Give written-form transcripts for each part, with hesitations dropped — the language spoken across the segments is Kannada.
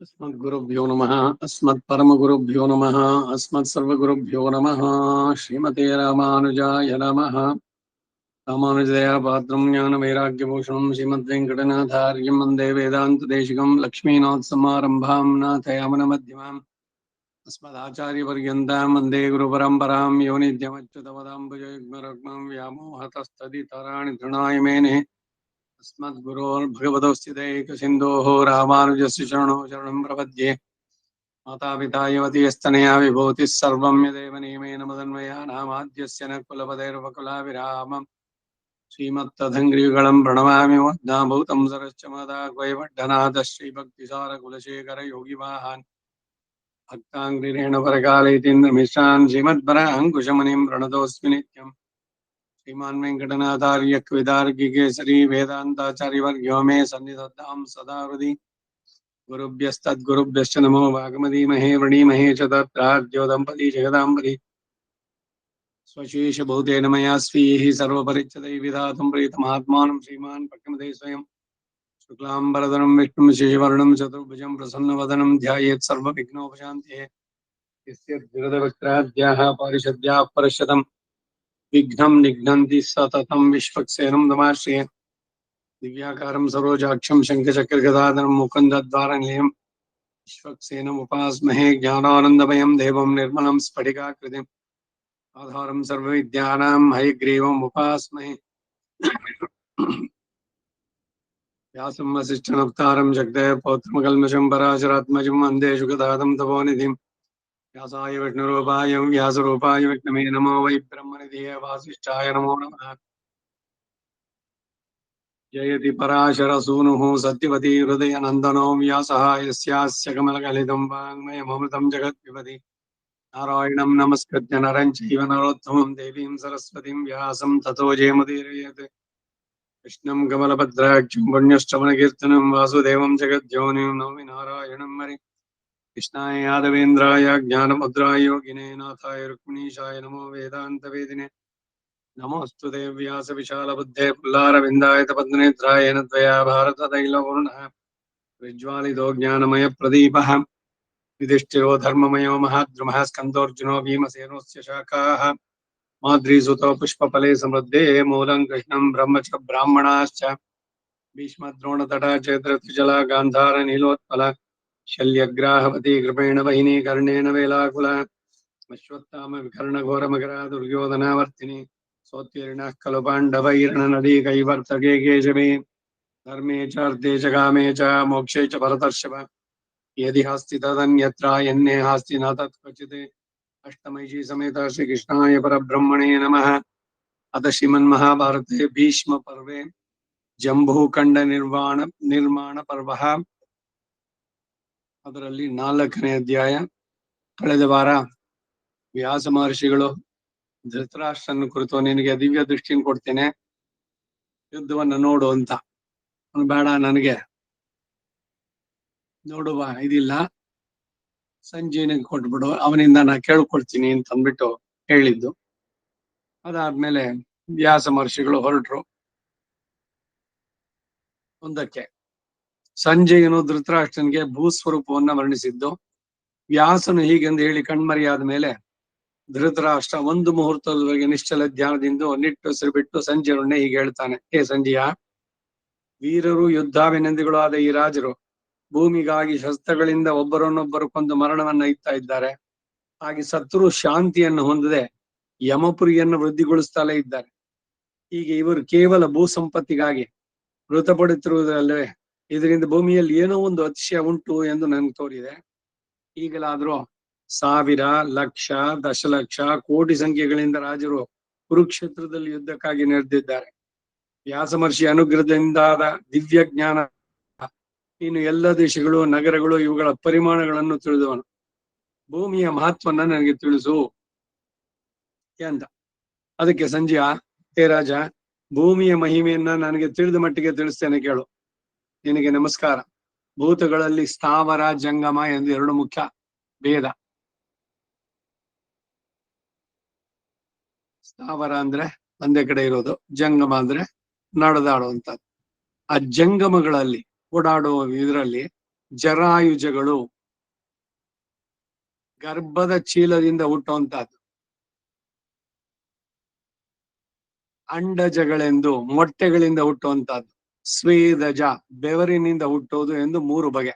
अस्मद्गुरुभ्यो नमः। अस्मत्परमगुरुभ्यो नमः। अस्मत्सर्वगुरुभ्यो नमः। श्रीमते रामानुजाय नमः। रामानुजदया पात्रं ज्ञानवैराग्यभूषणं श्रीमद्वेङ्कटनाथार्यं वन्दे वेदान्तदेशिकं लक्ष्मीनाथसमारम्भां नाथयामनमध्यमाम् अस्मदाचार्यपर्यन्तां वन्दे गुरुपरम्परां यो नित्यमच्युतपदाम्बुजयुग्मरुग्मं व्यामोहतस्तदितराणि तृणाय मेने अस्मद्गुरोर्भगवतोऽस्ति दैकसिन्धोः रामानुजस्य चरणौ शरणं प्रपद्ये। मातापिता युवतीस्तनया विभूतिः सर्वं यदेव नियमेन मदन्वयानामाद्यस्य न कुलपतेर्वकुलाविरामम् श्रीमत्तदङ्घ्रियुगलं प्रणमामि मुद्दाभूतं सरश्च मदाग्वैवड्डनाथ श्रीभक्तिसारकुलशेखरयोगिवाहान् भक्ताङ्घ्रिरेणुपरकालयतीन्द्रमिश्रान् श्रीमद्वराङ्कुशमुनिं प्रणतोऽस्मि नित्यम्। श्रीमान् वेङ्कटनाथार्य कवितार्किकेसरी वेदान्ताचार्यवर्यो मे सन्निधत्तां सदा हृदि गुरुभ्यस्तद्गुरुभ्यश्च नमो वागमदीमहे वृणीमहे च तत्राद्यो दम्पती जगदाम्बरी स्वशेषभूतेन मया स्वीः सर्वपरिच्छदैः विधातुं प्रीतमात्मानं श्रीमान् पट्टमदे स्वयं शुक्लाम्बरधरं विष्णुं शशिवर्णं चतुर्भुजं प्रसन्नवदनं ध्यायेत् सर्वविघ्नोपशान्तिः। यस्य धीरदवक्त्राद्याः पारिषद्याः परशतं विघ्नं निघ्नन्ति सततं विश्वक्सेनं नमाश्रये। दिव्याकारं सरोजाक्षं शङ्खचक्रगदाधरं मुकुन्दद्वारनिलयं विश्वक्सेनम् उपास्महे। ज्ञानानन्दमयं देवं निर्मलं स्फटिकाकृतिम् आधारं सर्वविद्यानां हयग्रीवम् उपास्महे। व्यासं वसिष्ठनप्तारं जगदेवपौत्रमकल्मषं पराशरात्मजं वन्दे शुकदादं तपोनिधिं व्यासाय विष्णुरूपाय व्यासरूपाय विष्णवे नमो वै ब्रह्मनिधिये वासिष्ठाय नमो नमः। जयति पराशरसूनुः सत्यवती हृदयनन्दनो व्यासः यस्यास्य कमलकलितं वाङ्मयममृतं जगत्पिबति। नारायणं नमस्कृत्य नरं चैव नरोत्तमं देवीं सरस्वतीं व्यासं ततो जयमुदीरयेत्। कृष्णं कमलभद्राक्षं पुण्यश्रवणकीर्तनं वासुदेवं जगद्योनिं नौमि नारायणं हरि। कृष्णाय यादवेन्द्राय ज्ञानमुद्राय योगिने नाथाय रुक्मिणीशाय नमो वेदान्तवेदिने नमोऽस्तु ते व्यासविशालबुद्धे पुल्लारविन्दाय तपद्नेत्राय त्वया भारततैलपूर्णः विज्वालितो ज्ञानमयप्रदीपः युधिष्ठिरो धर्ममयो महाद्रुमः स्कन्दोऽर्जुनो भीमसेनोऽस्य शाखाः माद्रीसुतो पुष्पफले समृद्धे मूलं कृष्णं ब्रह्म च ब्राह्मणाश्च भीष्मद्रोणतटा चैत्रत्रिजला गान्धार नीलोत्पल शल्यग्राहवती कृपेण वहिनी कर्णेन वेलाकुला अश्वत्थाम विकर्णघोरमकरा दुर्योधनावर्तिनी सोत्तीर्णः खलु पाण्डवैर्णनदी कैवर्तके केशवे धर्मे च अर्थे च कामे च मोक्षे च भरतर्षभ यदि हस्ति तदन्यत्र यन्ने हास्ति न तत्क्वचित्। अष्टमैषी समेत श्रीकृष्णाय परब्रह्मणे नमः। अथ श्रीमन्महाभारते भीष्मपर्वे जम्बूखण्ड निर्माण पर्व ಅದರಲ್ಲಿ 4ನೇ ಅಧ್ಯಾಯ. ಕಳೆದ ವಾರ ವ್ಯಾಸ ಮಹರ್ಷಿಗಳು ಧೃತರಾಷ್ಟ್ರನ ಕುರಿತು ನಿನಗೆ ದಿವ್ಯ ದೃಷ್ಟಿಯನ್ನು ಕೊಡ್ತೇನೆ, ಯುದ್ಧವನ್ನ ನೋಡು ಅಂತ. ಬೇಡ, ನನಗೆ ನೋಡುವ ಇದಿಲ್ಲ, ಸಂಜೀವನಿಗೆ ಕೊಟ್ಬಿಡು, ಅವನಿಂದ ನಾ ಕೇಳ್ಕೊಳ್ತೀನಿ ಅಂತ ಅಂದ್ಬಿಟ್ಟು ಹೇಳಿದ್ದು. ಅದಾದ್ಮೇಲೆ ವ್ಯಾಸ ಮಹರ್ಷಿಗಳು ಹೊರಟರು ಮುಂದಕ್ಕೆ. ಸಂಜಯನು ಧೃತರಾಷ್ಟ್ರನಿಗೆ ಭೂಸ್ವರೂಪವನ್ನ ವರ್ಣಿಸಿದ್ದು. ವ್ಯಾಸನು ಹೀಗೆಂದು ಹೇಳಿ ಕಣ್ಮರೆಯಾದ ಮೇಲೆ ಧೃತರಾಷ್ಟ್ರ ಒಂದು ಮುಹೂರ್ತದವರೆಗೆ ನಿಶ್ಚಲ ಧ್ಯಾನದಿಂದ ನಿಟ್ಟುಸಿರು ಬಿಟ್ಟು ಸಂಜಯನನ್ನೇ ಹೀಗೆ ಹೇಳ್ತಾನೆ: ಹೇ ಸಂಜಯ, ವೀರರು ಯುದ್ಧಾಭಿನಂದಿಗಳು ಆದ ಈ ರಾಜರು ಭೂಮಿಗಾಗಿ ಶಸ್ತ್ರಗಳಿಂದ ಒಬ್ಬರನ್ನೊಬ್ಬರು ಕೊಂದು ಮರಣವನ್ನ ಇತ್ತಾ ಇದ್ದಾರೆ. ಹಾಗೆ ಸತ್ರು ಶಾಂತಿಯನ್ನು ಹೊಂದದೆ ಯಮಪುರಿಯನ್ನು ವೃದ್ಧಿಗೊಳಿಸ್ತಲೇ ಇದ್ದಾರೆ. ಹೀಗೆ ಇವರು ಕೇವಲ ಭೂ ಸಂಪತ್ತಿಗಾಗಿ ಮೃತಪಡುತ್ತಿರುವುದಲ್ಲವೇ ಇದರಿಂದ ಭೂಮಿಯಲ್ಲಿ ಏನೋ ಒಂದು ಅತಿಶಯ ಉಂಟು ಎಂದು ನನಗೆ ತೋರಿದೆ. ಈಗಲಾದ್ರೂ 1000, ಲಕ್ಷ, ದಶಲಕ್ಷ, ಕೋಟಿ ಸಂಖ್ಯೆಗಳಿಂದ ರಾಜರು ಕುರುಕ್ಷೇತ್ರದಲ್ಲಿ ಯುದ್ಧಕ್ಕಾಗಿ ನೆರೆದಿದ್ದಾರೆ. ವ್ಯಾಸಮಹರ್ಷಿ ಅನುಗ್ರಹದಿಂದಾದ ದಿವ್ಯ ಜ್ಞಾನ ಇನ್ನು ಎಲ್ಲ ದೇಶಗಳು, ನಗರಗಳು, ಇವುಗಳ ಪರಿಮಾಣಗಳನ್ನು ತಿಳಿದವನು. ಭೂಮಿಯ ಮಹತ್ವನ್ನ ನನಗೆ ತಿಳಿಸು ಎಂದ. ಅದಕ್ಕೆ ಸಂಜಯ: ಹೇ ರಾಜ, ಭೂಮಿಯ ಮಹಿಮೆಯನ್ನ ನನಗೆ ತಿಳಿದ ಮಟ್ಟಿಗೆ ತಿಳಿಸ್ತೇನೆ ಕೇಳು. ನಿನಗೆ ನಮಸ್ಕಾರ. ಭೂತಗಳಲ್ಲಿ ಸ್ಥಾವರ, ಜಂಗಮ ಎಂದು 2 ಮುಖ್ಯ ಭೇದ. ಸ್ಥಾವರ ಅಂದ್ರೆ ಒಂದೇ ಕಡೆ ಇರೋದು, ಜಂಗಮ ಅಂದ್ರೆ ನಡೆದಾಡುವಂಥದ್ದು. ಆ ಜಂಗಮಗಳಲ್ಲಿ ಓಡಾಡುವ ಇದರಲ್ಲಿ ಜರಾಯುಜಗಳು ಗರ್ಭದ ಚೀಲದಿಂದ ಹುಟ್ಟುವಂತಹದ್ದು. ಅಂಡಜಗಳೆಂದು ಮೊಟ್ಟೆಗಳಿಂದ ಹುಟ್ಟುವಂತಹದ್ದು. ಸ್ವೇದಜ ಬೆವರಿನಿಂದ ಹುಟ್ಟುವುದು ಎಂದು 3 ಬಗೆ.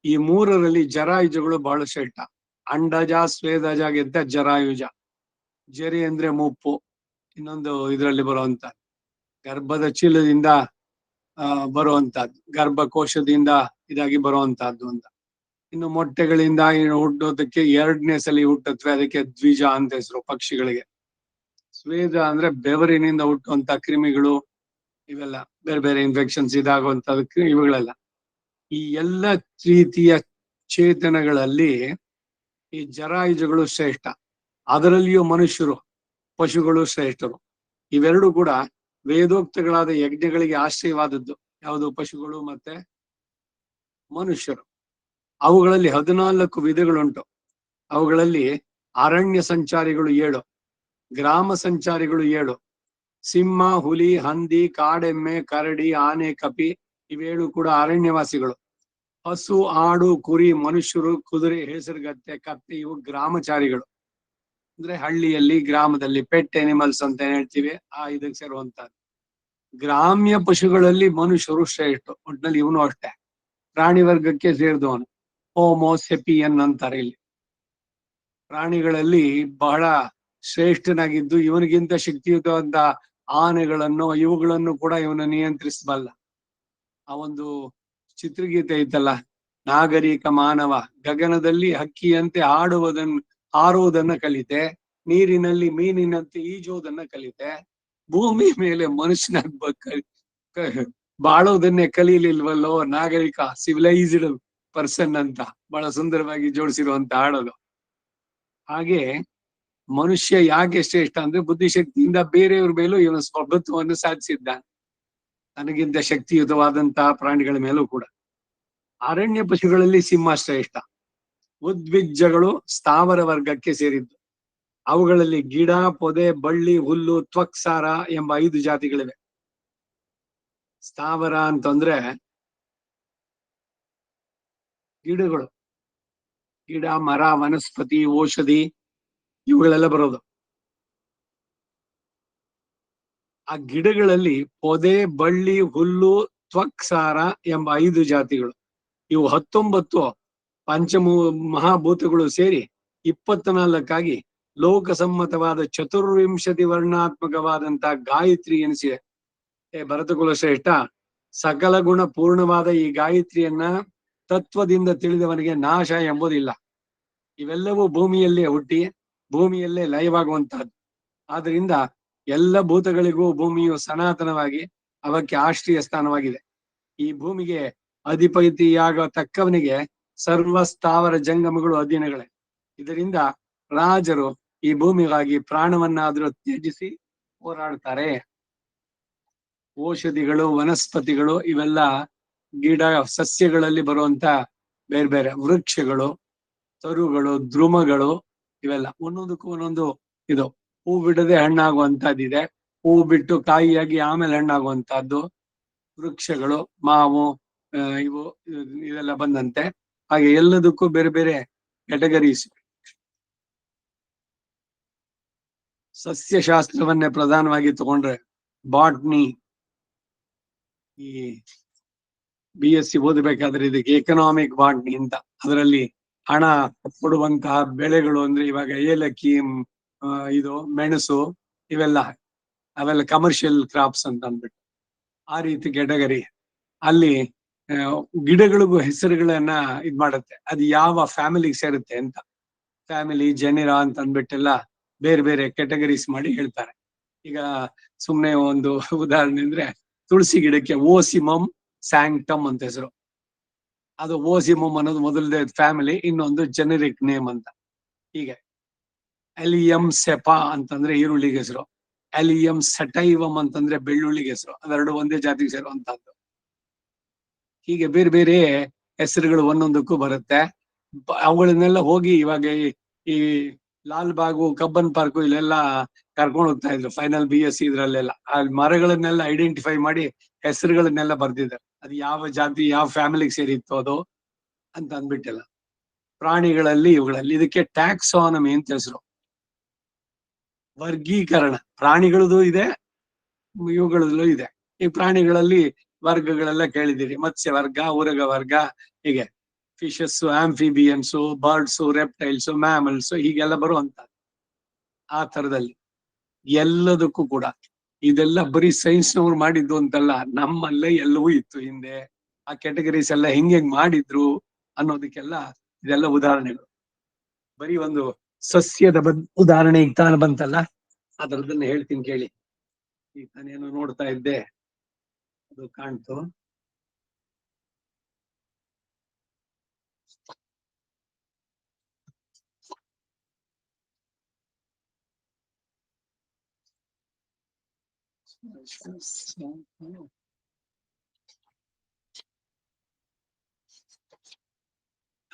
ಈ 3ರಲ್ಲಿ ಜರಾಯುಜಗಳು ಬಹಳ ಶ್ರೇಷ್ಠ. ಅಂಡಜ, ಸ್ವೇದಜಗಿಂತ ಜರಾಯುಜ. ಜರಿ ಅಂದ್ರೆ ಮುಪ್ಪು, ಇನ್ನೊಂದು ಇದರಲ್ಲಿ ಬರುವಂತ ಗರ್ಭದ ಚೀಲದಿಂದ ಬರುವಂತಹದ್ದು, ಗರ್ಭಕೋಶದಿಂದ ಇದಾಗಿ ಬರುವಂತಹದ್ದು ಅಂತ. ಇನ್ನು ಮೊಟ್ಟೆಗಳಿಂದ ಹುಟ್ಟೋದಕ್ಕೆ 2ನೇ ಸಲ ಹುಟ್ಟತ್ವೆ, ಅದಕ್ಕೆ ದ್ವಿಜ ಅಂತ ಹೆಸರು ಪಕ್ಷಿಗಳಿಗೆ. ಸ್ವೇದ ಅಂದ್ರೆ ಬೆವರಿನಿಂದ ಹುಟ್ಟುವಂತ ಕ್ರಿಮಿಗಳು, ಇವೆಲ್ಲ ಬೇರೆ ಬೇರೆ ಇನ್ಫೆಕ್ಷನ್ಸ್ ಇದಾಗುವಂತದಕ್ಕೆ ಇವುಗಳೆಲ್ಲ. ಈ ಎಲ್ಲ ರೀತಿಯ ಚೇತನಗಳಲ್ಲಿ ಈ ಜರಾಯುಜಗಳು ಶ್ರೇಷ್ಠ. ಅದರಲ್ಲಿಯೂ ಮನುಷ್ಯರು, ಪಶುಗಳು ಶ್ರೇಷ್ಠರು. ಇವೆರಡು ಕೂಡ ವೇದೋಕ್ತಗಳಾದ ಯಜ್ಞಗಳಿಗೆ ಆಶ್ರಯವಾದದ್ದು. ಯಾವುದು? ಪಶುಗಳು ಮತ್ತೆ ಮನುಷ್ಯರು. ಅವುಗಳಲ್ಲಿ 14 ವಿಧಗಳುಂಟು. ಅವುಗಳಲ್ಲಿ ಅರಣ್ಯ ಸಂಚಾರಿಗಳು 7, ಗ್ರಾಮ ಸಂಚಾರಿಗಳು 7, ಸಿಂಹ, ಹುಲಿ, ಹಂದಿ, ಕಾಡೆಮ್ಮೆ, ಕರಡಿ, ಆನೆ, ಕಪಿ ಇವೇಳು ಕೂಡ ಅರಣ್ಯವಾಸಿಗಳು. ಹಸು, ಆಡು, ಕುರಿ, ಮನುಷ್ಯರು, ಕುದುರೆ, ಹೆಸರುಗತ್ತೆ, ಕತ್ತೆ ಇವು ಗ್ರಾಮಚಾರಿಗಳು. ಅಂದ್ರೆ ಹಳ್ಳಿಯಲ್ಲಿ, ಗ್ರಾಮದಲ್ಲಿ ಪೆಟ್ ಎನಿಮಲ್ಸ್ ಅಂತ ಹೇಳ್ತೀವಿ, ಇದಕ್ಕೆ ಸೇರುವಂತಹದ್ದು. ಗ್ರಾಮ್ಯ ಪಶುಗಳಲ್ಲಿ ಮನುಷ್ಯರು ಶ್ರೇಷ್ಠ. ಒಟ್ಟಿನಲ್ಲಿ ಇವನು ಅಷ್ಟೇ ಪ್ರಾಣಿ ವರ್ಗಕ್ಕೆ ಸೇರಿದವನು. ಹೋಮೋ ಸೆಪಿಯನ್ ಅಂತಾರೆ ಇಲ್ಲಿ. ಪ್ರಾಣಿಗಳಲ್ಲಿ ಬಹಳ ಶ್ರೇಷ್ಠನಾಗಿದ್ದು, ಇವನಿಗಿಂತ ಶಕ್ತಿಯುತವಾದ ಆನೆಗಳನ್ನು ಇವುಗಳನ್ನು ಕೂಡ ಇವನು ನಿಯಂತ್ರಿಸಬಲ್ಲ. ಆ ಒಂದು ಚಿತ್ರಗೀತೆ ಐತಲ್ಲ, ನಾಗರಿಕ ಮಾನವ ಗಗನದಲ್ಲಿ ಹಕ್ಕಿಯಂತೆ ಹಾರುವುದನ್ನ ಕಲಿತೆ, ನೀರಿನಲ್ಲಿ ಮೀನಿನಂತೆ ಈಜುವುದನ್ನ ಕಲಿತೆ, ಭೂಮಿ ಮೇಲೆ ಮನುಷ್ಯನಾಗ ಬಾಳೋದನ್ನೇ ಕಲೀಲಿಲ್ವಲ್ಲೋ ನಾಗರಿಕ, ಸಿವಿಲೈಸ್ಡ್ ಪರ್ಸನ್ ಅಂತ ಬಹಳ ಸುಂದರವಾಗಿ ಜೋಡಿಸಿರುವಂತ ಹಾಡೋದು. ಹಾಗೆ ಮನುಷ್ಯ ಯಾಕೆ ಶ್ರೇಷ್ಠ ಅಂದ್ರೆ ಬುದ್ಧಿಶಕ್ತಿಯಿಂದ ಬೇರೆಯವ್ರ ಮೇಲೂ ಇವನ ಪ್ರಭುತ್ವವನ್ನು ಸಾಧಿಸಿದ್ದಾನೆ, ತನಗಿಂತ ಶಕ್ತಿಯುತವಾದಂತಹ ಪ್ರಾಣಿಗಳ ಮೇಲೂ ಕೂಡ. ಅರಣ್ಯ ಪಶುಗಳಲ್ಲಿ ಸಿಂಹ ಶ್ರೇಷ್ಠ. ಉದ್ವಿಜ್ಜಗಳು ಸ್ಥಾವರ ವರ್ಗಕ್ಕೆ ಸೇರಿದ್ದು. ಅವುಗಳಲ್ಲಿ ಗಿಡ, ಪೊದೆ, ಬಳ್ಳಿ, ಹುಲ್ಲು, ತ್ವಕ್ಸಾರ ಎಂಬ 5 ಜಾತಿಗಳಿವೆ. ಸ್ಥಾವರ ಅಂತಂದ್ರೆ ಗಿಡಗಳು, ಗಿಡ, ಮರ, ವನಸ್ಪತಿ, ಔಷಧಿ ಇವುಗಳೆಲ್ಲ ಬರೋದು. ಆ ಗಿಡಗಳಲ್ಲಿ ಪೊದೆ, ಬಳ್ಳಿ, ಹುಲ್ಲು, ತ್ವಕ್ಸಾರ ಎಂಬ 5 ಜಾತಿಗಳು. ಇವು 19 ಮಹಾಭೂತಗಳು ಸೇರಿ 24 ಲೋಕಸಮ್ಮತವಾದ 24 ವರ್ಣಾತ್ಮಕವಾದಂತಹ ಗಾಯತ್ರಿ ಎನಿಸಿದೆ. ಭರತಕುಲ ಶ್ರೇಷ್ಠ, ಸಕಲ ಗುಣ ಪೂರ್ಣವಾದ ಈ ಗಾಯತ್ರಿಯನ್ನ ತತ್ವದಿಂದ ತಿಳಿದವನಿಗೆ ನಾಶ ಎಂಬುದಿಲ್ಲ. ಇವೆಲ್ಲವೂ ಭೂಮಿಯಲ್ಲೇ ಹುಟ್ಟಿ ಭೂಮಿಯಲ್ಲೇ ಲಯವಾಗುವಂತಹದ್ದು. ಆದ್ರಿಂದ ಎಲ್ಲ ಭೂತಗಳಿಗೂ ಭೂಮಿಯು ಸನಾತನವಾಗಿ ಅವಕ್ಕೆ ಆಶ್ರಯ ಸ್ಥಾನವಾಗಿದೆ. ಈ ಭೂಮಿಗೆ ಅಧಿಪತಿಯಾಗ ತಕ್ಕವನಿಗೆ ಸರ್ವ ಸ್ಥಾವರ ಜಂಗಮಗಳು ಅಧೀನಗಳೇ. ಇದರಿಂದ ರಾಜರು ಈ ಭೂಮಿಗಾಗಿ ಪ್ರಾಣವನ್ನಾದ್ರೂ ತ್ಯಜಿಸಿ ಹೋರಾಡ್ತಾರೆ. ಔಷಧಿಗಳು, ವನಸ್ಪತಿಗಳು ಇವೆಲ್ಲ ಗಿಡ ಸಸ್ಯಗಳಲ್ಲಿ ಬರುವಂತ ಬೇರೆ ಬೇರೆ ವೃಕ್ಷಗಳು, ತರುಗಳು, ದ್ರುಮಗಳು ಇವೆಲ್ಲ ಒಂದೊಂದಕ್ಕೂ ಒಂದೊಂದು ಇದು. ಹೂ ಬಿಡದೆ ಹಣ್ಣಾಗುವಂತಹದ್ದಿದೆ, ಹೂ ಬಿಟ್ಟು ಕಾಯಿಯಾಗಿ ಆಮೇಲೆ ಹಣ್ಣಾಗುವಂತಹದ್ದು ವೃಕ್ಷಗಳು, ಮಾವು, ಇವು ಇದೆಲ್ಲ ಬಂದಂತೆ. ಹಾಗೆ ಎಲ್ಲದಕ್ಕೂ ಬೇರೆ ಬೇರೆ ಕ್ಯಾಟಗರೀಸ್. ಸಸ್ಯಶಾಸ್ತ್ರವನ್ನೇ ಪ್ರಧಾನವಾಗಿ ತಗೊಂಡ್ರೆ ಬಾಟ್ನಿ, ಈ BSc ಓದಬೇಕಾದ್ರೆ ಇದಕ್ಕೆ ಎಕನಾಮಿಕ್ ಬಾಟ್ನಿ ಅಂತ. ಅದರಲ್ಲಿ ಹಣ ಕೊಡುವಂತಹ ಬೆಳೆಗಳು ಅಂದ್ರೆ ಇವಾಗ ಏಲಕ್ಕಿ, ಇದು ಮೆಣಸು ಇವೆಲ್ಲ, ಅವೆಲ್ಲ ಕಮರ್ಷಿಯಲ್ ಕ್ರಾಪ್ಸ್ ಅಂತ ಅಂದ್ಬಿಟ್ಟು ಆ ರೀತಿ ಕ್ಯಾಟಗರಿ. ಅಲ್ಲಿ ಗಿಡಗಳಿಗೂ ಹೆಸರುಗಳನ್ನ ಇದ್ ಮಾಡುತ್ತೆ, ಅದು ಯಾವ ಫ್ಯಾಮಿಲಿಗೆ ಸೇರುತ್ತೆ ಅಂತ. ಫ್ಯಾಮಿಲಿ, ಜೆನಿರಾ ಅಂತ ಅಂದ್ಬಿಟ್ಟೆಲ್ಲ ಬೇರೆ ಬೇರೆ ಕ್ಯಾಟಗರೀಸ್ ಮಾಡಿ ಹೇಳ್ತಾರೆ. ಈಗ ಸುಮ್ನೆ ಒಂದು ಉದಾಹರಣೆ ಅಂದ್ರೆ ತುಳಸಿ ಗಿಡಕ್ಕೆ ಓಸಿಮಮ್ ಸ್ಯಾಂಕ್ಟಮ್ ಅಂತ ಹೆಸರು. ಅದು ಓಸಿಮಮ್ ಅನ್ನೋದು ಮೊದಲನೇ ಫ್ಯಾಮಿಲಿ, ಇನ್ನೊಂದು ಜೆನೆರಿಕ್ ನೇಮ್ ಅಂತ. ಹೀಗೆ ಎಲಿಯಂ ಸೆಪಾ ಅಂತಂದ್ರೆ ಈರುಳ್ಳಿಗೆ ಹೆಸರು, ಎಲಿಯಂ ಸಟೈವಮ್ ಅಂತಂದ್ರೆ ಬೆಳ್ಳುಳ್ಳಿಗೆ ಹೆಸರು. ಅದೆರಡು ಒಂದೇ ಜಾತಿಗೆ ಸೇರುವಂತಹದ್ದು. ಹೀಗೆ ಬೇರೆ ಬೇರೆ ಹೆಸರುಗಳು ಒಂದೊಂದಕ್ಕೂ ಬರುತ್ತೆ. ಅವುಗಳನ್ನೆಲ್ಲ ಹೋಗಿ ಇವಾಗ ಈ ಲಾಲ್ ಬಾಗು, ಕಬ್ಬನ್ ಪಾರ್ಕು ಇಲ್ಲೆಲ್ಲ ಕರ್ಕೊಂಡು ಹೋಗ್ತಾ ಇದ್ರು ಫೈನಲ್ BSc ಇದ್ರಲ್ಲೆಲ್ಲ. ಆ ಮರಗಳನ್ನೆಲ್ಲ ಐಡೆಂಟಿಫೈ ಮಾಡಿ ಹೆಸರುಗಳನ್ನೆಲ್ಲ ಬರ್ದಿದ್ದಾರೆ. ಅದು ಯಾವ ಜಾತಿ ಯಾವ ಫ್ಯಾಮಿಲಿಗೆ ಸೇರಿತ್ತು, ಅದು ಅಂತ ಅಂದ್ಬಿಟ್ಟಿಲ್ಲ. ಪ್ರಾಣಿಗಳಲ್ಲಿ ಇವುಗಳಲ್ಲಿ ಇದಕ್ಕೆ ಟ್ಯಾಕ್ಸಾನಮಿ ಅಂತ ಹೆಸರು. ವರ್ಗೀಕರಣ ಪ್ರಾಣಿಗಳದ್ದು ಇದೆ, ಇವುಗಳಲ್ಲೂ ಇದೆ. ಈ ಪ್ರಾಣಿಗಳಲ್ಲಿ ವರ್ಗಗಳೆಲ್ಲ ಕೇಳಿದಿರಿ, ಮತ್ಸ್ಯ ವರ್ಗ, ಉರಗ ವರ್ಗ, ಹೀಗೆ fishes, amphibians, birds, reptiles, mammals, ಹೀಗೆಲ್ಲ ಬರುವಂತ ಆ ತರದಲ್ಲಿ ಎಲ್ಲದಕ್ಕೂ ಕೂಡ ಇದೆಲ್ಲ ಬರೀ ಸೈನ್ಸ್ನವ್ರು ಮಾಡಿದ್ದು ಅಂತಲ್ಲ, ನಮ್ಮಲ್ಲೇ ಎಲ್ಲವೂ ಇತ್ತು ಹಿಂದೆ. ಆ ಕ್ಯಾಟಗರೀಸ್ ಎಲ್ಲ ಹೆಂಗ್ ಮಾಡಿದ್ರು ಅನ್ನೋದಕ್ಕೆಲ್ಲ ಇದೆಲ್ಲ ಉದಾಹರಣೆಗಳು. ಬರೀ ಒಂದು ಸಸ್ಯದ ಉದಾಹರಣೆ ಈಗ ತಾನು ಬಂತಲ್ಲ, ಅದರದನ್ನ ಹೇಳ್ತೀನಿ ಕೇಳಿ. ಈಗ ನಾನೇನು ನೋಡ್ತಾ ಇದ್ದೆ, ಅದು ಕಾಣ್ತು.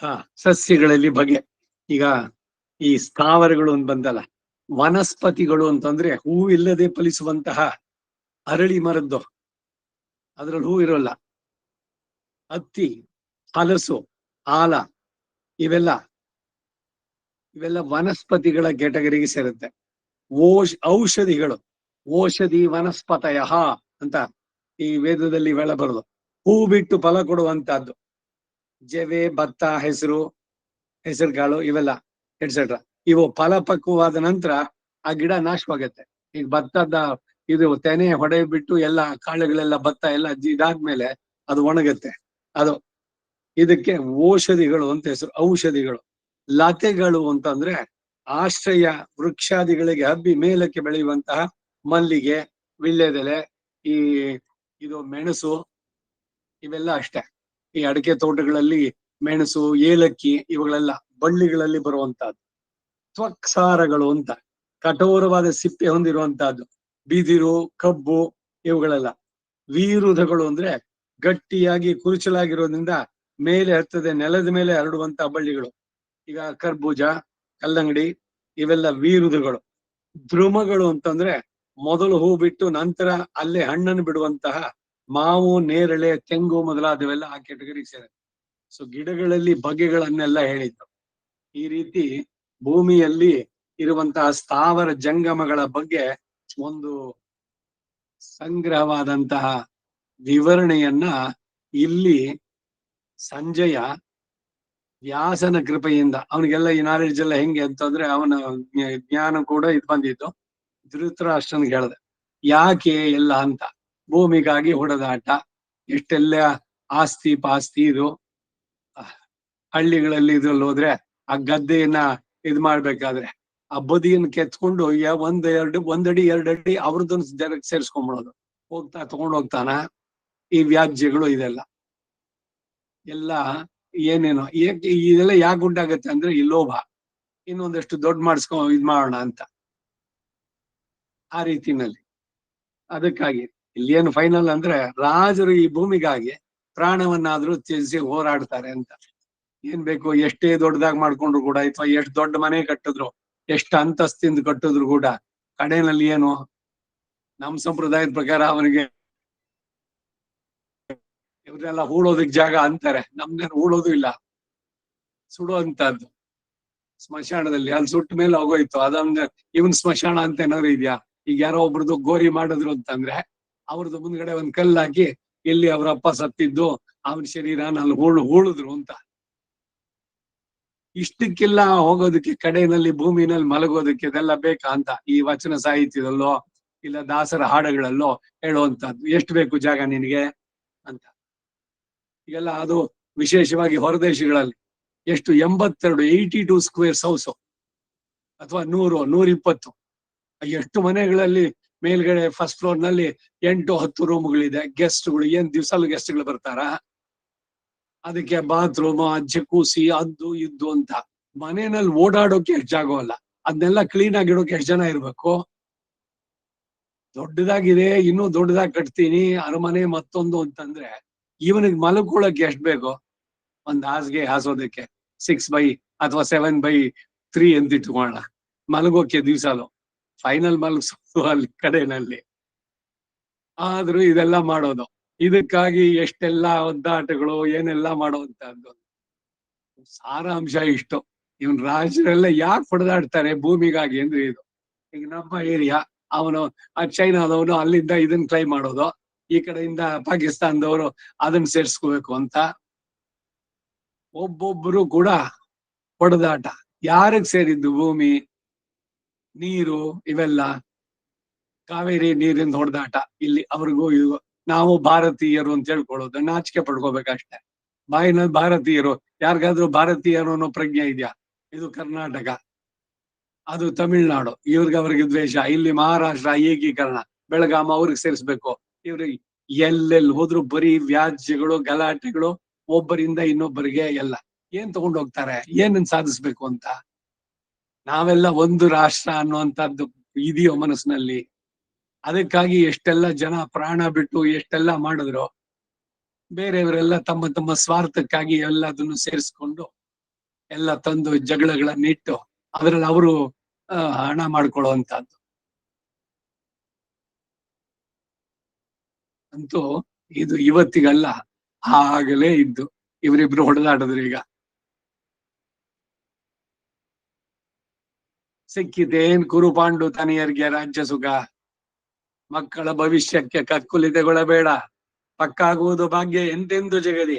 ಹಾ, ಸಸ್ಯಗಳಲ್ಲಿ ಬಗೆ. ಈಗ ಈ ಸ್ಥಾವರಗಳು ಅಂತ ಬಂದಲ್ಲ, ವನಸ್ಪತಿಗಳು ಅಂತಂದ್ರೆ ಹೂವಿಲ್ಲದೆ ಫಲಿಸುವಂತಹ ಅರಳಿ ಮರದ್ದು, ಅದ್ರಲ್ಲಿ ಹೂ ಇರೋಲ್ಲ. ಹತ್ತಿ, ಹಲಸು, ಆಲ, ಇವೆಲ್ಲ ವನಸ್ಪತಿಗಳ ಕೆಟಗರಿಗೆ ಸೇರುತ್ತೆ. ಔಷಧಿಗಳು, ಓಷಧಿ ವನಸ್ಪತಯ ಅಂತ ಈ ವೇದದಲ್ಲಿ ಇವೆಲ್ಲ ಬರೋದು. ಹೂ ಬಿಟ್ಟು ಫಲ ಕೊಡುವಂತಹದ್ದು ಜವೆ, ಭತ್ತ, ಹೆಸರುಕಾಳು, ಇವೆಲ್ಲ ಎಟ್ಸೆಟ್ರಾ. ಇವು ಫಲಪಕ್ವವಾದ ನಂತರ ಆ ಗಿಡ ನಾಶವಾಗತ್ತೆ. ಈಗ ಭತ್ತದ ಇದು ತೆನೆ ಹೊಡೆ ಬಿಟ್ಟು ಎಲ್ಲ ಕಾಳುಗಳೆಲ್ಲ ಭತ್ತ ಎಲ್ಲ ಇದಾದ್ಮೇಲೆ ಅದು ಒಣಗತ್ತೆ. ಅದು ಇದಕ್ಕೆ ಔಷಧಿಗಳು ಅಂತ ಹೆಸರು. ಔಷಧಿಗಳು. ಲತೆಗಳು ಅಂತಂದ್ರೆ ಆಶ್ರಯ ವೃಕ್ಷಾದಿಗಳಿಗೆ ಹಬ್ಬಿ ಮೇಲಕ್ಕೆ ಬೆಳೆಯುವಂತಹ ಮಲ್ಲಿಗೆ, ವಿಳ್ಳೆದೆಲೆ, ಈ ಇದು ಮೆಣಸು, ಇವೆಲ್ಲ ಅಷ್ಟೇ. ಈ ಅಡಿಕೆ ತೋಟಗಳಲ್ಲಿ ಮೆಣಸು, ಏಲಕ್ಕಿ, ಇವುಗಳೆಲ್ಲ ಬಳ್ಳಿಗಳಲ್ಲಿ ಬರುವಂತಹದ್ದು. ತ್ವಕ್ಸಾರಗಳು ಅಂತ ಕಠೋರವಾದ ಸಿಪ್ಪೆ ಹೊಂದಿರುವಂತಹದ್ದು, ಬಿದಿರು, ಕಬ್ಬು, ಇವುಗಳೆಲ್ಲ. ವೀರುಧಗಳು ಅಂದ್ರೆ ಗಟ್ಟಿಯಾಗಿ ಕುರುಚಲಾಗಿರೋದ್ರಿಂದ ಮೇಲೆ ಹತ್ತದೆ, ನೆಲದ ಮೇಲೆ ಹರಡುವಂತಹ ಬಳ್ಳಿಗಳು. ಈಗ ಕರ್ಬೂಜ, ಕಲ್ಲಂಗಡಿ, ಇವೆಲ್ಲ ವೀರುಧಗಳು. ದ್ರುಮಗಳು ಅಂತಂದ್ರೆ ಮೊದಲು ಹೂ ಬಿಟ್ಟು ನಂತರ ಅಲ್ಲೇ ಹಣ್ಣನ್ನು ಬಿಡುವಂತಹ ಮಾವು, ನೇರಳೆ, ತೆಂಗು ಮೊದಲಾದವೆಲ್ಲ ಆ ಕೆಟಗರಿಗೆ ಸೇರುತ್ತೆ. ಸೊ ಗಿಡಗಳಲ್ಲಿ ಬಗೆಗಳನ್ನೆಲ್ಲ ಹೇಳಿದ್ದು. ಈ ರೀತಿ ಭೂಮಿಯಲ್ಲಿ ಇರುವಂತಹ ಸ್ಥಾವರ ಜಂಗಮಗಳ ಬಗ್ಗೆ ಒಂದು ಸಂಗ್ರಹವಾದಂತಹ ವಿವರಣೆಯನ್ನ ಇಲ್ಲಿ ಸಂಜಯ ವ್ಯಾಸನ ಕೃಪೆಯಿಂದ, ಅವನಿಗೆಲ್ಲ ಈ ನಾಲೆಡ್ಜ್ ಎಲ್ಲ ಹೆಂಗೆ ಅಂತಂದ್ರೆ ಅವನ ಜ್ಞಾನ ಕೂಡ ಇದು ಬಂದಿದ್ದು. ಧೃತರಾಷ್ಟ್ರನ್ಗೆ ಹೇಳ್ದೆ ಯಾಕೆ ಎಲ್ಲ ಅಂತ. ಭೂಮಿಗಾಗಿ ಹೊಡೆದಾಟ, ಎಷ್ಟೆಲ್ಲ ಆಸ್ತಿ ಪಾಸ್ತಿ, ಇದು ಹಳ್ಳಿಗಳಲ್ಲಿ ಇದ್ರಲ್ಲಿ ಹೋದ್ರೆ ಆ ಗದ್ದೆಯನ್ನ ಇದ್ ಮಾಡ್ಬೇಕಾದ್ರೆ ಆ ಬದಿಯನ್ನು ಕೆತ್ಕೊಂಡು ಒಂದಡಿ 2 ಅಡಿ ಅವ್ರದನ್ನ ಜನಕ್ಕೆ ಸೇರಿಸ್ಕೊಂಡ್ಬಿಡೋದು. ತಗೊಂಡ್ ಹೋಗ್ತಾನ. ಈ ವ್ಯಾಜ್ಯಗಳು ಇದೆಲ್ಲ ಎಲ್ಲ ಏನೇನೋ ಇದೆಲ್ಲ ಯಾಕೆ ಉಂಟಾಗತ್ತೆ ಅಂದ್ರೆ ಈ ಲೋಭ, ಇನ್ನೊಂದಷ್ಟು ದೊಡ್ಡ ಇದ್ ಮಾಡೋಣ ಅಂತ ಆ ರೀತಿನಲ್ಲಿ. ಅದಕ್ಕಾಗಿ ಇಲ್ಲಿ ಏನು ಫೈನಲ್ ಅಂದ್ರೆ ರಾಜರು ಈ ಭೂಮಿಗಾಗಿ ಪ್ರಾಣವನ್ನಾದ್ರೂ ತ್ಯಜಿಸಿ ಹೋರಾಡ್ತಾರೆ ಅಂತ. ಏನ್ ಬೇಕು, ಎಷ್ಟೇ ದೊಡ್ಡದಾಗಿ ಮಾಡ್ಕೊಂಡ್ರು ಕೂಡ, ಅಥವಾ ಎಷ್ಟು ದೊಡ್ಡ ಮನೆ ಕಟ್ಟಿದ್ರು, ಎಷ್ಟು ಅಂತಸ್ತಿಂದ ಕಟ್ಟಿದ್ರು ಕೂಡ ಕಡೆಯಲ್ಲಿ ಏನು, ನಮ್ ಸಂಪ್ರದಾಯದ ಪ್ರಕಾರ ಅವನಿಗೆ ಇವ್ರೆಲ್ಲ ಹೂಳೋದಕ್ ಜಾಗ ಅಂತಾರೆ. ನಮ್ದೇನು ಹೂಳೋದು ಇಲ್ಲ, ಸುಡುವಂತದ್ದು ಸ್ಮಶಾನದಲ್ಲಿ. ಅಲ್ಲಿ ಸುಟ್ಟ ಮೇಲೆ ಹೋಗೋಯ್ತು. ಅದೊಂದು ಇವನ್ ಸ್ಮಶಾನ ಅಂತ ಏನಾದ್ರು ಇದ್ಯಾ? ಈಗ ಯಾರೋ ಒಬ್ರದ್ದು ಗೋರಿ ಮಾಡಿದ್ರು ಅಂತಂದ್ರೆ ಅವ್ರದ್ದು ಮುಂದ್ಗಡೆ ಒಂದ್ ಕಲ್ಲು ಹಾಕಿ ಇಲ್ಲಿ ಅವ್ರಪ್ಪ ಸತ್ತಿದ್ದು ಅವನ ಶರೀರ ಅಲ್ಲಿ ಹೂಳಿದ್ರು ಅಂತ. ಇಷ್ಟಕ್ಕೆಲ್ಲ ಹೋಗೋದಕ್ಕೆ ಕಡೆಯಲ್ಲಿ ಭೂಮಿನಲ್ಲಿ ಮಲಗೋದಕ್ಕೆ ಇದೆಲ್ಲ ಬೇಕಾ ಅಂತ ಈ ವಚನ ಸಾಹಿತ್ಯದಲ್ಲೋ ಇಲ್ಲ ದಾಸರ ಹಾಡುಗಳಲ್ಲೋ ಹೇಳುವಂತದ್ದು. ಎಷ್ಟು ಬೇಕು ಜಾಗ ನಿನಗೆ ಅಂತ. ಈಗೆಲ್ಲ ಅದು ವಿಶೇಷವಾಗಿ ಹೊರದೇಶಗಳಲ್ಲಿ ಎಷ್ಟು 82 ಸ್ಕ್ವೇರ್ಸ್ ಹೌಸ್ ಅಥವಾ 100-120, ಎಷ್ಟು ಮನೆಗಳಲ್ಲಿ ಮೇಲ್ಗಡೆ ಫಸ್ಟ್ ಫ್ಲೋರ್ ನಲ್ಲಿ 8-10 ರೂಮ್ಗಳಿದೆ. ಗೆಸ್ಟ್ಗಳು ಏನ್ ದಿವ್ಸಲು ಗೆಸ್ಟ್ಗಳು ಬರ್ತಾರ, ಅದಕ್ಕೆ ಬಾತ್ರೂಮ್, ಜಕೂಸಿ, ಅದು ಇದ್ದು ಅಂತ. ಮನೆಯಲ್ಲಿ ಓಡಾಡೋಕೆ ಎಷ್ಟು ಜಾಗವಲ್ಲ, ಅದನ್ನೆಲ್ಲ ಕ್ಲೀನ್ ಆಗಿಡೋಕೆ ಎಷ್ಟು ಜನ ಇರ್ಬೇಕು. ದೊಡ್ಡದಾಗಿದೆ, ಇನ್ನೂ ದೊಡ್ಡದಾಗಿ ಕಟ್ತೀನಿ ಅರಮನೆ ಮತ್ತೊಂದು ಅಂತಂದ್ರೆ ಇವನಿಗೆ ಮಲ್ಕೊಳಕ್ಕೆ ಎಷ್ಟು ಬೇಕು? ಒಂದ್ ಹಾಸಿಗೆ ಹಾಸೋದಕ್ಕೆ 6x ಅಥವಾ 7x3 ಅಂತ ಇಟ್ಕೊಳ್ಳೋಣ, ಮಲಗೋಕೆ ದಿವ್ಸಲು ಫೈನಲ್ ಮಲಗಿಸೋದು ಅಲ್ಲಿ ಕಡೆನಲ್ಲಿ. ಆದ್ರೂ ಇದೆಲ್ಲ ಮಾಡೋದು ಇದಕ್ಕಾಗಿ ಎಷ್ಟೆಲ್ಲಾ ಒದ್ದಾಟಗಳು, ಏನೆಲ್ಲ ಮಾಡುವಂತಹದ್ದು. ಸಾರಾಂಶ ಇಷ್ಟು. ಇವನ್ ರಾಜರೆಲ್ಲ ಯಾಕೆ ಹೊಡೆದಾಡ್ತಾರೆ ಭೂಮಿಗಾಗಿ ಅಂದ್ರೆ ಇದು. ಈಗ ನಮ್ಮ ಏರಿಯಾ ಅವನು ಆ ಚೈನಾದವನು ಅಲ್ಲಿಂದ ಇದನ್ನ ಕ್ಲೈಮ್ ಮಾಡೋದು, ಈ ಕಡೆಯಿಂದ ಪಾಕಿಸ್ತಾನದವರು ಅದನ್ನ ಸೇರ್ಸ್ಕೋಬೇಕು ಅಂತ. ಒಬ್ಬೊಬ್ರು ಕೂಡ ಹೊಡೆದಾಟ. ಯಾರಿಗ್ ಸೇರಿದ್ದು ಭೂಮಿ, ನೀರು, ಇವೆಲ್ಲ ಕಾವೇರಿ ನೀರಿನ ಹೊಡೆದಾಟ. ಇಲ್ಲಿ ಅವ್ರಿಗೂ ಇವು ನಾವು ಭಾರತೀಯರು ಅಂತ ಹೇಳ್ಕೊಳ್ಳೋದು, ನಾಚಿಕೆ ಪಡ್ಕೋಬೇಕಷ್ಟೆ. ಬಾಯಿನಲ್ಲಿ ಭಾರತೀಯರು, ಯಾರಿಗಾದ್ರೂ ಭಾರತೀಯರು ಅನ್ನೋ ಪ್ರಜ್ಞೆ ಇದೆಯಾ? ಇದು ಕರ್ನಾಟಕ, ಅದು ತಮಿಳ್ನಾಡು, ಅವ್ರಿಗೆ ದ್ವೇಷ. ಇಲ್ಲಿ ಮಹಾರಾಷ್ಟ್ರ ಏಕೀಕರಣ, ಬೆಳಗಾಂ ಅವ್ರಿಗೆ ಸೇರಿಸ್ಬೇಕು. ಇವ್ರಿಗೆ ಎಲ್ಲೆಲ್ಲಿ ಹೋದ್ರು ಬರೀ ವ್ಯಾಜ್ಯಗಳು, ಗಲಾಟೆಗಳು, ಒಬ್ಬರಿಂದ ಇನ್ನೊಬ್ಬರಿಗೆ ಎಲ್ಲ. ಏನ್ ತಗೊಂಡು ಹೋಗ್ತಾರೆ, ಏನನ್ನ ಸಾಧಿಸ್ಬೇಕು ಅಂತ? ನಾವೆಲ್ಲ ಒಂದು ರಾಷ್ಟ್ರ ಅನ್ನುವಂಥದ್ದು ಇದೆಯೋ ಮನಸ್ಸಿನಲ್ಲಿ? ಅದಕ್ಕಾಗಿ ಎಷ್ಟೆಲ್ಲ ಜನ ಪ್ರಾಣ ಬಿಟ್ಟು ಎಷ್ಟೆಲ್ಲ ಮಾಡಿದ್ರು. ಬೇರೆಯವರೆಲ್ಲ ತಮ್ಮ ತಮ್ಮ ಸ್ವಾರ್ಥಕ್ಕಾಗಿ ಎಲ್ಲದನ್ನು ಸೇರಿಸ್ಕೊಂಡು ಎಲ್ಲ ತಂದು ಜಗಳಗಳನ್ನಿಟ್ಟು ಅದ್ರಲ್ಲಿ ಅವರು ಹಣ ಮಾಡ್ಕೊಳ್ಳುವಂತಹದ್ದು. ಅಂತೂ ಇದು ಇವತ್ತಿಗಲ್ಲ, ಆಗಲೇ ಇದ್ದು ಇವರಿಬ್ರು ಹೊಡೆದಾಡಿದ್ರು. ಈಗ ಸಿಕ್ಕಿತೇನ್ ಕುರುಪಾಂಡು ತನಿಯರ್ಗೆ ರಾಜ್ಯ ಸುಖ, ಮಕ್ಕಳ ಭವಿಷ್ಯಕ್ಕೆ ಕಕ್ಕುಲಿತೆಗೊಳ್ಳಬೇಡ, ಪಕ್ಕಾಗುವುದು ಭಾಗ್ಯ ಎಂತೆಂದು ಜಗದಿ.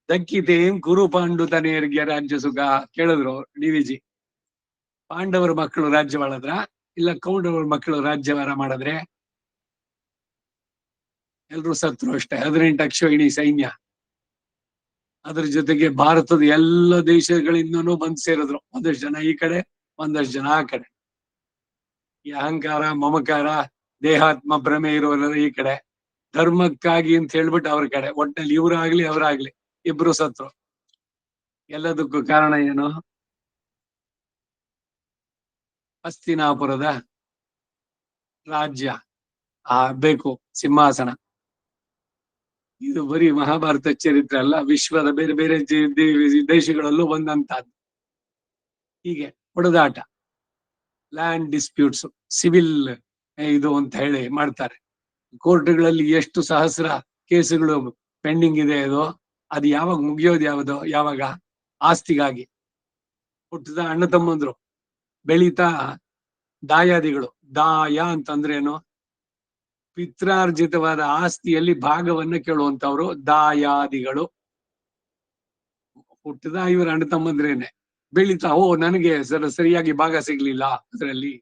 ದಕ್ಕಿತೇನ್ ಕುರುಪಾಂಡು ತನಿಯರ್ಗೆ ರಾಜ್ಯ ಸುಖ. ಕೇಳಿದ್ರು ಡಿ.ವಿ.ಜಿ. ಪಾಂಡವರ ಮಕ್ಕಳು ರಾಜ್ಯವಾಳದ್ರ ಇಲ್ಲ ಕೌರವರ ಮಕ್ಕಳು ರಾಜ್ಯವಾರ ಮಾಡಿದ್ರೆ? ಎಲ್ರು ಸತ್ರು ಅಷ್ಟೇ. 18 ಅಕ್ಷೋಹಿಣಿ ಸೈನ್ಯ, ಅದ್ರ ಜೊತೆಗೆ ಭಾರತದ ಎಲ್ಲ ದೇಶಗಳಿಂದನೂ ಬಂದು ಸೇರಿದ್ರು. ಒಂದಷ್ಟು ಜನ ಈ ಕಡೆ, ಒಂದಷ್ಟು ಜನ ಆ ಕಡೆ. ಈ ಅಹಂಕಾರ, ಮಮಕಾರ, ದೇಹಾತ್ಮ ಭ್ರಮೆ ಇರೋರೆಲ್ಲ ಈ ಕಡೆ, ಧರ್ಮಕ್ಕಾಗಿ ಅಂತ ಹೇಳ್ಬಿಟ್ಟು ಅವ್ರ ಕಡೆ. ಒಟ್ಟಿನಲ್ಲಿ ಇವರಾಗ್ಲಿ ಅವರಾಗ್ಲಿ ಇಬ್ರು ಸತ್ರು. ಎಲ್ಲದಕ್ಕೂ ಕಾರಣ ಏನು? ಹಸ್ತಿನಾಪುರದ ರಾಜ್ಯ ಬೇಕು, ಸಿಂಹಾಸನ. ಇದು ಬರೀ ಮಹಾಭಾರತ ಚರಿತ್ರೆ ಅಲ್ಲ, ವಿಶ್ವದ ಬೇರೆ ಬೇರೆ ದೇಶಗಳಲ್ಲೂ ಬಂದಂತಹದ್ದು. ಹೀಗೆ ಹೊಡೆದಾಟ, ಲ್ಯಾಂಡ್ ಡಿಸ್ಪ್ಯೂಟ್ಸ್, ಸಿವಿಲ್ ಇದು ಅಂತ ಹೇಳಿ ಮಾಡ್ತಾರೆ. ಕೋರ್ಟ್ಗಳಲ್ಲಿ ಎಷ್ಟು ಸಹಸ್ರ ಕೇಸುಗಳು ಪೆಂಡಿಂಗ್ ಇದೆ. ಅದು ಯಾವಾಗ ಮುಗಿಯೋದು? ಯಾವಾಗ? ಆಸ್ತಿಗಾಗಿ. ಹುಟ್ಟಿದ ಅಣ್ಣ ತಮ್ಮಂದ್ರು ಬೆಳೀತಾ ದಾಯಾದಿಗಳು. ದಾಯ ಅಂತಂದ್ರೇನು? ಪಿತ್ರಾರ್ಜಿತವಾದ ಆಸ್ತಿಯಲ್ಲಿ ಭಾಗವನ್ನ ಕೇಳುವಂತವ್ರು ದಾಯಾದಿಗಳು. ಹುಟ್ಟಿದ ಇವರ ಅಣ್ಣ ತಮ್ಮಂದ್ರೇನೆ. ಬೆಳೀತಾ ನನಗೆ ಸರಿಯಾಗಿ ಭಾಗ ಸಿಗ್ಲಿಲ್ಲ ಅದರಲ್ಲಿ.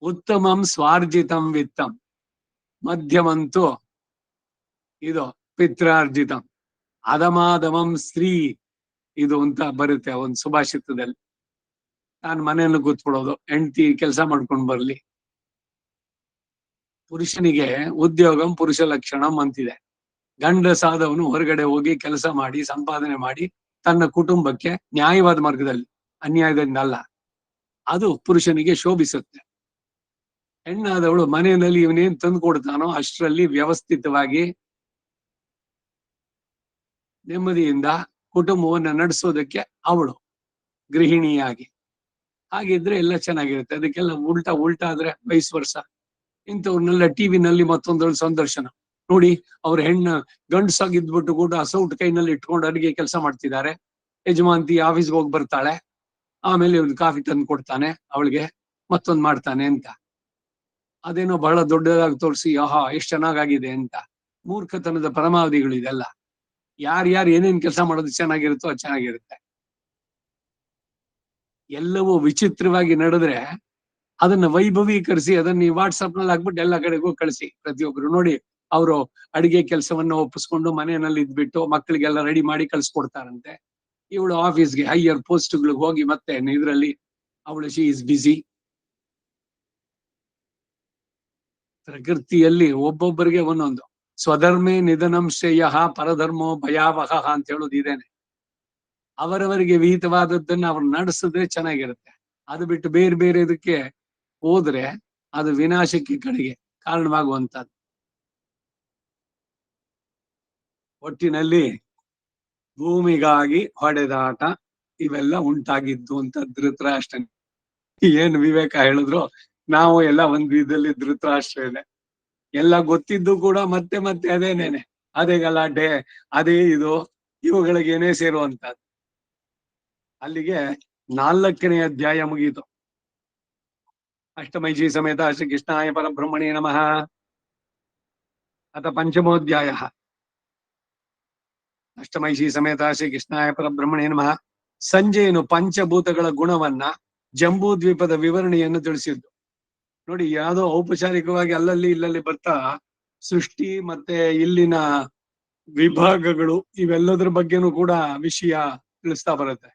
ಉತ್ತಮಂ ಸ್ವಾರ್ಜಿತಂ ವಿತ್ತಂ, ಮಧ್ಯಮಂತೂ ಇದು ಪಿತ್ರಾರ್ಜಿತಂ, ಅಧಮಾಧಮಂ ಸ್ತ್ರೀ ಇದು ಅಂತ ಬರುತ್ತೆ ಒಂದು ಸುಭಾಷಿತದಲ್ಲಿ. ನಾನು ಮನೆಯನ್ನು ಕೂತ್ಕೊಳ್ಳೋದು, ಹೆಂಡತಿ ಕೆಲಸ ಮಾಡ್ಕೊಂಡು ಬರ್ಲಿ. ಪುರುಷನಿಗೆ ಉದ್ಯೋಗಂ ಪುರುಷ ಲಕ್ಷಣಂ ಅಂತಿದೆ. ಗಂಡಸಾದವನು ಹೊರಗಡೆ ಹೋಗಿ ಕೆಲಸ ಮಾಡಿ ಸಂಪಾದನೆ ಮಾಡಿ ತನ್ನ ಕುಟುಂಬಕ್ಕೆ ನ್ಯಾಯವಾದ ಮಾರ್ಗದಲ್ಲಿ, ಅನ್ಯಾಯದಿಂದ ಅಲ್ಲ, ಅದು ಪುರುಷನಿಗೆ ಶೋಭಿಸುತ್ತೆ. ಹೆಣ್ಣಾದವಳು ಮನೆಯಲ್ಲಿ ಇವನೇನ್ ತಂದು ಕೊಡ್ತಾನೋ ಅಷ್ಟರಲ್ಲಿ ವ್ಯವಸ್ಥಿತವಾಗಿ ನೆಮ್ಮದಿಯಿಂದ ಕುಟುಂಬವನ್ನ ನಡೆಸೋದಕ್ಕೆ ಅವಳು ಗೃಹಿಣಿಯಾಗಿ. ಹಾಗಿದ್ರೆ ಎಲ್ಲ ಚೆನ್ನಾಗಿರುತ್ತೆ. ಅದಕ್ಕೆಲ್ಲ ಉಲ್ಟಾ ಆದ್ರೆ ವಯಸ್ ವರ್ಷ. ಇಂಥವ್ರನ್ನೆಲ್ಲ ಟಿವಿನಲ್ಲಿ ಮತ್ತೊಂದು ಸಂದರ್ಶನ ನೋಡಿ, ಅವ್ರ ಗಂಡಸಾಗಿದ್ಬಿಟ್ಟು ಕೂಡ ಸೌಟ್ ಕೈನಲ್ಲಿ ಇಟ್ಕೊಂಡು ಅಡಿಗೆ ಕೆಲಸ ಮಾಡ್ತಿದ್ದಾರೆ. ಯಜಮಾಂತಿ ಆಫೀಸ್ಗೆ ಹೋಗಿ ಬರ್ತಾಳೆ, ಆಮೇಲೆ ಒಂದು ಕಾಫಿ ತಂದು ಕೊಡ್ತಾನೆ ಅವಳಿಗೆ, ಮತ್ತೊಂದು ಮಾಡ್ತಾನೆ ಅಂತ. ಅದೇನೋ ಬಹಳ ದೊಡ್ಡದಾಗಿ ತೋರಿಸಿ ಎಷ್ಟು ಚೆನ್ನಾಗಾಗಿದೆ ಅಂತ. ಮೂರ್ಖತನದ ಪರಮಾವಧಿಗಳು ಇದೆಲ್ಲ. ಯಾರ್ಯಾರು ಏನೇನ್ ಕೆಲಸ ಮಾಡೋದು ಚೆನ್ನಾಗಿರುತ್ತೋ ಅದು ಚೆನ್ನಾಗಿರುತ್ತೆ. ಎಲ್ಲವೂ ವಿಚಿತ್ರವಾಗಿ ನಡೆದ್ರೆ ಅದನ್ನ ವೈಭವೀಕರಿಸಿ ಅದನ್ನ ವಾಟ್ಸಪ್ ನಲ್ಲಿ ಹಾಕ್ಬಿಟ್ಟು ಎಲ್ಲ ಕಡೆಗೂ ಕಳಿಸಿ. ಪ್ರತಿಯೊಬ್ರು ನೋಡಿ, ಅವರು ಅಡಿಗೆ ಕೆಲಸವನ್ನ ಒಪ್ಪಿಸ್ಕೊಂಡು ಮನೆಯಲ್ಲಿ ಇದ್ಬಿಟ್ಟು ಮಕ್ಕಳಿಗೆಲ್ಲ ರೆಡಿ ಮಾಡಿ ಕಳ್ಸಿಕೊಡ್ತಾರಂತೆ. ಇವಳು ಆಫೀಸ್ಗೆ ಹೈಯರ್ ಪೋಸ್ಟ್ಗಳಿಗೆ ಹೋಗಿ ಮತ್ತೆ ಇದ್ರಲ್ಲಿ ಅವಳು ಶಿ ಇಸ್ ಬಿಸಿ. ಪ್ರಕೃತಿಯಲ್ಲಿ ಒಬ್ಬೊಬ್ಬರಿಗೆ ಒಂದೊಂದು. ಸ್ವಧರ್ಮೇ ನಿಧನಂ ಶ್ರೇಯ ಪರಧರ್ಮೋ ಭಯಾವಹ ಅಂತ ಹೇಳೋದು ಇದೇನೆ. ಅವರವರಿಗೆ ವಿಹಿತವಾದದ್ದನ್ನ ಅವ್ರು ನಡೆಸಿದ್ರೆ ಚೆನ್ನಾಗಿರುತ್ತೆ. ಅದು ಬಿಟ್ಟು ಬೇರೆ ಬೇರೆ ಇದಕ್ಕೆ ಹೋದ್ರೆ ಅದು ವಿನಾಶಕ್ಕೆ ಕಡೆಗೆ ಕಾರಣವಾಗುವಂತದ್ದು. ಒಟ್ಟಿನಲ್ಲಿ ಭೂಮಿಗಾಗಿ ಹೊಡೆದಾಟ ಇವೆಲ್ಲ ಉಂಟಾಗಿದ್ದು ಅಂತ ಧೃತರಾಷ್ಟ್ರನ್ ಏನು ವಿವೇಕ ಹೇಳಿದ್ರು. ನಾವು ಎಲ್ಲ ಒಂದು ಇದರಲ್ಲಿ ಧೃತರಾಷ್ಟ್ರ ಇದೆ. ಎಲ್ಲ ಗೊತ್ತಿದ್ದು ಕೂಡ ಮತ್ತೆ ಮತ್ತೆ ಅದೇನೇನೆ, ಅದೇ ಗಲಾಟೆ, ಅದೇ ಇದು. ಇವುಗಳಿಗೇನೆ ಸೇರುವಂತಹದ್ದು. ಅಲ್ಲಿಗೆ 4ನೇ ಅಧ್ಯಾಯ ಮುಗಿಯಿತು. ಅಷ್ಟಮೈಷಿ ಸಮೇತ ಶ್ರೀ ಕೃಷ್ಣಾಯ ಪರಬ್ರಹ್ಮಣೇ ನಮಃ. ಅಥ ಪಂಚಮೋಧ್ಯಾಯ. ಅಷ್ಟಮೈಷಿ ಸಮೇತ ಶ್ರೀ ಕೃಷ್ಣಾಯ ಪರಬ್ರಹ್ಮಣೇ ನಮಃ. ಸಂಜೆಯನು ಪಂಚಭೂತಗಳ ಗುಣವನ್ನ, ಜಂಬೂ ದ್ವೀಪದ ವಿವರಣೆಯನ್ನು ತಿಳಿಸಿದ್ದು. ನೋಡಿ, ಯಾವುದೋ ಔಪಚಾರಿಕವಾಗಿ ಅಲ್ಲಲ್ಲಿ ಇಲ್ಲಲ್ಲಿ ಬರ್ತಾ ಸೃಷ್ಟಿ ಮತ್ತೆ ಇಲ್ಲಿನ ವಿಭಾಗಗಳು ಇವೆಲ್ಲದರ ಬಗ್ಗೆನೂ ಕೂಡ ವಿಷಯ ತಿಳಿಸ್ತಾ ಬರುತ್ತೆ.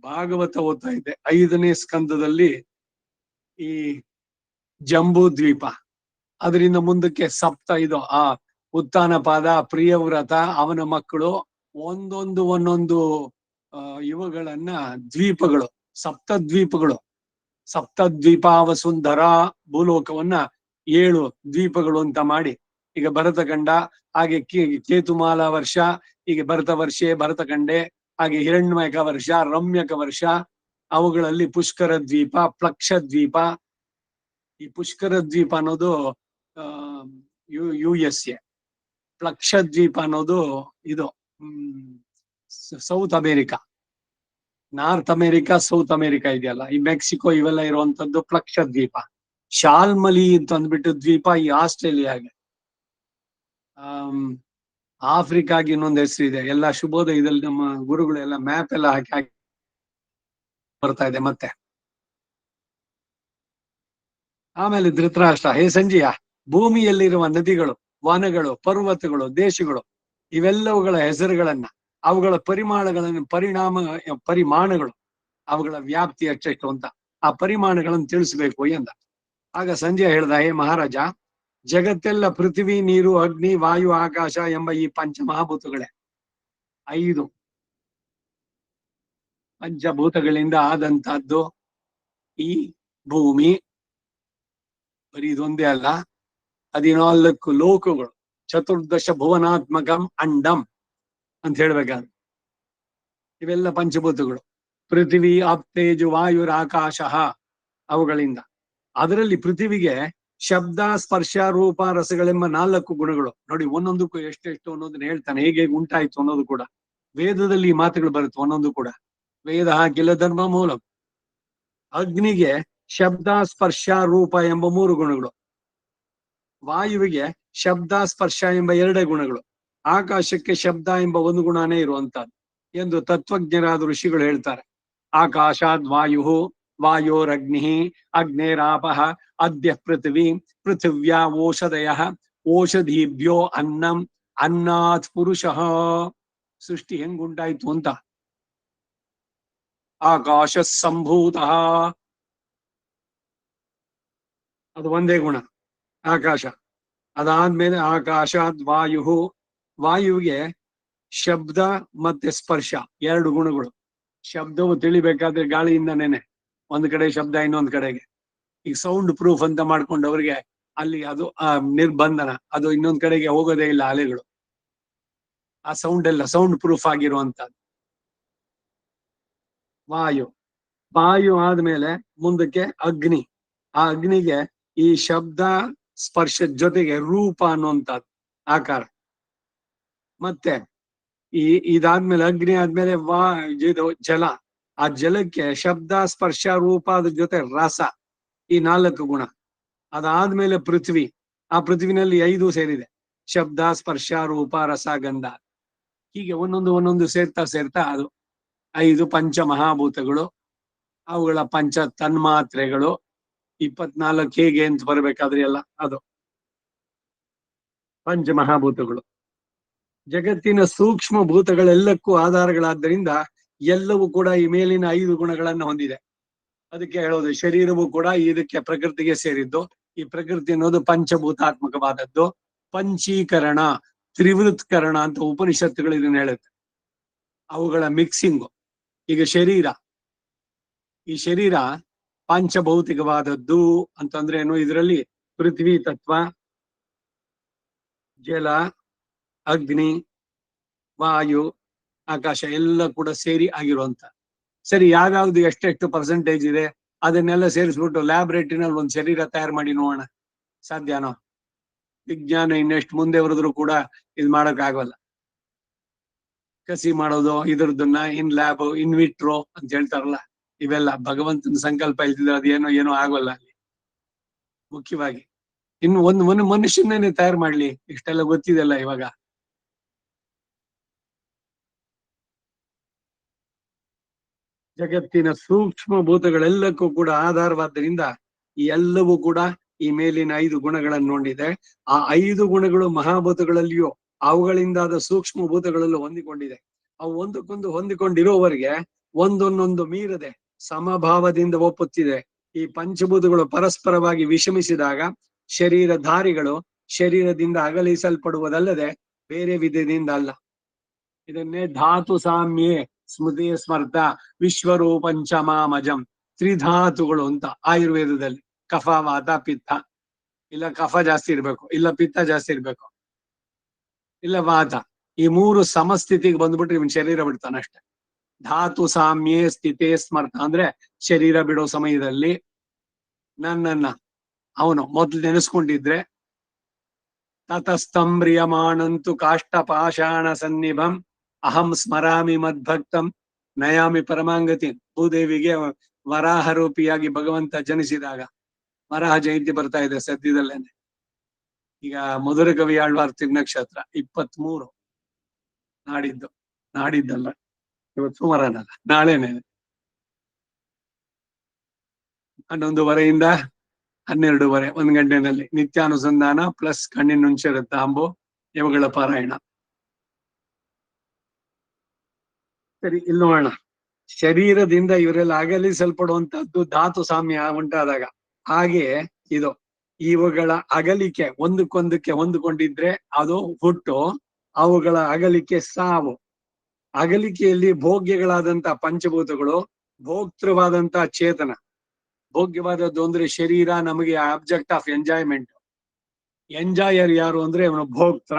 ಭಾಗವತ ಓದ್ತಾ ಇದ್ದೆ, 5ನೇ ಸ್ಕಂದದಲ್ಲಿ ಈ ಜಂಬೂ ದ್ವೀಪ, ಅದರಿಂದ ಮುಂದಕ್ಕೆ ಇದು ಆ ಉತ್ಥಾನಪಾದ, ಪ್ರಿಯವ್ರತ, ಅವನ ಮಕ್ಕಳು, ಒಂದೊಂದು ಇವುಗಳನ್ನ ದ್ವೀಪಗಳು, ಸಪ್ತದ್ವೀಪಗಳು, ಸಪ್ತದ್ವೀಪಾವಸುಂದರ ಭೂಲೋಕವನ್ನ 7 ದ್ವೀಪಗಳು ಅಂತ ಮಾಡಿ, ಈಗ ಭರತಖಂಡ, ಹಾಗೆ ಕೇತುಮಾಲ ವರ್ಷ, ಹೀಗೆ ಭರತ ವರ್ಷೆ, ಭರತಖಂಡೆ, ಹಾಗೆ ಹಿರಣ್ಯಕ ವರ್ಷ, ರಮ್ಯಕ ವರ್ಷ, ಅವುಗಳಲ್ಲಿ ಪುಷ್ಕರ ದ್ವೀಪ, ಪ್ಲಕ್ಷ ದ್ವೀಪ. ಈ ಪುಷ್ಕರ ದ್ವೀಪ ಅನ್ನೋದು USA, ಪ್ಲಕ್ಷ ದ್ವೀಪ ಅನ್ನೋದು ಇದು south America. North America, south America ಇದೆಯಲ್ಲ, ಈ ಮೆಕ್ಸಿಕೋ ಇವೆಲ್ಲ ಇರುವಂತದ್ದು ಪ್ಲಕ್ಷ ದ್ವೀಪ. ಶಾಲ್ಮಲಿ ಅಂತ ಅಂದ್ಬಿಟ್ಟು ದ್ವೀಪ ಈ ಆಸ್ಟ್ರೇಲಿಯಾಗೆ. ಆಫ್ರಿಕಾಗೆ ಇನ್ನೊಂದು ಹೆಸರು ಇದೆ. ಎಲ್ಲ ಶುಭೋದಯದಲ್ಲಿ ನಮ್ಮ ಗುರುಗಳು ಎಲ್ಲ ಮ್ಯಾಪ್ ಎಲ್ಲ ಹಾಕಿ ಬರ್ತಾ ಇದೆ ಮತ್ತೆ. ಆಮೇಲೆ ಧೃತರಾಷ್ಟ್ರ, ಹೇ ಸಂಜಯ, ಭೂಮಿಯಲ್ಲಿರುವ ನದಿಗಳು, ವನಗಳು, ಪರ್ವತಗಳು, ದೇಶಗಳು ಇವೆಲ್ಲವುಗಳ ಹೆಸರುಗಳನ್ನ, ಅವುಗಳ ಪರಿಮಾಣಗಳು, ಅವುಗಳ ವ್ಯಾಪ್ತಿ ಎಷ್ಟೆಷ್ಟು ಅಂತ ಆ ಪರಿಮಾಣಗಳನ್ನು ತಿಳಿಸ್ಬೇಕು ಎಂದ. ಆಗ ಸಂಜಯ ಹೇಳ್ದ, ಹೇ ಮಹಾರಾಜ, ಜಗತ್ತೆಲ್ಲ ಪೃಥ್ವಿ, ನೀರು, ಅಗ್ನಿ, ವಾಯು, ಆಕಾಶ ಎಂಬ ಈ ಪಂಚಮಹಾಭೂತಗಳೇ. 5 ಪಂಚಭೂತಗಳಿಂದ ಆದಂತಹದ್ದು ಈ ಭೂಮಿ. ಬರೀ ಇದೊಂದೇ ಅಲ್ಲ, 14 ಲೋಕಗಳು, ಚತುರ್ದಶ ಭುವನಾತ್ಮಕಂ ಅಂಡಂ ಅಂತ ಹೇಳ್ಬೇಕಾದ್ರೆ ಇವೆಲ್ಲ ಪಂಚಭೂತಗಳು. ಪೃಥ್ವಿ, ಅಪ್ತೇಜು, ವಾಯುರ್, ಆಕಾಶ, ಅವುಗಳಿಂದ. ಅದರಲ್ಲಿ ಪೃಥ್ವಿಗೆ ಶಬ್ದ, ಸ್ಪರ್ಶ, ರೂಪ, ರಸಗಳೆಂಬ 4 ಗುಣಗಳು. ನೋಡಿ, ಒಂದೊಂದಕ್ಕೂ ಎಷ್ಟೆಷ್ಟು ಅನ್ನೋದನ್ನ ಹೇಳ್ತಾನೆ, ಹೇಗೆ ಉಂಟಾಯ್ತು ಅನ್ನೋದು ಕೂಡ ವೇದದಲ್ಲಿ ಈ ಮಾತುಗಳು ಬರುತ್ತೆ. ಒಂದೊಂದು ಕೂಡ ವೇದ ಕಿಲ ಧರ್ಮ ಮೂಲ. ಅಗ್ನಿಗೆ ಶಬ್ದ, ಸ್ಪರ್ಶ, ರೂಪ ಎಂಬ 3 ಗುಣಗಳು. ವಾಯುವಿಗೆ ಶಬ್ದ, ಸ್ಪರ್ಶ ಎಂಬ 2 ಗುಣಗಳು. ಆಕಾಶಕ್ಕೆ ಶಬ್ದ ಎಂಬ 1 ಗುಣನೇ ಇರುವಂತಹದ್ದು ಎಂದು ತತ್ವಜ್ಞರಾದ ಋಷಿಗಳು ಹೇಳ್ತಾರೆ. ಆಕಾಶಾದ್ ವಾಯು, ವಾಯೋರಗ್ನಿ, ಅಗ್ನೇರಾಪಃ, ಅದ್ಯ ಪೃಥ್ವಿ, ಪೃಥಿವ್ಯಾ ಓಷಧಯ, ಓಷಧೀಭ್ಯೋ ಅನ್ನಂ, ಅನ್ನಾತ್ ಪುರುಷಃ. ಸೃಷ್ಟಿ ಹೆಂಗುಂಟಾಯ್ತು ಅಂತ. ಆಕಾಶ ಸಂಭೂತ, ಅದು ಒಂದೇ ಗುಣ, ಆಕಾಶ. ಅದಾದ್ಮೇಲೆ ಆಕಾಶಾದ್ ವಾಯು, ವಾಯುವಿಗೆ ಶಬ್ದ ಮತ್ತೆ ಸ್ಪರ್ಶ 2 ಗುಣಗಳು. ಶಬ್ದವು ತಿಳಿಬೇಕಾದ್ರೆ ಗಾಳಿಯಿಂದನೇನೆ, ಒಂದ್ ಕಡೆ ಶಬ್ದ, ಇನ್ನೊಂದ್ ಕಡೆಗೆ. ಈಗ ಸೌಂಡ್ ಪ್ರೂಫ್ ಅಂತ ಮಾಡ್ಕೊಂಡವ್ರಿಗೆ ಅಲ್ಲಿ ಅದು ನಿರ್ಬಂಧನ, ಅದು ಇನ್ನೊಂದ್ ಕಡೆಗೆ ಹೋಗೋದೇ ಇಲ್ಲ ಅಲೆಗಳು. ಆ ಸೌಂಡ್ ಎಲ್ಲ ಸೌಂಡ್ ಪ್ರೂಫ್ ಆಗಿರುವಂತದ್ದು. ವಾಯು, ವಾಯು ಆದ್ಮೇಲೆ ಮುಂದಕ್ಕೆ ಅಗ್ನಿ. ಆ ಅಗ್ನಿಗೆ ಈ ಶಬ್ದ ಸ್ಪರ್ಶದ ಜೊತೆಗೆ ರೂಪ ಅನ್ನುವಂಥದ್ದು, ಆಕಾರ. ಮತ್ತೆ ಇದಾದ್ಮೇಲೆ ಅಗ್ನಿ ಆದ್ಮೇಲೆ ಇದು ಜಲ. ಆ ಜಲಕ್ಕೆ ಶಬ್ದ, ಸ್ಪರ್ಶ, ರೂಪ, ಅದ್ರ ಜೊತೆ ರಸ, ಈ 4 ಗುಣ. ಅದಾದ್ಮೇಲೆ ಪೃಥ್ವಿ. ಆ ಪೃಥ್ವಿನಲ್ಲಿ 5 ಸೇರಿದೆ, ಶಬ್ದ, ಸ್ಪರ್ಶ, ರೂಪ, ರಸ, ಗಂಧ. ಹೀಗೆ ಒಂದೊಂದು ಸೇರ್ತಾ ಅದು 5 ಪಂಚಮಹಾಭೂತಗಳು. ಅವುಗಳ ಪಂಚ ತನ್ಮಾತ್ರೆಗಳು 24 ಹೇಗೆ ಅಂತ ಬರ್ಬೇಕಾದ್ರೆ ಎಲ್ಲ ಅದು ಪಂಚಮಹಾಭೂತಗಳು. ಜಗತ್ತಿನ ಸೂಕ್ಷ್ಮ ಭೂತಗಳೆಲ್ಲಕ್ಕೂ ಆಧಾರಗಳಾದ್ದರಿಂದ ಎಲ್ಲವೂ ಕೂಡ ಈ ಮೇಲಿನ 5 ಗುಣಗಳನ್ನು ಹೊಂದಿದೆ. ಅದಕ್ಕೆ ಹೇಳೋದು, ಶರೀರವು ಕೂಡ ಇದಕ್ಕೆ ಪ್ರಕೃತಿಗೆ ಸೇರಿದ್ದು. ಈ ಪ್ರಕೃತಿ ಅನ್ನೋದು ಪಂಚಭೂತಾತ್ಮಕವಾದದ್ದು. ಪಂಚೀಕರಣ, ತ್ರಿವೃತ್ಕರಣ ಅಂತ ಉಪನಿಷತ್ತುಗಳು ಇದನ್ನ ಹೇಳುತ್ತೆ. ಅವುಗಳ ಮಿಕ್ಸಿಂಗು. ಈಗ ಈ ಶರೀರ ಪಂಚಭೌತಿಕವಾದದ್ದು ಅಂತಂದ್ರೆ ಏನು? ಇದರಲ್ಲಿ ಪೃಥ್ವಿ ತತ್ವ, ಜಲ, ಅಗ್ನಿ, ವಾಯು, ಆಕಾಶ ಎಲ್ಲ ಕೂಡ ಸೇರಿ ಆಗಿರುವಂತ. ಸರಿ, ಯಾವ್ಯಾವ್ದು ಎಷ್ಟೆಷ್ಟು ಪರ್ಸೆಂಟೇಜ್ ಇದೆ ಅದನ್ನೆಲ್ಲ ಸೇರಿಸ್ಬಿಟ್ಟು ಲ್ಯಾಬ್ರೇಟರಿನಲ್ಲಿ ಒಂದು ಶರೀರ ತಯಾರು ಮಾಡಿ ನೋಡೋಣ, ಸಾಧ್ಯನೋ? ವಿಜ್ಞಾನ ಇನ್ನೆಷ್ಟು ಮುಂದೆ ಬರೆದ್ರು ಕೂಡ ಇದು ಮಾಡಕ್ ಆಗಲ್ಲ. ಕಸಿ ಮಾಡೋದು ಇದ್ರದನ್ನ ಇನ್ ಲ್ಯಾಬ್ ಇನ್ ವಿಟ್ರೋ ಅಂತ ಹೇಳ್ತಾರಲ್ಲ, ಇವೆಲ್ಲ ಭಗವಂತನ ಸಂಕಲ್ಪ ಇಲ್ದಿದ್ರೆ ಅದೇನೋ ಏನೋ ಆಗೋಲ್ಲ ಅಲ್ಲಿ. ಮುಖ್ಯವಾಗಿ ಇನ್ನು ಒಂದು ಮನುಷ್ಯನೇ ತಯಾರು ಮಾಡ್ಲಿ, ಇಷ್ಟೆಲ್ಲ ಗೊತ್ತಿದೆಲ್ಲ ಇವಾಗ. ಜಗತ್ತಿನ ಸೂಕ್ಷ್ಮ ಭೂತಗಳೆಲ್ಲಕ್ಕೂ ಕೂಡ ಆಧಾರವಾದ್ದರಿಂದ ಈ ಎಲ್ಲವೂ ಕೂಡ ಈ ಮೇಲಿನ 5 ಗುಣಗಳನ್ನು ನೋಡಿದೆ. ಆ 5 ಗುಣಗಳು ಮಹಾಭೂತಗಳಲ್ಲಿಯೂ ಅವುಗಳಿಂದಾದ ಸೂಕ್ಷ್ಮ ಭೂತಗಳಲ್ಲೂ ಹೊಂದಿಕೊಂಡಿದೆ. ಅವು ಒಂದಕ್ಕೊಂದು ಹೊಂದಿಕೊಂಡಿರೋವರೆಗೆ ಒಂದೊಂದೊಂದು ಮೀರದೆ ಸಮಭಾವದಿಂದ ಒಪ್ಪುತ್ತಿದೆ. ಈ ಪಂಚಭೂತಗಳು ಪರಸ್ಪರವಾಗಿ ವಿಷಮಿಸಿದಾಗ ಶರೀರಧಾರಿಗಳು ಶರೀರದಿಂದ ಅಗಲಿಸಲ್ಪಡುವುದಲ್ಲದೆ ಬೇರೆ ವಿಧದಿಂದ ಅಲ್ಲ. ಇದನ್ನೇ ಧಾತು ಸಾಮ್ಯೆ ಸ್ಮೃತಿ ಸ್ಮರ್ಥ ವಿಶ್ವರೂಪಂಚಮಾಮಜಂ ತ್ರಿಧಾತುಗಳು ಅಂತ ಆಯುರ್ವೇದದಲ್ಲಿ. ಕಫ ವಾತ ಪಿತ್ತ, ಇಲ್ಲ ಕಫ ಜಾಸ್ತಿ ಇರ್ಬೇಕು, ಇಲ್ಲ ಪಿತ್ತ ಜಾಸ್ತಿ ಇರ್ಬೇಕು, ಇಲ್ಲ ವಾತ. ಈ 3 ಸಮಸ್ಥಿತಿಗೆ ಬಂದ್ಬಿಟ್ರೆ ಇವನ್ ಶರೀರ ಬಿಡ್ತಾನಷ್ಟೆ. ಧಾತು ಸಾಮ್ಯೆ ಸ್ಥಿತೇ ಸ್ಮರ್ಥ ಅಂದ್ರೆ ಶರೀರ ಬಿಡೋ ಸಮಯದಲ್ಲಿ ನನ್ನನ್ನ ಅವನು ಮೊದ್ಲು ನೆನೆಸ್ಕೊಂಡಿದ್ರೆ ತತಸ್ತಂಬ್ರಿಯಮಾಣಂತು ಕಾಷ್ಟ ಪಾಷಾಣ ಸನ್ನಿಭಂ ಅಹಂ ಸ್ಮರಾಮಿ ಮದ್ಭಕ್ತಂ ನಯಾಮಿ ಪರಮಾಂಗತಿ. ಭೂದೇವಿಗೆ ವರಾಹ ರೂಪಿಯಾಗಿ ಭಗವಂತ ಜನಿಸಿದಾಗ, ವರಾಹ ಜಯಂತಿ ಬರ್ತಾ ಇದೆ ಸದ್ಯದಲ್ಲೇನೆ. ಈಗ ಮಧುರ ಕವಿ ಆಳ್ವಾರ್ ತಿರ್ನಕ್ಷತ್ರ 23 ನಾಡಿದ್ದಲ್ಲ, ಇವತ್ತು ಸುಮಾರನಲ್ಲ, ನಾಳೆನೆ 11:30 12:30 1 ಗಂಟೆನಲ್ಲಿ ನಿತ್ಯಾನುಸಂಧಾನ ಪ್ಲಸ್ ಕಣ್ಣಿನುಂಚೆ ರಕ್ತಾಂಬು ಇವುಗಳ ಪಾರಾಯಣ. ಸರಿ, ಇಲ್ಲಿ ನೋಡೋಣ. ಶರೀರದಿಂದ ಇವರೆಲ್ಲ ಅಗಲಿಸಲ್ಪಡುವಂತಹದ್ದು ಧಾತು ಸಾಮ್ಯ ಉಂಟಾದಾಗ. ಹಾಗೆ ಇದು ಇವುಗಳ ಅಗಲಿಕೆ ಒಂದಕ್ಕೊಂದಕ್ಕೆ ಹೊಂದಿಕೊಂಡಿದ್ರೆ ಅದು ಹುಟ್ಟು, ಅವುಗಳ ಅಗಲಿಕೆ ಸಾವು. ಅಗಲಿಕೆಯಲ್ಲಿ ಭೋಗ್ಯಗಳಾದಂತ ಪಂಚಭೂತಗಳು, ಭೋಕ್ತೃವಾದಂತ ಚೇತನ. ಭೋಗ್ಯವಾದದ್ದು ಅಂದ್ರೆ ಶರೀರ ನಮಗೆ ಆಬ್ಜೆಕ್ಟ್ ಆಫ್ ಎಂಜಾಯ್ಮೆಂಟ್. ಎಂಜಾಯರ್ ಯಾರು ಅಂದ್ರೆ ಅವನು ಭೋಕ್ತ್ರ.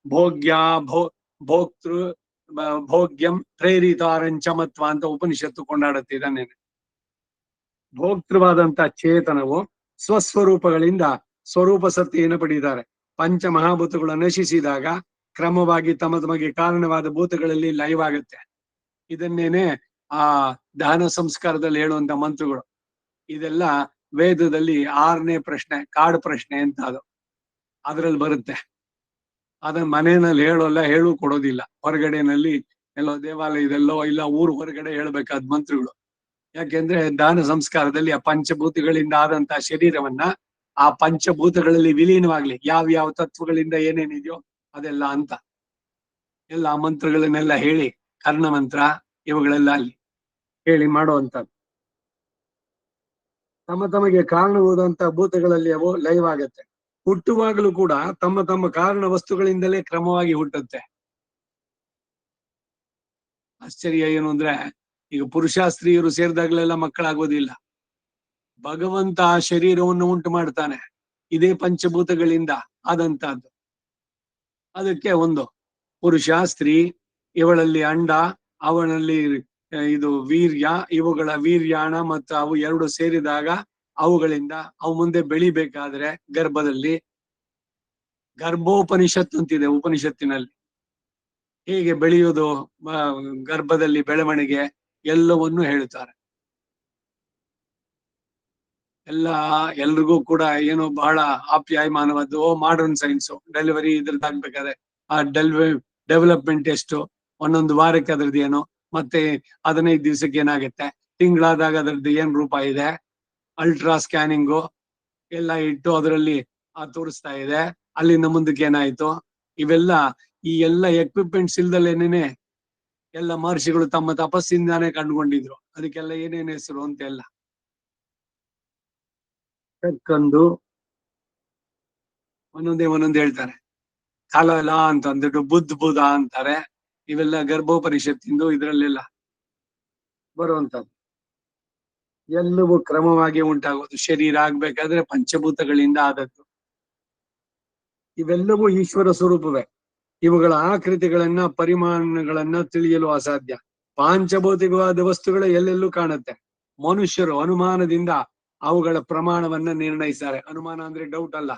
ಭೋಗ್ಯ ಭೋಕ್ತೃ ಭೋಗ್ಯಂ ಪ್ರೇರಿತಾರಂಚಮತ್ವ ಅಂತ ಉಪನಿಷತ್ತು ಕೊಂಡಾಡುತ್ತೆ ಇದನ್ನೇನೆ. ಭೋಕ್ತೃವಾದಂತ ಚೇತನವು ಸ್ವಸ್ವರೂಪಗಳಿಂದ ಸ್ವರೂಪ ಸತ್ತೆಯನ್ನು ಪಡೆದಿದ್ದಾರೆ. ಪಂಚ ಮಹಾಭೂತಗಳು ನಶಿಸಿದಾಗ ಕ್ರಮವಾಗಿ ತಮಗೆ ಕಾರಣವಾದ ಭೂತಗಳಲ್ಲಿ ಲಯವಾಗುತ್ತೆ. ಇದನ್ನೇನೆ ಆ ದಹನ ಸಂಸ್ಕಾರದಲ್ಲಿ ಹೇಳುವಂತ ಮಂತ್ರಗಳು. ಇದೆಲ್ಲ ವೇದದಲ್ಲಿ 6ನೇ ಪ್ರಶ್ನೆ, ಕಾಡು ಪ್ರಶ್ನೆ ಅಂತ ಅದು ಅದ್ರಲ್ಲಿ ಬರುತ್ತೆ. ಅದನ್ನ ಮನೆಯಲ್ಲಿ ಹೇಳು ಕೊಡೋದಿಲ್ಲ. ಹೊರಗಡೆನಲ್ಲಿ ಎಲ್ಲೋ ದೇವಾಲಯದಲ್ಲೋ ಇಲ್ಲ ಊರು ಹೊರಗಡೆ ಹೇಳ್ಬೇಕಾದ ಮಂತ್ರಗಳು. ಯಾಕೆಂದ್ರೆ ದಾನ ಸಂಸ್ಕಾರದಲ್ಲಿ ಆ ಪಂಚಭೂತಗಳಿಂದ ಆದಂತಹ ಶರೀರವನ್ನ ಆ ಪಂಚಭೂತಗಳಲ್ಲಿ ವಿಲೀನವಾಗ್ಲಿ, ಯಾವ ತತ್ವಗಳಿಂದ ಏನೇನಿದೆಯೋ ಅದೆಲ್ಲ ಅಂತ ಎಲ್ಲ ಮಂತ್ರಗಳನ್ನೆಲ್ಲ ಹೇಳಿ, ಕರ್ಣ ಮಂತ್ರ ಇವುಗಳೆಲ್ಲ ಅಲ್ಲಿ ಹೇಳಿ ಮಾಡುವಂತದ್ದು. ತಮಗೆ ಕಾರಣವಾದಂತ ಭೂತಗಳಲ್ಲಿ ಅವು ಲಯವಾಗತ್ತೆ. ಹುಟ್ಟುವಾಗಲೂ ಕೂಡ ತಮ್ಮ ಕಾರಣ ವಸ್ತುಗಳಿಂದಲೇ ಕ್ರಮವಾಗಿ ಹುಟ್ಟುತ್ತೆ. ಆಶ್ಚರ್ಯ ಏನು ಅಂದ್ರೆ, ಈಗ ಪುರುಷ ಸ್ತ್ರೀಯರು ಸೇರಿದಾಗಲೆಲ್ಲ ಮಕ್ಕಳಾಗೋದಿಲ್ಲ. ಭಗವಂತ ಆ ಶರೀರವನ್ನು ಉಂಟು ಮಾಡ್ತಾನೆ, ಇದೇ ಪಂಚಭೂತಗಳಿಂದ ಆದಂತಹದ್ದು. ಅದಕ್ಕೆ ಒಂದು ಪುರುಷ ಸ್ತ್ರೀ, ಇವಳಲ್ಲಿ ಅಂಡ, ಅವನಲ್ಲಿ ಇದು ವೀರ್ಯ, ಇವುಗಳ ವೀರ್ಯಾಣ ಮತ್ತು ಅವು 2 ಸೇರಿದಾಗ ಅವುಗಳಿಂದ ಅವು ಮುಂದೆ ಬೆಳಿಬೇಕಾದ್ರೆ ಗರ್ಭದಲ್ಲಿ ಗರ್ಭೋಪನಿಷತ್ ಅಂತಿದೆ ಉಪನಿಷತ್ತಿನಲ್ಲಿ. ಹೀಗೆ ಬೆಳೆಯುವುದು, ಗರ್ಭದಲ್ಲಿ ಬೆಳವಣಿಗೆ ಎಲ್ಲವನ್ನು ಹೇಳ್ತಾರೆ. ಎಲ್ರಿಗೂ ಕೂಡ ಏನು ಬಹಳ ಆಪ್ಯಾಯಮಾನವಾದ್ದು. ಮಾಡರ್ನ್ ಸೈನ್ಸ್ ಡೆಲಿವರಿ ಇದ್ರದ್ದಾಗ್ಬೇಕಾದ್ರೆ ಆ ಡೆವಲಪ್ಮೆಂಟ್ ಎಷ್ಟು, 1 ವಾರಕ್ಕೆ ಅದ್ರದ್ದು ಏನು, ಮತ್ತೆ 15 ದಿವಸಕ್ಕೆ ಏನಾಗುತ್ತೆ, ತಿಂಗಳಾದಾಗ ಅದ್ರದ್ದು ಏನ್ ರೂಪ ಇದೆ, ಅಲ್ಟ್ರಾ ಸ್ಕ್ಯಾನಿಂಗು ಎಲ್ಲ ಇಟ್ಟು ಅದರಲ್ಲಿ ತೋರಿಸ್ತಾ ಇದೆ. ಅಲ್ಲಿಂದ ಮುಂದಕ್ಕೆ ಏನಾಯ್ತು, ಇವೆಲ್ಲ ಈ ಎಲ್ಲ ಎಕ್ವಿಪ್ಮೆಂಟ್ಸ್ ಇಲ್ದಲ್ಲೇನೇನೆ ಎಲ್ಲ ಮಹರ್ಷಿಗಳು ತಮ್ಮ ತಪಸ್ಸಿಂದಾನೇ ಕಂಡುಕೊಂಡಿದ್ರು. ಅದಕ್ಕೆಲ್ಲ ಏನೇನ್ ಹೆಸರು ಅಂತೆಲ್ಲ ತಕ್ಕಂದು ಒಂದೊಂದೇ ಹೇಳ್ತಾರೆ. ಕಲಲ ಅಂತ ಅಂದ್ಬಿಟ್ಟು ಬುದ್ಧ ಅಂತಾರೆ. ಇವೆಲ್ಲ ಗರ್ಭೋಪನಿಷತ್ತಿಂದು ಇದ್ರಲ್ಲೆಲ್ಲ ಬರುವಂತದ್ದು. ಎಲ್ಲವೂ ಕ್ರಮವಾಗಿ ಉಂಟಾಗೋದು. ಶರೀರ ಆಗ್ಬೇಕಾದ್ರೆ ಪಂಚಭೂತಗಳಿಂದ ಆದದ್ದು. ಇವೆಲ್ಲವೂ ಈಶ್ವರ ಸ್ವರೂಪವೇ. ಇವುಗಳ ಆಕೃತಿಗಳನ್ನ ಪರಿಮಾಣಗಳನ್ನ ತಿಳಿಯಲು ಅಸಾಧ್ಯ. ಪಾಂಚಭೌತಿಕವಾದ ವಸ್ತುಗಳು ಎಲ್ಲೆಲ್ಲೂ ಕಾಣುತ್ತೆ. ಮನುಷ್ಯರು ಅನುಮಾನದಿಂದ ಅವುಗಳ ಪ್ರಮಾಣವನ್ನ ನಿರ್ಣಯಿಸ್ತಾರೆ. ಅನುಮಾನ ಅಂದ್ರೆ ಡೌಟ್ ಅಲ್ಲ,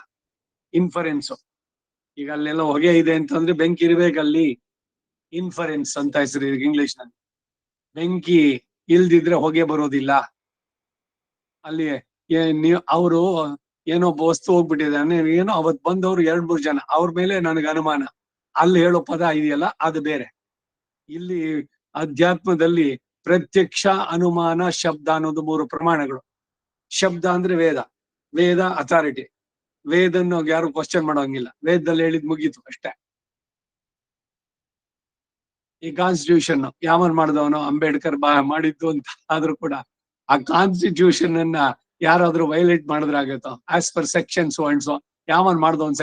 ಇನ್ಫರೆನ್ಸ್. ಈಗ ಅಲ್ಲೆಲ್ಲ ಹೊಗೆ ಇದೆ ಅಂತಂದ್ರೆ ಬೆಂಕಿ ಇರ್ಬೇಕಲ್ಲಿ. ಇನ್ಫರೆನ್ಸ್ ಅಂತ ಹೆಸರು ಇಂಗ್ಲಿಷ್ ನಲ್ಲಿ. ಬೆಂಕಿ ಇಲ್ದಿದ್ರೆ ಹೊಗೆ ಬರೋದಿಲ್ಲ. ಅಲ್ಲಿ ಅವರು ಏನೋ ಒಬ್ಬ ವಸ್ತು ಹೋಗ್ಬಿಟ್ಟಿದ್ದಾನೆ, ಏನೋ ಅವತ್ ಬಂದವ್ರು 2-3 ಜನ, ಅವ್ರ ಮೇಲೆ ನನಗೆ ಅನುಮಾನ. ಅಲ್ಲಿ ಹೇಳೋ ಪದ ಇದೆಯಲ್ಲ ಅದು ಬೇರೆ. ಇಲ್ಲಿ ಅಧ್ಯಾತ್ಮದಲ್ಲಿ ಪ್ರತ್ಯಕ್ಷ, ಅನುಮಾನ, ಶಬ್ದ ಅನ್ನೋದು 3 ಪ್ರಮಾಣಗಳು. ಶಬ್ದ ಅಂದ್ರೆ ವೇದ, ವೇದ ಅಥಾರಿಟಿ. ವೇದನ್ನು ಯಾರು ಕ್ವಶನ್ ಮಾಡೋಂಗಿಲ್ಲ, ವೇದದಲ್ಲಿ ಹೇಳಿದ್ ಮುಗೀತು ಅಷ್ಟೇ. ಈ ಕಾನ್ಸ್ಟಿಟ್ಯೂಷನ್ ಯಾವನ್ ಮಾಡಿದವನು, ಅಂಬೇಡ್ಕರ್ ಮಾಡಿದ್ದು ಅಂತ ಆದ್ರೂ ಕೂಡ ಆ ಕಾನ್ಸ್ಟಿಟ್ಯೂಷನ್ ಅನ್ನ ಯಾರಾದ್ರೂ ವೈಲೇಟ್ ಮಾಡಿದ್ರಾಗತ್ತೋ, as per section so and so. ಯಾವನ್ ಮಾಡ್ದವನ್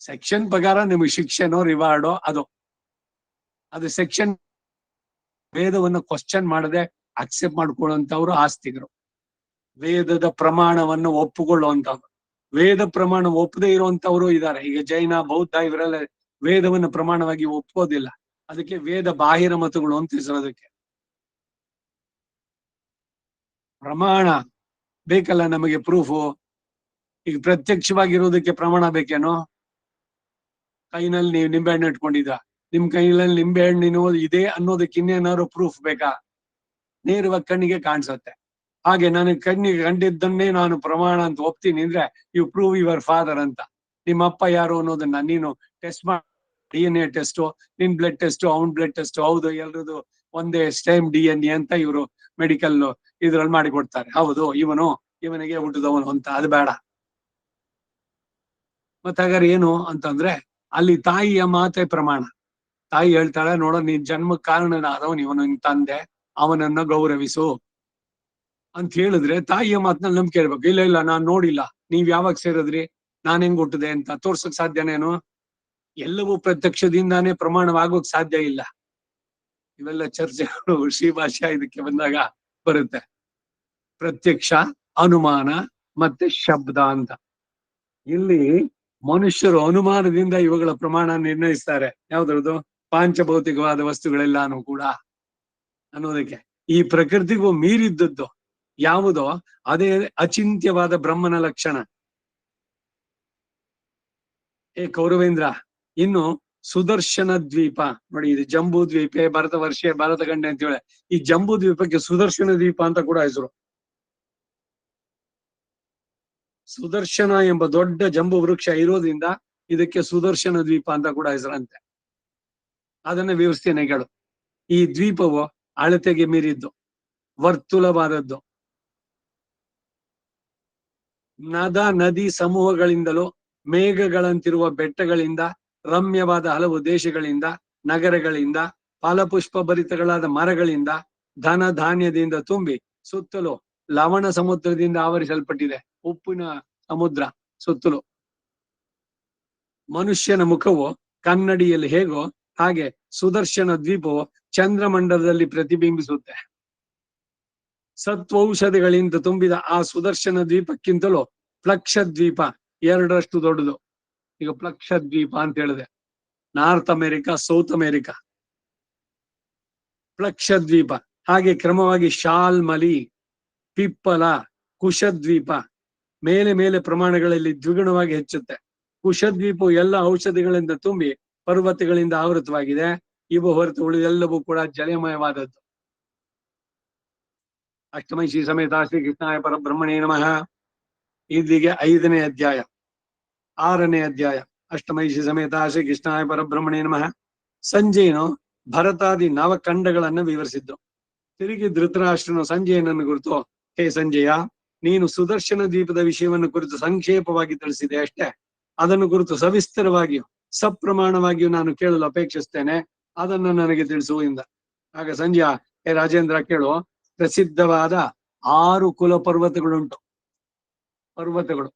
ಸೆಕ್ಷನ್ ಪ್ರಕಾರ ನಿಮಗೆ ಶಿಕ್ಷೆನೋ ರಿವಾರ್ಡೋ ಅದು ಸೆಕ್ಷನ್. ವೇದವನ್ನು ಕ್ವಶನ್ ಮಾಡದೆ ಅಕ್ಸೆಪ್ಟ್ ಮಾಡ್ಕೊಳ್ಳುವಂತವ್ರು ಆಸ್ತಿಗರು, ವೇದದ ಪ್ರಮಾಣವನ್ನು ಒಪ್ಪುಕೊಳ್ಳುವಂತವ್ರು. ವೇದ ಪ್ರಮಾಣ ಒಪ್ಪದೇ ಇರುವಂತವ್ರು ಇದ್ದಾರೆ. ಈಗ ಜೈನ, ಬೌದ್ಧ ಇವರೆಲ್ಲ ವೇದವನ್ನು ಪ್ರಮಾಣವಾಗಿ ಒಪ್ಪೋದಿಲ್ಲ. ಅದಕ್ಕೆ ವೇದ ಬಾಹಿರ ಮತಗಳು ಅಂತ ಹೆಸರೋದಕ್ಕೆ. ಪ್ರಮಾಣ ಬೇಕಲ್ಲ ನಮಗೆ, ಪ್ರೂಫು. ಈಗ ಪ್ರತ್ಯಕ್ಷವಾಗಿರೋದಕ್ಕೆ ಪ್ರಮಾಣ ಬೇಕೇನೋ? ಕೈನಲ್ಲಿ ನೀವು ನಿಂಬೆಹಣ್ಣು ಇಟ್ಕೊಂಡಿದ್ದ, ನಿಮ್ ಕೈನಲ್ಲಿ ನಿಂಬೆಹಣ್ಣಿನ ಇದೆ ಅನ್ನೋದಕ್ಕೆ ಇನ್ನೇನಾದ್ರು ಪ್ರೂಫ್ ಬೇಕಾ? ನೇರವಾಗಿ ಕಣ್ಣಿಗೆ ಕಾಣಿಸುತ್ತೆ. ಹಾಗೆ ನನಗೆ ಕಣ್ಣಿಗೆ ಕಂಡಿದ್ದನ್ನೇ ನಾನು ಪ್ರಮಾಣ ಅಂತ ಒಪ್ತೀನಿ ಅಂದ್ರೆ ಯು ಪ್ರೂವ್ ಯುವರ್ ಫಾದರ್ ಅಂತ. ನಿಮ್ಮ ಅಪ್ಪ ಯಾರು ಅನ್ನೋದನ್ನ ನೀನು ಟೆಸ್ಟ್ ಮಾಡಿ, DNA ಟೆಸ್ಟ್, ನಿನ್ ಬ್ಲಡ್ ಟೆಸ್ಟ್, ಅವನ್ ಬ್ಲಡ್ ಟೆಸ್ಟ್, ಹೌದು ಎಲ್ರದು ಒಂದೇ ಸೇಮ್ DNA ಅಂತ ಇವರು ಮೆಡಿಕಲ್ ಇದ್ರಲ್ಲಿ ಮಾಡಿ ಕೊಡ್ತಾರೆ. ಹೌದು ಇವನಿಗೆ ಹುಟ್ಟಿದವನು ಅಂತ. ಅದು ಬೇಡ. ಮತ್ತೆ ಹಾಗಾದ್ರೆ ಏನು ಅಂತಂದ್ರೆ ಅಲ್ಲಿ ತಾಯಿಯ ಮಾತೆ ಪ್ರಮಾಣ. ತಾಯಿ ಹೇಳ್ತಾಳೆ, ನೋಡೋ ನೀನ್ ಜನ್ಮಕ್ಕೆ ಕಾರಣನಾದವನು ಇವನು, ನಿನ್ ತಂದೆ, ಅವನನ್ನ ಗೌರವಿಸು ಅಂತ ಹೇಳಿದ್ರೆ ತಾಯಿಯ ಮಾತನ್ನ ನಂಬಿಕೆ ಇರ್ಬೇಕು. ಇಲ್ಲ ನಾನ್ ನೋಡಿಲ್ಲ, ನೀವ್ ಯಾವಾಗ ಸೇರಿದ್ರಿ, ನಾನ್ ಹೆಂಗ್ ಹುಟ್ಟಿದೆ ಅಂತ ತೋರ್ಸಕ್ ಸಾಧ್ಯನೇನು? ಎಲ್ಲವೂ ಪ್ರತ್ಯಕ್ಷದಿಂದಾನೇ ಪ್ರಮಾಣವಾಗೋಕ್ ಸಾಧ್ಯ ಇಲ್ಲ. ಇವೆಲ್ಲ ಚರ್ಚೆಗಳು ಶ್ರೀಭಾಷ್ಯ ಇದಕ್ಕೆ ಬಂದಾಗ ಬರುತ್ತೆ. ಪ್ರತ್ಯಕ್ಷ, ಅನುಮಾನ ಮತ್ತೆ ಶಬ್ದ ಅಂತ. ಇಲ್ಲಿ ಮನುಷ್ಯರು ಅನುಮಾನದಿಂದ ಇವುಗಳ ಪ್ರಮಾಣ ನಿರ್ಣಯಿಸ್ತಾರೆ. ಯಾವ್ದ್ರದ್ದು? ಪಾಂಚಭೌತಿಕವಾದ ವಸ್ತುಗಳೆಲ್ಲಾನು ಕೂಡ ಅನ್ನೋದಕ್ಕೆ. ಈ ಪ್ರಕೃತಿಗೂ ಮೀರಿದ್ದದ್ದು ಯಾವುದೋ ಅದೇ ಅಚಿಂತ್ಯವಾದ ಬ್ರಹ್ಮನ ಲಕ್ಷಣ. ಕೌರವೇಂದ್ರ, ಇನ್ನು ಸುದರ್ಶನ ದ್ವೀಪ ನೋಡಿ, ಇದು ಜಂಬೂ ದ್ವೀಪೆ, ಭರತ ವರ್ಷೆ, ಭರತ ಗಂಡೆ ಅಂತ ಹೇಳಿ ಈ ಜಂಬೂ ದ್ವೀಪಕ್ಕೆ ಸುದರ್ಶನ ದ್ವೀಪ ಅಂತ ಕೂಡ ಹೆಸರು. ಸುದರ್ಶನ ಎಂಬ ದೊಡ್ಡ ಜಂಬೂ ವೃಕ್ಷ ಇರೋದ್ರಿಂದ ಇದಕ್ಕೆ ಸುದರ್ಶನ ದ್ವೀಪ ಅಂತ ಕೂಡ ಹೆಸರಂತೆ. ಅದನ್ನ ವಿವರಿಸ್ತೇನೆ ಕೇಳು. ಈ ದ್ವೀಪವು ಅಳತೆಗೆ ಮೀರಿದ್ದು, ವರ್ತುಲವಾದದ್ದು. ನದಿ ಸಮೂಹಗಳಿಂದಲೂ ಮೇಘಗಳಂತಿರುವ ಬೆಟ್ಟಗಳಿಂದ, ರಮ್ಯವಾದ ಹಲವು ದೇಶಗಳಿಂದ, ನಗರಗಳಿಂದ, ಫಲಪುಷ್ಪ ಭರಿತಗಳಾದ ಮರಗಳಿಂದ, ಧನ ಧಾನ್ಯದಿಂದ ತುಂಬಿ ಸುತ್ತಲೂ ಲವಣ ಸಮುದ್ರದಿಂದ ಆವರಿಸಲ್ಪಟ್ಟಿದೆ. ಉಪ್ಪಿನ ಸಮುದ್ರ ಸುತ್ತಲೂ. ಮನುಷ್ಯನ ಮುಖವು ಕನ್ನಡಿಯಲ್ಲಿ ಹೇಗೋ ಹಾಗೆ ಸುದರ್ಶನ ದ್ವೀಪವು ಚಂದ್ರಮಂಡಲದಲ್ಲಿ ಪ್ರತಿಬಿಂಬಿಸುತ್ತೆ. ಸತ್ವೌಷಧಿಗಳಿಂದ ತುಂಬಿದ ಆ ಸುದರ್ಶನ ದ್ವೀಪಕ್ಕಿಂತಲೂ ಪ್ಲಕ್ಷ ದ್ವೀಪ 2ರಷ್ಟು ದೊಡ್ಡದು. ಈಗ ಪ್ಲಕ್ಷ ದ್ವೀಪ ಅಂತ ಹೇಳಿದೆ, ನಾರ್ತ್ ಅಮೆರಿಕಾ, ಸೌತ್ ಅಮೆರಿಕಾ, ಪ್ಲಕ್ಷ ದ್ವೀಪ. ಹಾಗೆ ಕ್ರಮವಾಗಿ ಶಾಲ್ಮಲಿ, ಪಿಪ್ಪಲ, ಕುಶದ್ವೀಪ ಮೇಲೆ ಪ್ರಮಾಣಗಳಲ್ಲಿ ದ್ವಿಗುಣವಾಗಿ ಹೆಚ್ಚುತ್ತೆ. ಕುಶದ್ವೀಪವು ಎಲ್ಲ ಔಷಧಿಗಳಿಂದ ತುಂಬಿ ಪರ್ವತಗಳಿಂದ ಆವೃತವಾಗಿದೆ. ಇವು ಹೊರತು ಉಳಿದೆಲ್ಲವೂ ಕೂಡ ಜಲಮಯವಾದದ್ದು. ಅಷ್ಟಮೈ ಶ್ರೀ ಸಮೇತ ಶ್ರೀ ಕೃಷ್ಣಾಯ ಪರಬ್ರಹ್ಮಣೇ ನಮಃ. ಇಲ್ಲಿಗೆ 5ನೇ ಅಧ್ಯಾಯ. 6ನೇ ಅಧ್ಯಾಯ ಅಷ್ಟಮೈ ಶ್ರೀ ಸಮೇತ ಶ್ರೀ ಕೃಷ್ಣಾಯ ಪರಬ್ರಹ್ಮಣೇ ನಮಃ. ಸಂಜಯನು ಭರತಾದಿ ನವಖಂಡಗಳನ್ನ ವಿವರಿಸಿದ್ದು. ತಿರುಗಿ ಧೃತರಾಷ್ಟ್ರನು ಸಂಜಯನನ್ನು ಕುರಿತು, ಹೇ ಸಂಜಯ, ನೀನು ಸುದರ್ಶನ ದ್ವೀಪದ ವಿಷಯವನ್ನು ಕುರಿತು ಸಂಕ್ಷೇಪವಾಗಿ ತಿಳಿಸಿದೆ ಅಷ್ಟೇ. ಅದನ್ನು ಕುರಿತು ಸವಿಸ್ತರವಾಗಿಯೂ ಸಪ್ರಮಾಣವಾಗಿಯೂ ನಾನು ಕೇಳಲು ಅಪೇಕ್ಷಿಸ್ತೇನೆ. ಅದನ್ನು ನನಗೆ ತಿಳಿಸು ಎಂದ. ಆಗ ಸಂಜಯ, ಹೇ ರಾಜೇಂದ್ರ ಕೇಳು, ಪ್ರಸಿದ್ಧವಾದ 6 ಕುಲ ಪರ್ವತಗಳುಂಟು. ಪರ್ವತಗಳು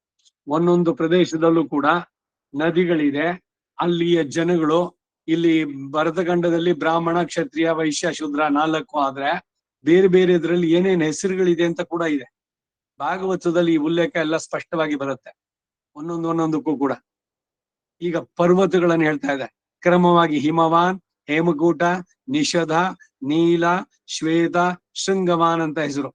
ಒಂದೊಂದು ಪ್ರದೇಶದಲ್ಲೂ ಕೂಡ ನದಿಗಳಿದೆ. ಅಲ್ಲಿಯ ಜನಗಳು, ಇಲ್ಲಿ ಭರತಖಂಡದಲ್ಲಿ ಬ್ರಾಹ್ಮಣ, ಕ್ಷತ್ರಿಯ, ವೈಶ್ಯ, ಶೂದ್ರ 4 ಆದ್ರೆ ಬೇರೆ ಬೇರೆ ಇದ್ರಲ್ಲಿ ಏನೇನ್ ಹೆಸರುಗಳಿದೆ ಅಂತ ಕೂಡ ಇದೆ. ಭಾಗವತದಲ್ಲಿ ಈ ಉಲ್ಲೇಖ ಎಲ್ಲ ಸ್ಪಷ್ಟವಾಗಿ ಬರುತ್ತೆ, ಒಂದೊಂದಕ್ಕೂ ಕೂಡ. ಈಗ ಪರ್ವತಗಳನ್ನು ಹೇಳ್ತಾ ಇದೆ. ಕ್ರಮವಾಗಿ ಹಿಮವಾನ್, ಹೇಮಕೂಟ, ನಿಷಧ, ನೀಲ, ಶ್ವೇತ, ಶೃಂಗವಾನ್ ಅಂತ ಹೆಸರು.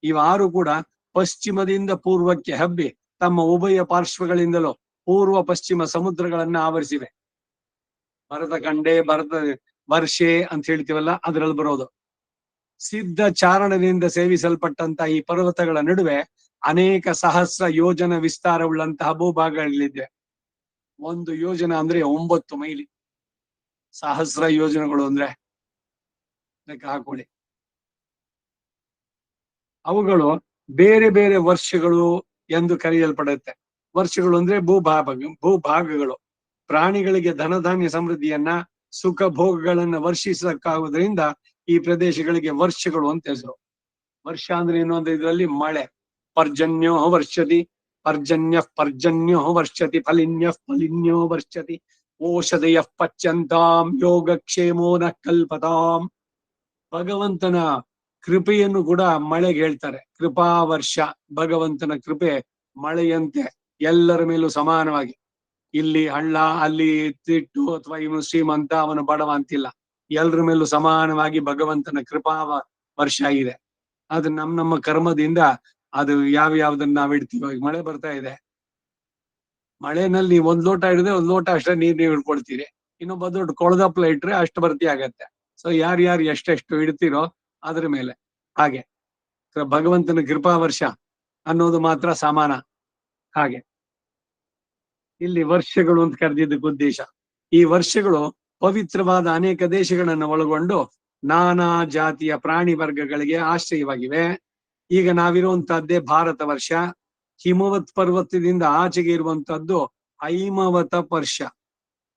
ಇವಾರು ಕೂಡ ಪಶ್ಚಿಮದಿಂದ ಪೂರ್ವಕ್ಕೆ ಹಬ್ಬಿ ತಮ್ಮ ಉಭಯ ಪಾರ್ಶ್ವಗಳಿಂದಲೂ ಪೂರ್ವ ಪಶ್ಚಿಮ ಸಮುದ್ರಗಳನ್ನ ಆವರಿಸಿವೆ. ಭರತ ಖಂಡೆ, ಭರತ ವರ್ಷೆ ಅಂತ ಹೇಳ್ತೀವಲ್ಲ, ಅದ್ರಲ್ಲಿ ಬರೋದು. ಸಿದ್ಧ ಚಾರಣದಿಂದ ಸೇವಿಸಲ್ಪಟ್ಟಂತಹ ಈ ಪರ್ವತಗಳ ನಡುವೆ ಅನೇಕ ಸಹಸ್ರ ಯೋಜನ ವಿಸ್ತಾರವುಳ್ಳಂತಹ ಭೂಭಾಗಗಳಿದೆ. 1 ಯೋಜನ ಅಂದ್ರೆ 9 ಮೈಲಿ. ಸಹಸ್ರ ಯೋಜನೆಗಳು ಅಂದ್ರೆ ಲೆಕ್ಕ ಹಾಕೊಳ್ಳಿ. ಅವುಗಳು ಬೇರೆ ಬೇರೆ ವರ್ಷಗಳು ಎಂದು ಕರೆಯಲ್ಪಡುತ್ತೆ. ವರ್ಷಗಳು ಅಂದ್ರೆ ಭೂಭಾಗಗಳು. ಪ್ರಾಣಿಗಳಿಗೆ ಧನಧಾನ್ಯ ಸಮೃದ್ಧಿಯನ್ನ, ಸುಖ ಭೋಗಗಳನ್ನ ವರ್ಷಿಸಕ್ಕಾಗುವುದರಿಂದ ಈ ಪ್ರದೇಶಗಳಿಗೆ ವರ್ಷಗಳು ಅಂತ ಹೆಸರು. ವರ್ಷ ಅಂದ್ರೆ ಏನು ಅಂದ್ರೆ ಇದರಲ್ಲಿ ಮಳೆ. ಪರ್ಜನ್ಯೋ ವರ್ಷತಿ, ಪರ್ಜನ್ಯೋ ವರ್ಷತಿ, ಫಲಿನ್ಯೋ ವರ್ಷತಿ, ಓಷಧಯ ಪಚ್ಯಂತಾಂ, ಯೋಗಕ್ಷೇಮೋ ನ ಕಲ್ಪತಾಂ. ಭಗವಂತನ ಕೃಪೆಯನ್ನು ಕೂಡ ಮಳೆಗೆ ಹೇಳ್ತಾರೆ. ಕೃಪಾ ವರ್ಷ. ಭಗವಂತನ ಕೃಪೆ ಮಳೆಯಂತೆ ಎಲ್ಲರ ಮೇಲೂ ಸಮಾನವಾಗಿ. ಇಲ್ಲಿ ಹಳ್ಳ, ಅಲ್ಲಿ ತಿಟ್ಟು, ಅಥವಾ ಇವನು ಶ್ರೀಮಂತ ಅವನು ಬಡವ ಅಂತಿಲ್ಲ. ಎಲ್ಲರ ಮೇಲೂ ಸಮಾನವಾಗಿ ಭಗವಂತನ ಕೃಪಾ ವರ್ಷ ಇದೆ. ಅದು ನಮ್ಮ ಕರ್ಮದಿಂದ ಅದು ಯಾವ್ದನ್ನ ನಾವ್ ಇಡ್ತೀವಿ. ಮಳೆ ಬರ್ತಾ ಇದೆ, ಮಳೆನಲ್ಲಿ 1 ಲೋಟ ಹಿಡಿದ್ರೆ 1 ಲೋಟ ಅಷ್ಟೇ ನೀರ್ ಹಿಡ್ಕೊಳ್ತೀರಿ. ಇನ್ನೊಬ್ಬ ದೊಡ್ಡ ಕೊಳದಪ್ಲ ಇಟ್ರೆ ಅಷ್ಟು ಭರ್ತಿ ಆಗತ್ತೆ. ಸೊ ಯಾರ್ಯಾರು ಎಷ್ಟೆಷ್ಟು ಇಡ್ತೀರೋ ಅದ್ರ ಮೇಲೆ. ಹಾಗೆ ಭಗವಂತನ ಕೃಪಾ ವರ್ಷ ಅನ್ನೋದು ಮಾತ್ರ ಸಮಾನ. ಹಾಗೆ ಇಲ್ಲಿ ವರ್ಷಗಳು ಅಂತ ಕರೆದಿದ್ದಕ್ಕೆ ಉದ್ದೇಶ, ಈ ವರ್ಷಗಳು ಪವಿತ್ರವಾದ ಅನೇಕ ದೇಶಗಳನ್ನು ಒಳಗೊಂಡು ನಾನಾ ಜಾತಿಯ ಪ್ರಾಣಿ ವರ್ಗಗಳಿಗೆ ಆಶ್ರಯವಾಗಿವೆ. ಈಗ ನಾವಿರುವಂತಹದ್ದೇ ಭಾರತ ವರ್ಷ. ಹಿಮವತ್ ಪರ್ವತದಿಂದ ಆಚೆಗೆ ಇರುವಂತಹದ್ದು ಹೈಮವತ ವರ್ಷ.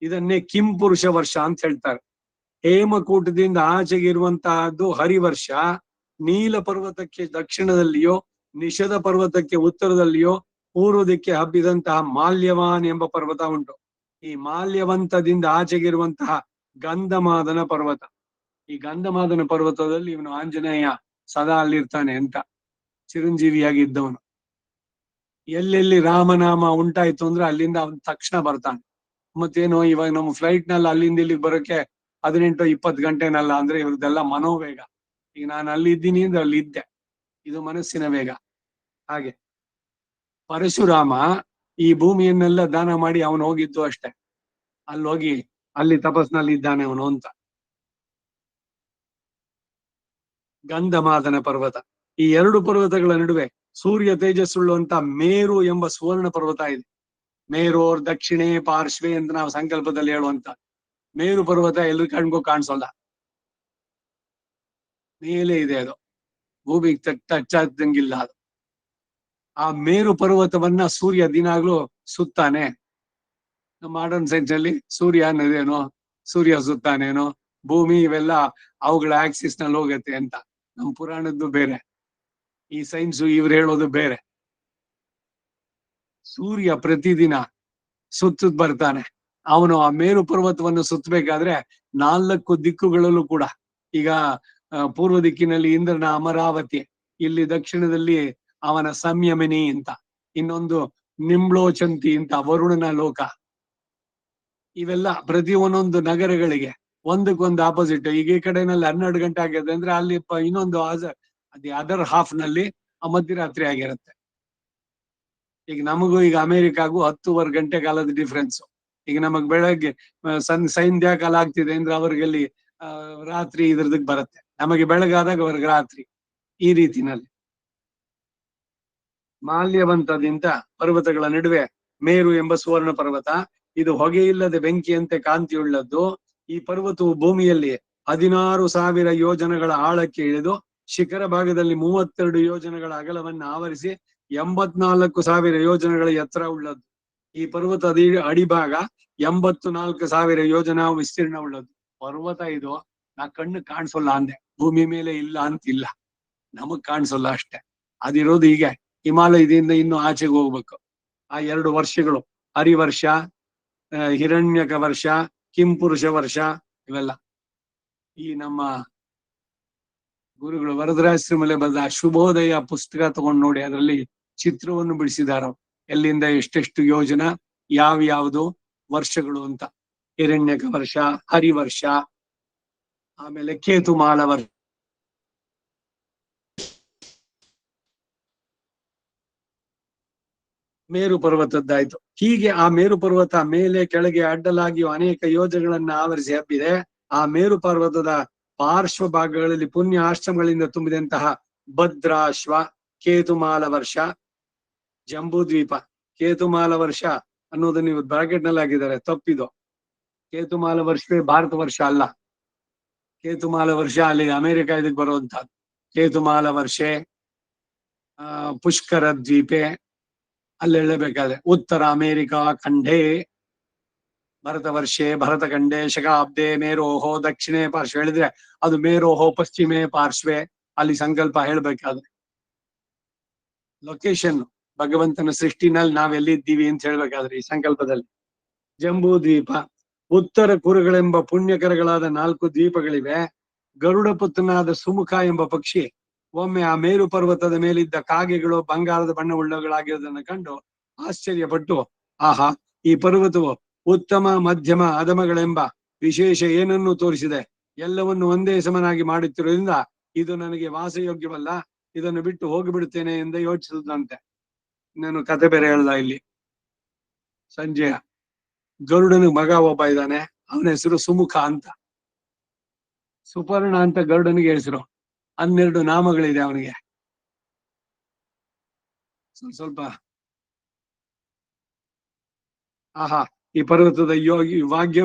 ಇದನ್ನೇ ಕಿಂಪುರುಷ ವರ್ಷ ಅಂತ ಹೇಳ್ತಾರೆ. ಹೇಮಕೂಟದಿಂದ ಆಚೆಗೆ ಇರುವಂತಹದ್ದು ಹರಿವರ್ಷ. ನೀಲ ಪರ್ವತಕ್ಕೆ ದಕ್ಷಿಣದಲ್ಲಿಯೋ, ನಿಷಧ ಪರ್ವತಕ್ಕೆ ಉತ್ತರದಲ್ಲಿಯೋ, ಪೂರ್ವ ದಿಕ್ಕೆ ಹಬ್ಬಿದಂತಹ ಮಾಲ್ಯವಾನ್ ಎಂಬ ಪರ್ವತ ಉಂಟು. ಈ ಮಾಲ್ಯವಂತದಿಂದ ಆಚೆಗಿರುವಂತಹ ಗಂಧಮಾದನ ಪರ್ವತ. ಈ ಗಂಧಮಾದನ ಪರ್ವತದಲ್ಲಿ ಇವನು ಆಂಜನೇಯ ಸದಾ ಅಲ್ಲಿರ್ತಾನೆ ಅಂತ ಚಿರಂಜೀವಿಯಾಗಿದ್ದವನು. ಎಲ್ಲೆಲ್ಲಿ ರಾಮನಾಮ ಉಂಟಾಯ್ತು ಅಂದ್ರೆ ಅಲ್ಲಿಂದ ಅವನ್ ತಕ್ಷಣ ಬರ್ತಾನೆ. ಮತ್ತೇನು, ಇವಾಗ ನಮ್ಮ ಫ್ಲೈಟ್ ನಲ್ಲಿ ಅಲ್ಲಿಂದ ಇಲ್ಲಿಗೆ ಬರೋಕೆ 18-20 ಗಂಟೆನಲ್ಲ. ಅಂದ್ರೆ ಇವ್ರದ್ದೆಲ್ಲ ಮನೋವೇಗ. ಈಗ ನಾನು ಅಲ್ಲಿ ಇದ್ದೀನಿ ಅಂದ್ರೆ ಅಲ್ಲಿ ಇದ್ದೆ. ಇದು ಮನಸ್ಸಿನ ವೇಗ. ಹಾಗೆ ಪರಶುರಾಮ ಈ ಭೂಮಿಯನ್ನೆಲ್ಲ ದಾನ ಮಾಡಿ ಅವನು ಹೋಗಿದ್ದು ಅಷ್ಟೇ. ಅಲ್ಲಿ ಹೋಗಿ ಅಲ್ಲಿ ತಪಸ್ನಲ್ಲಿ ಇದ್ದಾನೆ ಅವನು ಅಂತ. ಗಂಧಮಾದನ ಪರ್ವತ. ಈ 2 ಪರ್ವತಗಳ ನಡುವೆ ಸೂರ್ಯ ತೇಜಸ್ಸುಳ್ಳುವಂತ ಮೇರು ಎಂಬ ಸುವರ್ಣ ಪರ್ವತ ಇದೆ. ಮೇರೋರ್ ದಕ್ಷಿಣೆ ಪಾರ್ಶ್ವೆ ಅಂತ ನಾವು ಸಂಕಲ್ಪದಲ್ಲಿ ಹೇಳುವಂತ ಮೇರು ಪರ್ವತ ಎಲ್ಲರೂ ಕಣ್ಗೂ ಕಾಣಿಸೋಲ್ಲ, ಮೇಲೆ ಇದೆ. ಅದು ಭೂಮಿಗೆ ಟಚ್ ಆಗ್ದಂಗಿಲ್ಲ ಅದು. ಆ ಮೇರು ಪರ್ವತವನ್ನ ಸೂರ್ಯ ದಿನಾಗ್ಲೂ ಸುತ್ತಾನೆ. ಮಾಡರ್ನ್ ಸೈನ್ಸ್ ಅಲ್ಲಿ ಸೂರ್ಯ ಅನ್ನೋದೇನೋ, ಸೂರ್ಯ ಸುತ್ತಾನೇನೋ, ಭೂಮಿ ಇವೆಲ್ಲ ಅವುಗಳ ಆಕ್ಸಿಸ್ ನಲ್ಲಿ ಹೋಗತ್ತೆ ಅಂತ. ನಮ್ಮ ಪುರಾಣದ್ದು ಬೇರೆ, ಈ ಸೈನ್ಸ್ ಇವ್ರು ಹೇಳೋದು ಬೇರೆ. ಸೂರ್ಯ ಪ್ರತಿದಿನ ಸುತ್ತದ್ ಬರ್ತಾನೆ. ಅವನು ಆ ಮೇರು ಪರ್ವತವನ್ನು ಸುತ್ತಬೇಕಾದ್ರೆ 4 ದಿಕ್ಕುಗಳಲ್ಲೂ ಕೂಡ, ಈಗ ಪೂರ್ವ ದಿಕ್ಕಿನಲ್ಲಿ ಇಂದ್ರನ ಅಮರಾವತಿ, ಇಲ್ಲಿ ದಕ್ಷಿಣದಲ್ಲಿ ಅವನ ಸಂಯಮಿನಿ ಅಂತ, ಇನ್ನೊಂದು ನಿಂಬ್ಳೋಚಂತಿ ಅಂತ ವರುಣನ ಲೋಕ. ಇವೆಲ್ಲ ಪ್ರತಿ ಒಂದೊಂದು ನಗರಗಳಿಗೆ ಒಂದಕ್ಕೊಂದು ಆಪೋಸಿಟ್. ಈಗ ಈ ಕಡೆನಲ್ಲಿ 12 ಗಂಟೆ ಆಗಿದೆ ಅಂದ್ರೆ ಅಲ್ಲಿ ಇನ್ನೊಂದು ಅದರ್ ಹಾಫ್ ನಲ್ಲಿ ಮಧ್ಯರಾತ್ರಿ ಆಗಿರುತ್ತೆ. ಈಗ ನಮಗೂ ಈಗ ಅಮೆರಿಕಾಗೂ 10 ಗಂಟೆ ಕಾಲದ ಡಿಫ್ರೆನ್ಸ್. ಈಗ ನಮಗ್ ಬೆಳಗ್ಗೆ ಸಂಧ್ಯಾ ಕಾಲ ಆಗ್ತಿದೆ ಅಂದ್ರೆ ಅವ್ರಿಗೆ ಅಲ್ಲಿ ರಾತ್ರಿ ಇದ್ರದಕ್ ಬರುತ್ತೆ. ನಮಗೆ ಬೆಳಗಾದಾಗ ಅವ್ರಿಗೆ ರಾತ್ರಿ. ಈ ರೀತಿನಲ್ಲಿ ಮಾಲ್ಯವಂತದಿಂದ ಪರ್ವತಗಳ ನಡುವೆ ಮೇರು ಎಂಬ ಸುವರ್ಣ ಪರ್ವತ. ಇದು ಹೊಗೆಯಿಲ್ಲದೆ ಬೆಂಕಿಯಂತೆ ಕಾಂತಿಯುಳ್ಳದ್ದು. ಈ ಪರ್ವತವು ಭೂಮಿಯಲ್ಲಿ 16,000 ಯೋಜನಗಳ ಆಳಕ್ಕೆ ಇಳಿದು ಶಿಖರ ಭಾಗದಲ್ಲಿ 32 ಯೋಜನಗಳ ಅಗಲವನ್ನು ಆವರಿಸಿ 84,000 ಯೋಜನಗಳ ಎತ್ತರ ಉಳ್ಳದ್ದು. ಈ ಪರ್ವತದ ಅಡಿಭಾಗ 84,000 ಯೋಜನಾ ವಿಸ್ತೀರ್ಣ ಉಳ್ಳದ್ದು. ಪರ್ವತ ಇದು ನಾ ಕಣ್ಣು ಕಾಣಿಸೋಲ್ಲ ಅಂದೆ, ಭೂಮಿ ಮೇಲೆ ಇಲ್ಲ ಅಂತಿಲ್ಲ, ನಮಗ್ ಕಾಣಿಸೋಲ್ಲ ಅಷ್ಟೇ. ಅದಿರೋದು ಹೀಗೆ ಹಿಮಾಲಯದಿಂದ ಇನ್ನು ಆಚೆಗೆ ಹೋಗ್ಬೇಕು. ಆ 2 ವರ್ಷಗಳು, ಹರಿವರ್ಷ, ಹಿರಣ್ಯಕ ವರ್ಷ, ಕಿಂಪುರುಷ ವರ್ಷ, ಇವೆಲ್ಲ ಈ ನಮ್ಮ ಗುರುಗಳು ವರದರಾಜಶ್ರೀಮಲೆ ಬರೆದ ಶುಭೋದಯ ಪುಸ್ತಕ ತಗೊಂಡು ನೋಡಿ, ಅದರಲ್ಲಿ ಚಿತ್ರವನ್ನು ಬಿಡಿಸಿದಾರ. ಎಲ್ಲಿಂದ ಎಷ್ಟೆಷ್ಟು ಯೋಜನ, ಯಾವ್ಯಾವುದು ವರ್ಷಗಳು ಅಂತ. ಹಿರಣ್ಯಕ ವರ್ಷ, ಹರಿವರ್ಷ, ಆಮೇಲೆ ಕೇತುಮಾಲ ವರ್ಷ, ಮೇರು ಪರ್ವತದ್ದಾಯ್ತು. ಹೀಗೆ ಆ ಮೇರು ಪರ್ವತ ಮೇಲೆ ಕೆಳಗೆ ಅಡ್ಡಲಾಗಿಯೂ ಅನೇಕ ಯೋಜನೆಗಳನ್ನ ಆವರಿಸಿ ಹಬ್ಬಿದೆ. ಆ ಮೇರು ಪರ್ವತದ ಪಾರ್ಶ್ವ ಭಾಗಗಳಲ್ಲಿ ಪುಣ್ಯ ಆಶ್ರಮಗಳಿಂದ ತುಂಬಿದಂತಹ ಭದ್ರಾಶ್ವ, ಕೇತುಮಾಲ ವರ್ಷ, ಜಂಬೂದ್ವೀಪ. ಕೇತುಮಾಲ ವರ್ಷ ಅನ್ನೋದನ್ನ ನೀವು ಬ್ರಾಕೆಟ್ ನಲ್ಲಿ ಹಾಕಿದ್ದಾರೆ, ತಪ್ಪಿದು. ಕೇತುಮಾಲ ವರ್ಷವೇ ಭಾರತ ವರ್ಷ ಅಲ್ಲ. ಕೇತುಮಾಲ ವರ್ಷ ಅಲ್ಲಿ ಅಮೆರಿಕ ಇದಕ್ಕೆ ಬರುವಂತಹದ್ದು. ಕೇತುಮಾಲ ವರ್ಷೆ, ಪುಷ್ಕರ ದ್ವೀಪೆ ಅಲ್ಲಿ ಹೇಳಬೇಕಾದ್ರೆ ಉತ್ತರ ಅಮೆರಿಕ ಖಂಡೇ ಭರತ ವರ್ಷೆ, ಭರತ ಖಂಡೇ ಶಕಾಬ್ದೆ ಮೇರೋಹೋ ದಕ್ಷಿಣೆ ಪಾರ್ಶ್ವ ಹೇಳಿದ್ರೆ ಅದು ಮೇರೋಹೋ ಪಶ್ಚಿಮೆ ಪಾರ್ಶ್ವೆ. ಅಲ್ಲಿ ಸಂಕಲ್ಪ ಹೇಳ್ಬೇಕಾದ್ರೆ ಲೊಕೇಶನ್ ಭಗವಂತನ ಸೃಷ್ಟಿನಲ್ಲಿ ನಾವೆಲ್ಲಿದ್ದೀವಿ ಅಂತ ಹೇಳ್ಬೇಕಾದ್ರೆ ಈ ಸಂಕಲ್ಪದಲ್ಲಿ. ಜಂಬೂ ದ್ವೀಪ, ಉತ್ತರ ಕುರುಗಳೆಂಬ ಪುಣ್ಯಕರಗಳಾದ 4 ದ್ವೀಪಗಳಿವೆ. ಗರುಡ ಪುತ್ರನಾದ ಸುಮುಖ ಎಂಬ ಪಕ್ಷಿ ಒಮ್ಮೆ ಆ ಮೇರು ಪರ್ವತದ ಮೇಲಿದ್ದ ಕಾಗೆಗಳು ಬಂಗಾರದ ಬಣ್ಣವುಳ್ಳಗಳಾಗಿರುವುದನ್ನು ಕಂಡು ಆಶ್ಚರ್ಯಪಟ್ಟು, ಆಹಾ, ಈ ಪರ್ವತವು ಉತ್ತಮ ಮಧ್ಯಮ ಅಧಮಗಳೆಂಬ ವಿಶೇಷ ಏನನ್ನು ತೋರಿಸಿದೆ. ಎಲ್ಲವನ್ನು ಒಂದೇ ಸಮನಾಗಿ ಮಾಡುತ್ತಿರುವುದರಿಂದ ಇದು ನನಗೆ ವಾಸಯೋಗ್ಯವಲ್ಲ, ಇದನ್ನು ಬಿಟ್ಟು ಹೋಗಿಬಿಡುತ್ತೇನೆ ಎಂದು ಯೋಚಿಸಿದಂತೆ. ನಾನು ಕತೆ ಬೇರೆ ಹೇಳ್ದ ಇಲ್ಲಿ. ಸಂಜಯ ಗರುಡನ ಮಗ ಒಬ್ಬ ಇದ್ದಾನೆ, ಅವನ ಹೆಸರು ಸುಮುಖ ಅಂತ. ಸುಪರ್ಣ ಅಂತ ಗರುಡನಿಗೆ ಹೆಸರು. 12 ನಾಮಗಳಿದೆ ಅವನಿಗೆ. ಸ್ವಲ್ಪ ಆಹಾ, ಈ ಪರ್ವತದ ಯೋಗಿ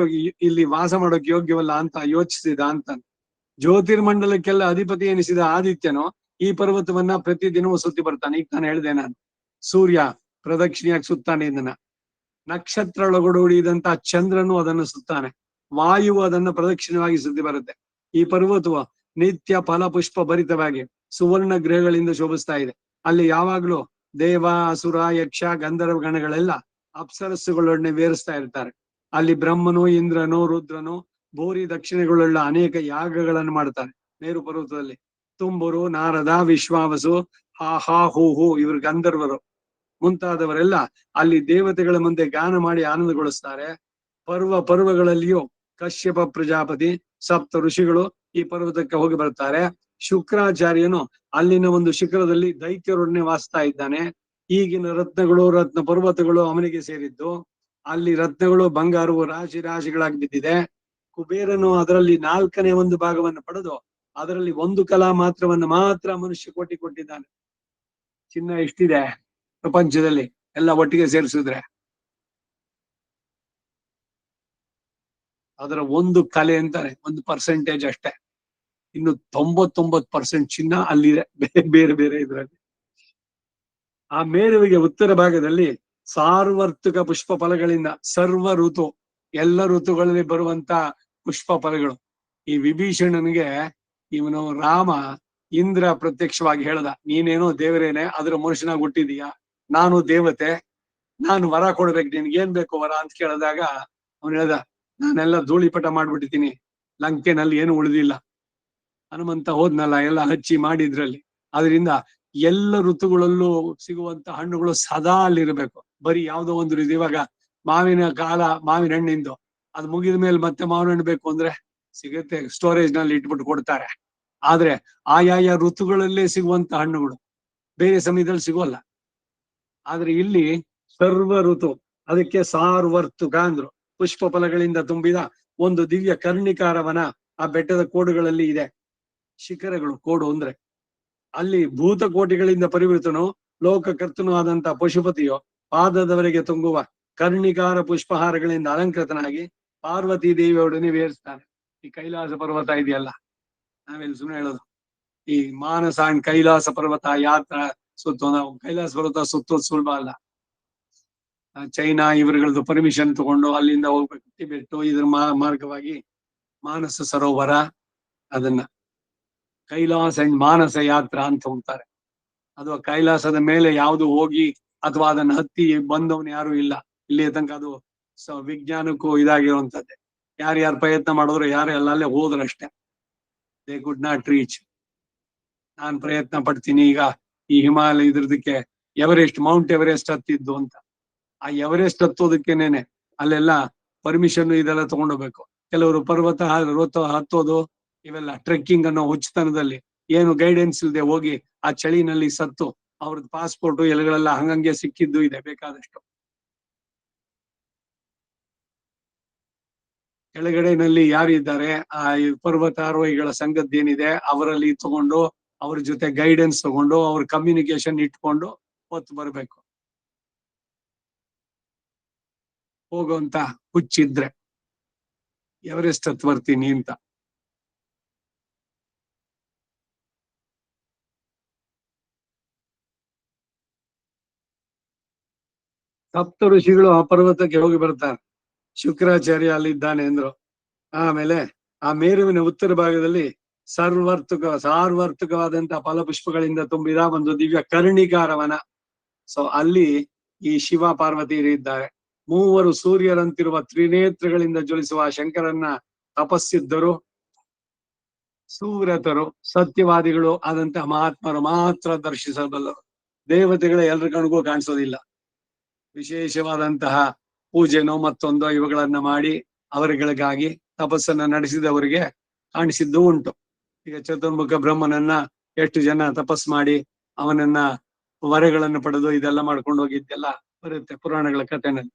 ಇಲ್ಲಿ ವಾಸ ಮಾಡೋಕೆ ಯೋಗ್ಯವಲ್ಲ ಅಂತ ಯೋಚಿಸಿದ ಅಂತ. ಜ್ಯೋತಿರ್ಮಂಡಲಕ್ಕೆಲ್ಲ ಅಧಿಪತಿ ಎನಿಸಿದ ಆದಿತ್ಯನು ಈ ಪರ್ವತವನ್ನ ಪ್ರತಿದಿನವೂ ಸುತ್ತಿ ಬರ್ತಾನೆ. ಈಗ ನಾನು ಹೇಳಿದೆ, ನಾನು ಸೂರ್ಯ ಪ್ರದಕ್ಷಿಣೆಯಾಗಿ ಸುತ್ತಾನೆ ಇದನ್ನ. ನಕ್ಷತ್ರಗಳೊಡಗೂಡಿದಂತ ಚಂದ್ರನು ಅದನ್ನು ಸುತ್ತಾನೆ. ವಾಯುವು ಅದನ್ನು ಪ್ರದಕ್ಷಿಣವಾಗಿ ಸುತ್ತಿ ಬರುತ್ತೆ. ಈ ಪರ್ವತವು ನಿತ್ಯ ಫಲ ಪುಷ್ಪ ಭರಿತವಾಗಿ ಸುವರ್ಣ ಗ್ರಹಗಳಿಂದ ಶೋಭಿಸ್ತಾ ಇದೆ. ಅಲ್ಲಿ ಯಾವಾಗ್ಲೂ ದೇವ, ಅಸುರ, ಯಕ್ಷ, ಗಂಧರ್ವ ಗಣಗಳೆಲ್ಲ ಅಪ್ಸರಸ್ಸುಗಳೊಡನೆ ವೇರಿಸ್ತಾ ಇರ್ತಾರೆ. ಅಲ್ಲಿ ಬ್ರಹ್ಮನು, ಇಂದ್ರನು, ರುದ್ರನು, ಭೂರಿ ದಕ್ಷಿಣೆಗಳುಳ್ಳ ಅನೇಕ ಯಾಗಗಳನ್ನು ಮಾಡ್ತಾರೆ ಮೇರು ಪರ್ವತದಲ್ಲಿ. ತುಂಬುರು, ನಾರದ, ವಿಶ್ವಾವಸು, ಹಾ ಹಾ ಹೂ ಹೂ ಇವರು ಗಂಧರ್ವರು ಮುಂತಾದವರೆಲ್ಲ ಅಲ್ಲಿ ದೇವತೆಗಳ ಮುಂದೆ ಗಾನ ಮಾಡಿ ಆನಂದಗೊಳಿಸ್ತಾರೆ. ಪರ್ವಗಳಲ್ಲಿಯೂ ಕಶ್ಯಪ ಪ್ರಜಾಪತಿ, ಸಪ್ತ ಋಷಿಗಳು ಈ ಪರ್ವತಕ್ಕೆ ಹೋಗಿ ಬರ್ತಾರೆ. ಶುಕ್ರಾಚಾರ್ಯನು ಅಲ್ಲಿನ ಒಂದು ಶಿಖರದಲ್ಲಿ ದೈತ್ಯರೊಡನೆ ವಾಸಿಸ್ತಾ ಇದ್ದಾನೆ. ಈಗಿನ ರತ್ನಗಳು, ರತ್ನ ಪರ್ವತಗಳು ಅವನಿಗೆ ಸೇರಿದ್ದು. ಅಲ್ಲಿ ರತ್ನಗಳು ಬಂಗಾರವು ರಾಶಿ ರಾಶಿಗಳಾಗಿ ಬಿದ್ದಿದೆ. ಕುಬೇರನು ಅದರಲ್ಲಿ 4ನೇ ಒಂದು ಭಾಗವನ್ನು ಪಡೆದು ಅದರಲ್ಲಿ 1 ಕಲಾ ಮಾತ್ರವನ್ನು ಮಾತ್ರ ಮನುಷ್ಯ ಕೋಟಿ ಕೊಟ್ಟಿದ್ದಾನೆ. ಚಿನ್ನ ಎಷ್ಟಿದೆ ಪ್ರಪಂಚದಲ್ಲಿ ಎಲ್ಲ ಒಟ್ಟಿಗೆ ಸೇರಿಸಿದ್ರೆ ಅದರ 1 ಕಲೆ ಅಂತಾರೆ, 1% ಅಷ್ಟೇ. ಇನ್ನು 99% ಚಿನ್ನ ಅಲ್ಲಿದೆ ಬೇರೆ ಬೇರೆ ಇದ್ರಲ್ಲಿ. ಆ ಮೇರುವಿಗೆ ಉತ್ತರ ಭಾಗದಲ್ಲಿ ಸಾರ್ವತ್ರಿಕ ಪುಷ್ಪ ಫಲಗಳಿಂದ ಸರ್ವ ಋತು, ಎಲ್ಲ ಋತುಗಳಲ್ಲಿ ಬರುವಂತ ಪುಷ್ಪ ಫಲಗಳು. ಈ ವಿಭೀಷಣನಿಗೆ ಇವನು ರಾಮ ಇಂದ್ರ ಪ್ರತ್ಯಕ್ಷವಾಗಿ ಹೇಳ್ದ, ನೀನೇನೋ ದೇವರೇನೆ, ಅದ್ರ ಮನುಷ್ಯನಾಗಿ ಹುಟ್ಟಿದೀಯ, ನಾನು ದೇವತೆ, ನಾನು ವರ ಕೊಡ್ಬೇಕು, ನಿನ್ಗೆ ಏನ್ ಬೇಕು ವರ ಅಂತ ಕೇಳಿದಾಗ ಅವನು ಹೇಳ್ದ, ನಾನೆಲ್ಲ ಧೂಳಿಪಟ ಮಾಡ್ಬಿಟ್ಟಿದ್ದೀನಿ, ಲಂಕೆನಲ್ಲಿ ಏನು ಉಳಿದಿಲ್ಲ. ಹನುಮಂತ ಹೋದ್ನಲ್ಲ ಎಲ್ಲ ಹಚ್ಚಿ ಮಾಡಿದ್ರಲ್ಲಿ. ಅದರಿಂದ ಎಲ್ಲ ಋತುಗಳಲ್ಲೂ ಸಿಗುವಂತ ಹಣ್ಣುಗಳು ಸದಾ ಅಲ್ಲಿರ್ಬೇಕು. ಬರೀ ಯಾವ್ದೋ ಒಂದು ಋತು, ಇವಾಗ ಮಾವಿನ ಕಾಲ, ಮಾವಿನ ಹಣ್ಣಿಂದು ಅದು ಮುಗಿದ ಮೇಲೆ ಮತ್ತೆ ಮಾವಿನ ಹಣ್ಣು ಬೇಕು ಅಂದ್ರೆ ಸಿಗುತ್ತೆ, ಸ್ಟೋರೇಜ್ ನಲ್ಲಿ ಇಟ್ಬಿಟ್ಟು ಕೊಡ್ತಾರೆ. ಆದ್ರೆ ಆಯಾಯ ಋತುಗಳಲ್ಲೇ ಸಿಗುವಂತ ಹಣ್ಣುಗಳು ಬೇರೆ ಸಮಯದಲ್ಲಿ ಸಿಗೋಲ್ಲ. ಆದ್ರೆ ಇಲ್ಲಿ ಸರ್ವ ಋತು, ಅದಕ್ಕೆ ಸಾರ್ವರ್ತುಕ ಅಂದ್ರು. ಪುಷ್ಪ ಫಲಗಳಿಂದ ತುಂಬಿದ ಒಂದು ದಿವ್ಯ ಕರ್ಣಿಕಾರವನ ಆ ಬೆಟ್ಟದ ಕೋಡುಗಳಲ್ಲಿ ಇದೆ. ಶಿಖರಗಳು, ಕೋಡು ಅಂದ್ರೆ ಅಲ್ಲಿ ಭೂತಕೋಟಿಗಳಿಂದ ಪರಿವೃತನು, ಲೋಕಕರ್ತನು ಆದಂತ ಪಶುಪತಿಯು ಪಾದದವರೆಗೆ ತುಂಗುವ ಕರ್ಣಿಕಾರ ಪುಷ್ಪಹಾರಗಳಿಂದ ಅಲಂಕೃತನಾಗಿ ಪಾರ್ವತಿ ದೇವಿಯೊಡನೆ ವಿಹರಿಸ್ತಾನೆ. ಈ ಕೈಲಾಸ ಪರ್ವತ ಇದೆಯಲ್ಲ, ನಾವೆಲ್ಲಿ ಸುಮ್ಮನೆ ಹೇಳೋದು, ಈ ಮಾನಸ ಅಂಡ್ ಕೈಲಾಸ ಪರ್ವತ ಯಾತ್ರ ಸುತ್ತೋ, ನಾವು ಕೈಲಾಸ ಪರ್ವತ ಸುತ್ತೋದು ಸುಲಭ ಅಲ್ಲ. ಚೈನಾ ಇವರುಗಳದ್ದು ಪರ್ಮಿಷನ್ ತಗೊಂಡು ಅಲ್ಲಿಂದ ಹೋಗ್ಬೇಕು, ಟಿಬೆಟ್ ಇದ್ರ ಮಾರ್ಗವಾಗಿ ಮಾನಸ ಸರೋವರ, ಅದನ್ನ ಕೈಲಾಸ ಅಂಡ್ ಮಾನಸ ಯಾತ್ರಾ ಅಂತ ಹೋಗ್ತಾರೆ. ಅದು ಕೈಲಾಸದ ಮೇಲೆ ಯಾವುದು ಹೋಗಿ ಅಥವಾ ಅದನ್ನ ಹತ್ತಿ ಬಂದವನು ಯಾರು ಇಲ್ಲ ಇಲ್ಲಿ ತನಕ. ಅದು ವಿಜ್ಞಾನಕ್ಕೂ ಇದಾಗಿರುವಂತದ್ದೇ. ಯಾರ್ಯಾರು ಪ್ರಯತ್ನ ಮಾಡಿದ್ರು, ಯಾರೆಲ್ಲ ಅಲ್ಲೇ ಹೋದ್ರಷ್ಟೇ, ದೇ ಕುಡ್ ನಾಟ್ ರೀಚ್. ನಾನ್ ಪ್ರಯತ್ನ ಪಡ್ತೀನಿ ಈಗ ಈ ಹಿಮಾಲಯ ಇದ್ರದಕ್ಕೆ, ಮೌಂಟ್ ಎವರೆಸ್ಟ್ ಹತ್ತಿದ್ದು ಅಂತ. ಆ ಎವರೆಸ್ಟ್ ಹತ್ತೋದಕ್ಕೇನೇನೆ ಅಲ್ಲೆಲ್ಲ ಪರ್ಮಿಷನ್ ಇದೆಲ್ಲ ತಗೊಂಡೋಗ್ಬೇಕು. ಕೆಲವರು ಪರ್ವತ ಹತ್ತೋದು ಇವೆಲ್ಲ ಟ್ರೆಕ್ಕಿಂಗ್ ಅನ್ನೋ ಹುಚ್ಚತನದಲ್ಲಿ ಏನು ಗೈಡೆನ್ಸ್ ಇಲ್ಲದೆ ಹೋಗಿ ಆ ಚಳಿನಲ್ಲಿ ಸತ್ತು ಅವ್ರದ್ದು ಪಾಸ್ಪೋರ್ಟ್ ಎಲ್ಲಗಳೆಲ್ಲ ಹಂಗಂಗೆ ಸಿಕ್ಕಿದ್ದು ಇದೆ ಬೇಕಾದಷ್ಟು. ಕೆಳಗಡೆನಲ್ಲಿ ಯಾರಿದ್ದಾರೆ ಆ ಪರ್ವತಾರೋಹಿಗಳ ಸಂಘದ್ದೇನಿದೆ ಅವರಲ್ಲಿ ತಗೊಂಡು ಅವ್ರ ಜೊತೆ ಗೈಡೆನ್ಸ್ ತಗೊಂಡು ಅವ್ರ ಕಮ್ಯುನಿಕೇಶನ್ ಇಟ್ಕೊಂಡು ಹೊತ್ತು ಬರ್ಬೇಕು. ಹೋಗುವಂತ ಹುಚ್ಚಿದ್ರೆ ಎವರೆಸ್ಟ್ ಹತ್ ಬರ್ತೀನಿ ಅಂತ. ಸಪ್ತ ಋಷಿಗಳು ಆ ಪರ್ವತಕ್ಕೆ ಹೋಗಿ ಬರ್ತಾರೆ. ಶುಕ್ರಾಚಾರ್ಯ ಅಲ್ಲಿದ್ದಾನೆ ಅಂದ್ರು. ಆಮೇಲೆ ಆ ಮೇರುವಿನ ಉತ್ತರ ಭಾಗದಲ್ಲಿ ಸಾರ್ವರ್ತಕವಾದಂತಹ ಫಲಪುಷ್ಪಗಳಿಂದ ತುಂಬಿದ ಒಂದು ದಿವ್ಯ ಕರ್ಣಿಕಾರವನ. ಸೊ ಅಲ್ಲಿ ಈ ಶಿವ ಪಾರ್ವತಿ ಇದ್ದಾರೆ. ಮೂವರು ಸೂರ್ಯರಂತಿರುವ ತ್ರಿನೇತ್ರಗಳಿಂದ ಜ್ವಲಿಸುವ ಶಂಕರನ್ನ ತಪಸ್ಸಿದ್ದರು ಸುವ್ರತರು ಸತ್ಯವಾದಿಗಳು ಆದಂತಹ ಮಹಾತ್ಮರು ಮಾತ್ರ ದರ್ಶಿಸಬಲ್ಲರು. ದೇವತೆಗಳ ಎಲ್ರ ಕಣ್ಗೂ ಕಾಣಿಸೋದಿಲ್ಲ. ವಿಶೇಷವಾದಂತಹ ಪೂಜೆನೋ ಮತ್ತೊಂದೋ ಇವುಗಳನ್ನ ಮಾಡಿ ಅವರುಗಳಿಗಾಗಿ ತಪಸ್ಸನ್ನ ನಡೆಸಿದವರಿಗೆ ಕಾಣಿಸಿದ್ದು ಉಂಟು. ಈಗ ಚತುರ್ಮುಖ ಬ್ರಹ್ಮನನ್ನ ಎಷ್ಟು ಜನ ತಪಸ್ ಮಾಡಿ ಅವನನ್ನ ವರಗಳನ್ನು ಪಡೆದು ಇದೆಲ್ಲ ಮಾಡ್ಕೊಂಡು ಹೋಗಿದ್ದೆಲ್ಲ ಬರುತ್ತೆ ಪುರಾಣಗಳ ಕಥೆನಲ್ಲಿ.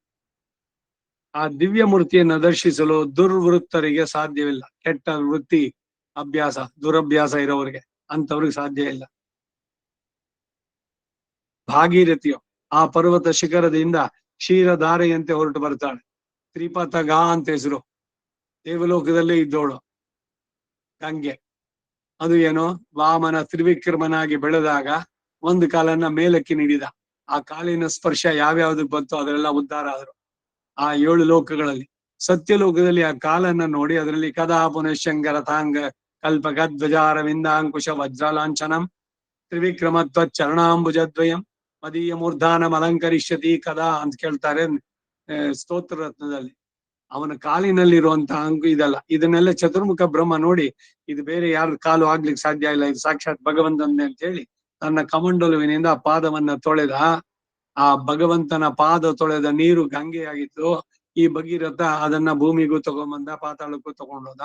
ಆ ದಿವ್ಯ ಮೂರ್ತಿಯನ್ನ ದರ್ಶಿಸಲು ದುರ್ವೃತ್ತರಿಗೆ ಸಾಧ್ಯವಿಲ್ಲ. ಕೆಟ್ಟ ವೃತ್ತಿ ಅಭ್ಯಾಸ ದುರಭ್ಯಾಸ ಇರೋರಿಗೆ ಅಂತವ್ರಿಗೆ ಸಾಧ್ಯ ಇಲ್ಲ. ಭಾಗೀರಥಿಯು ಆ ಪರ್ವತ ಶಿಖರದಿಂದ ಕ್ಷೀರಧಾರೆಯಂತೆ ಹೊರಟು ಬರ್ತಾಳೆ. ತ್ರಿಪಥಗ ಅಂತ ಹೆಸರು. ದೇವಲೋಕದಲ್ಲೇ ಇದ್ದವಳು ಗಂಗೆ. ಅದು ಏನೋ ವಾಮನ ತ್ರಿವಿಕ್ರಮನಾಗಿ ಬೆಳೆದಾಗ ಒಂದು ಕಾಲನ್ನ ಮೇಲಕ್ಕೆ ನೀಡಿದ. ಆ ಕಾಲಿನ ಸ್ಪರ್ಶ ಯಾವ್ಯಾವ್ದಕ್ ಬಂತು ಅದರೆಲ್ಲ ಉದ್ಧಾರ ಆದ್ರು ಆ 7 ಲೋಕಗಳಲ್ಲಿ. ಸತ್ಯಲೋಕದಲ್ಲಿ ಆ ಕಾಲನ್ನ ನೋಡಿ ಅದರಲ್ಲಿ ಕದಾ ಪುನಃಶಂಕರ ತಾಂಗ ಕಲ್ಪ ಗಧ್ವಜಾರವಿಂದಾಂಕುಶ ವಜ್ರಲಾಂಛನಂ ತ್ರಿವಿಕ್ರಮತ್ವ ಚರಣಾಂಬುಜದ್ವಯಂ ಮದೀಯ ಮೂರ್ಧಾನಂ ಅಲಂಕರಿಷ್ಯತಿ ಕದಾ ಅಂತ ಕೇಳ್ತಾರೆ ಸ್ತೋತ್ರ ರತ್ನದಲ್ಲಿ. ಅವನ ಕಾಲಿನಲ್ಲಿರುವಂತಹ ಅಂಕು ಇದಲ್ಲ. ಇದನ್ನೆಲ್ಲ ಚತುರ್ಮುಖ ಬ್ರಹ್ಮ ನೋಡಿ ಇದು ಬೇರೆ ಯಾರ ಕಾಲು ಆಗ್ಲಿಕ್ಕೆ ಸಾಧ್ಯ ಇಲ್ಲ, ಇದು ಸಾಕ್ಷಾತ್ ಭಗವಂತನೇ ಅಂತ ಹೇಳಿ ತನ್ನ ಕಮಂಡಲುವಿನಿಂದ ಪಾದವನ್ನ ತೊಳೆದ. ಆ ಭಗವಂತನ ಪಾದ ತೊಳೆದ ನೀರು ಗಂಗೆಯಾಗಿತ್ತು. ಈ ಭಗೀರಥ ಅದನ್ನ ಭೂಮಿಗೂ ತಗೊಂಬಂದ, ಪಾತಾಳಕ್ಕೂ ತಗೊಂಡೋದ.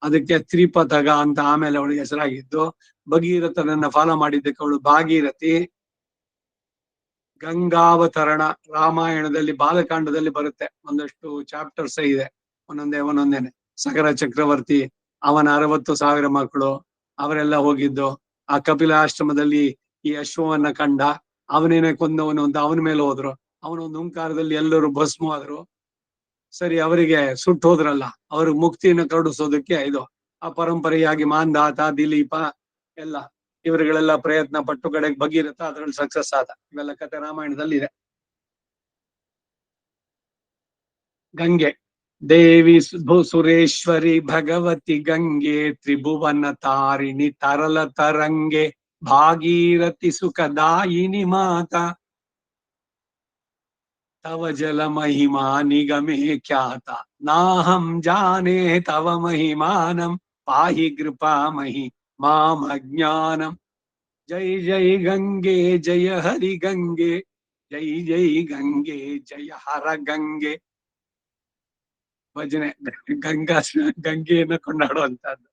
ಅದಕ್ಕೆ ತ್ರಿಪಥಗ ಅಂತ ಆಮೇಲೆ ಅವಳಿಗೆ ಹೆಸರಾಗಿದ್ದು. ಭಗೀರಥನನ್ನ ಫಾಲೋ ಮಾಡಿದ್ದಕ್ಕೆ ಅವಳು ಭಾಗೀರಥಿ. ಗಂಗಾವತರಣ ರಾಮಾಯಣದಲ್ಲಿ ಬಾಲಕಾಂಡದಲ್ಲಿ ಬರುತ್ತೆ. ಒಂದಷ್ಟು ಚಾಪ್ಟರ್ಸ್ ಇದೆ, ಒಂದೊಂದೇನೆ. ಸಗರ ಚಕ್ರವರ್ತಿ ಅವನ 60,000 ಮಕ್ಕಳು ಅವರೆಲ್ಲ ಹೋಗಿದ್ದು. ಆ ಕಪಿಲ ಆಶ್ರಮದಲ್ಲಿ ಈ ಅಶ್ವವನ್ನ ಕಂಡ, ಅವನೇನೆ ಕೊಂದವನು ಅಂತ ಅವನ ಮೇಲೆ ಹೋದ್ರು. ಅವನೊಂದು ಹುಂಕಾರದಲ್ಲಿ ಎಲ್ಲರೂ ಭಸ್ಮವಾದ್ರು. ಸರಿ, ಅವರಿಗೆ ಸುಟ್ಟು ಹೋದ್ರಲ್ಲ, ಅವ್ರಿಗೆ ಮುಕ್ತಿಯನ್ನು ಕರುಡಿಸೋದಕ್ಕೆ ಇದು ಆ ಪರಂಪರೆಯಾಗಿ ಮಾಂಧಾತ ದಿಲೀಪ ಎಲ್ಲ ಇವರುಗಳೆಲ್ಲ ಪ್ರಯತ್ನ ಪಟ್ಟು ಕಡೆಗೆ ಭಗೀರಥ ಅದ್ರಲ್ಲಿ ಸಕ್ಸಸ್ ಆದ. ಇವೆಲ್ಲ ಕಥೆ ರಾಮಾಯಣದಲ್ಲಿ ಇದೆ. ಗಂಗೆ ದೇವಿ ಸುರೇಶ್ವರಿ ಭಗವತಿ ಗಂಗೆ ತ್ರಿಭುವನ ತಾರಿಣಿ ತರಲ ತರಂಗೆ ಭಾಗೀರಥಿ ಸುಖದಾಯಿನಿ ಮಾತಾ ತವ ಜಲ ಮಹಿಮಾ ನಿಗಮೇ ಖ್ಯಾತ ನಾಹಂ ಜಾನೆ ತವ ಮಹಿಮಾನಂ ಪಾಹಿ ಕೃಪಾ ಮಹಿ ಮಾಂ ಅಜ್ಞಾನಂ ಜೈ ಜೈ ಗಂಗೆ ಜಯ ಹರಿ ಗಂಗೆ ಜೈ ಜೈ ಗಂಗೆ ಜಯ ಹರ ಗಂಗೆ. ಭಜನೆ ಗಂಗೆಯನ್ನು ಕೊಂಡಾಡುವಂತಹದ್ದು.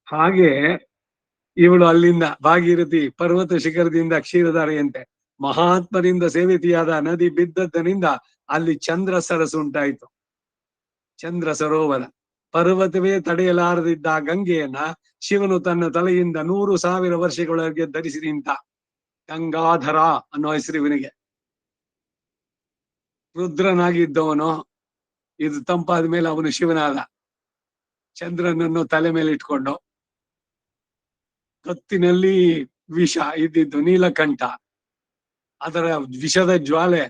ಹಾಗೆ ಇವಳು ಅಲ್ಲಿಂದ ಭಾಗೀರಥಿ ಪರ್ವತ ಶಿಖರದಿಂದ ಕ್ಷೀರಧಾರೆಯಂತೆ ಮಹಾತ್ಮರಿಂದ ಸೇವಿತಿಯಾದ ನದಿ ಬಿದ್ದದ್ದನಿಂದ ಅಲ್ಲಿ ಚಂದ್ರ ಸರಸು ಉಂಟಾಯಿತು. ಚಂದ್ರ ಸರೋವರ. ಪರ್ವತವೇ ತಡೆಯಲಾರದಿದ್ದ ಗಂಗೆಯನ್ನ ಶಿವನು ತನ್ನ ತಲೆಯಿಂದ 100,000 ವರ್ಷಗಳವರೆಗೆ ಧರಿಸಿ ನಿಂತ. ಗಂಗಾಧರ ಅನ್ನೋ ಹೆಸರು ಇವನಿಗೆ. ರುದ್ರನಾಗಿದ್ದವನು ಇದು ತಂಪಾದ ಮೇಲೆ ಅವನು ಶಿವನಾದ. ಚಂದ್ರನನ್ನು ತಲೆ ಮೇಲೆ ಇಟ್ಕೊಂಡು ಕತ್ತಿನಲ್ಲಿ ವಿಷ ಇದ್ದಿದ್ದು ನೀಲಕಂಠ. ಅದರ ವಿಷದ ಜ್ವಾಲೆ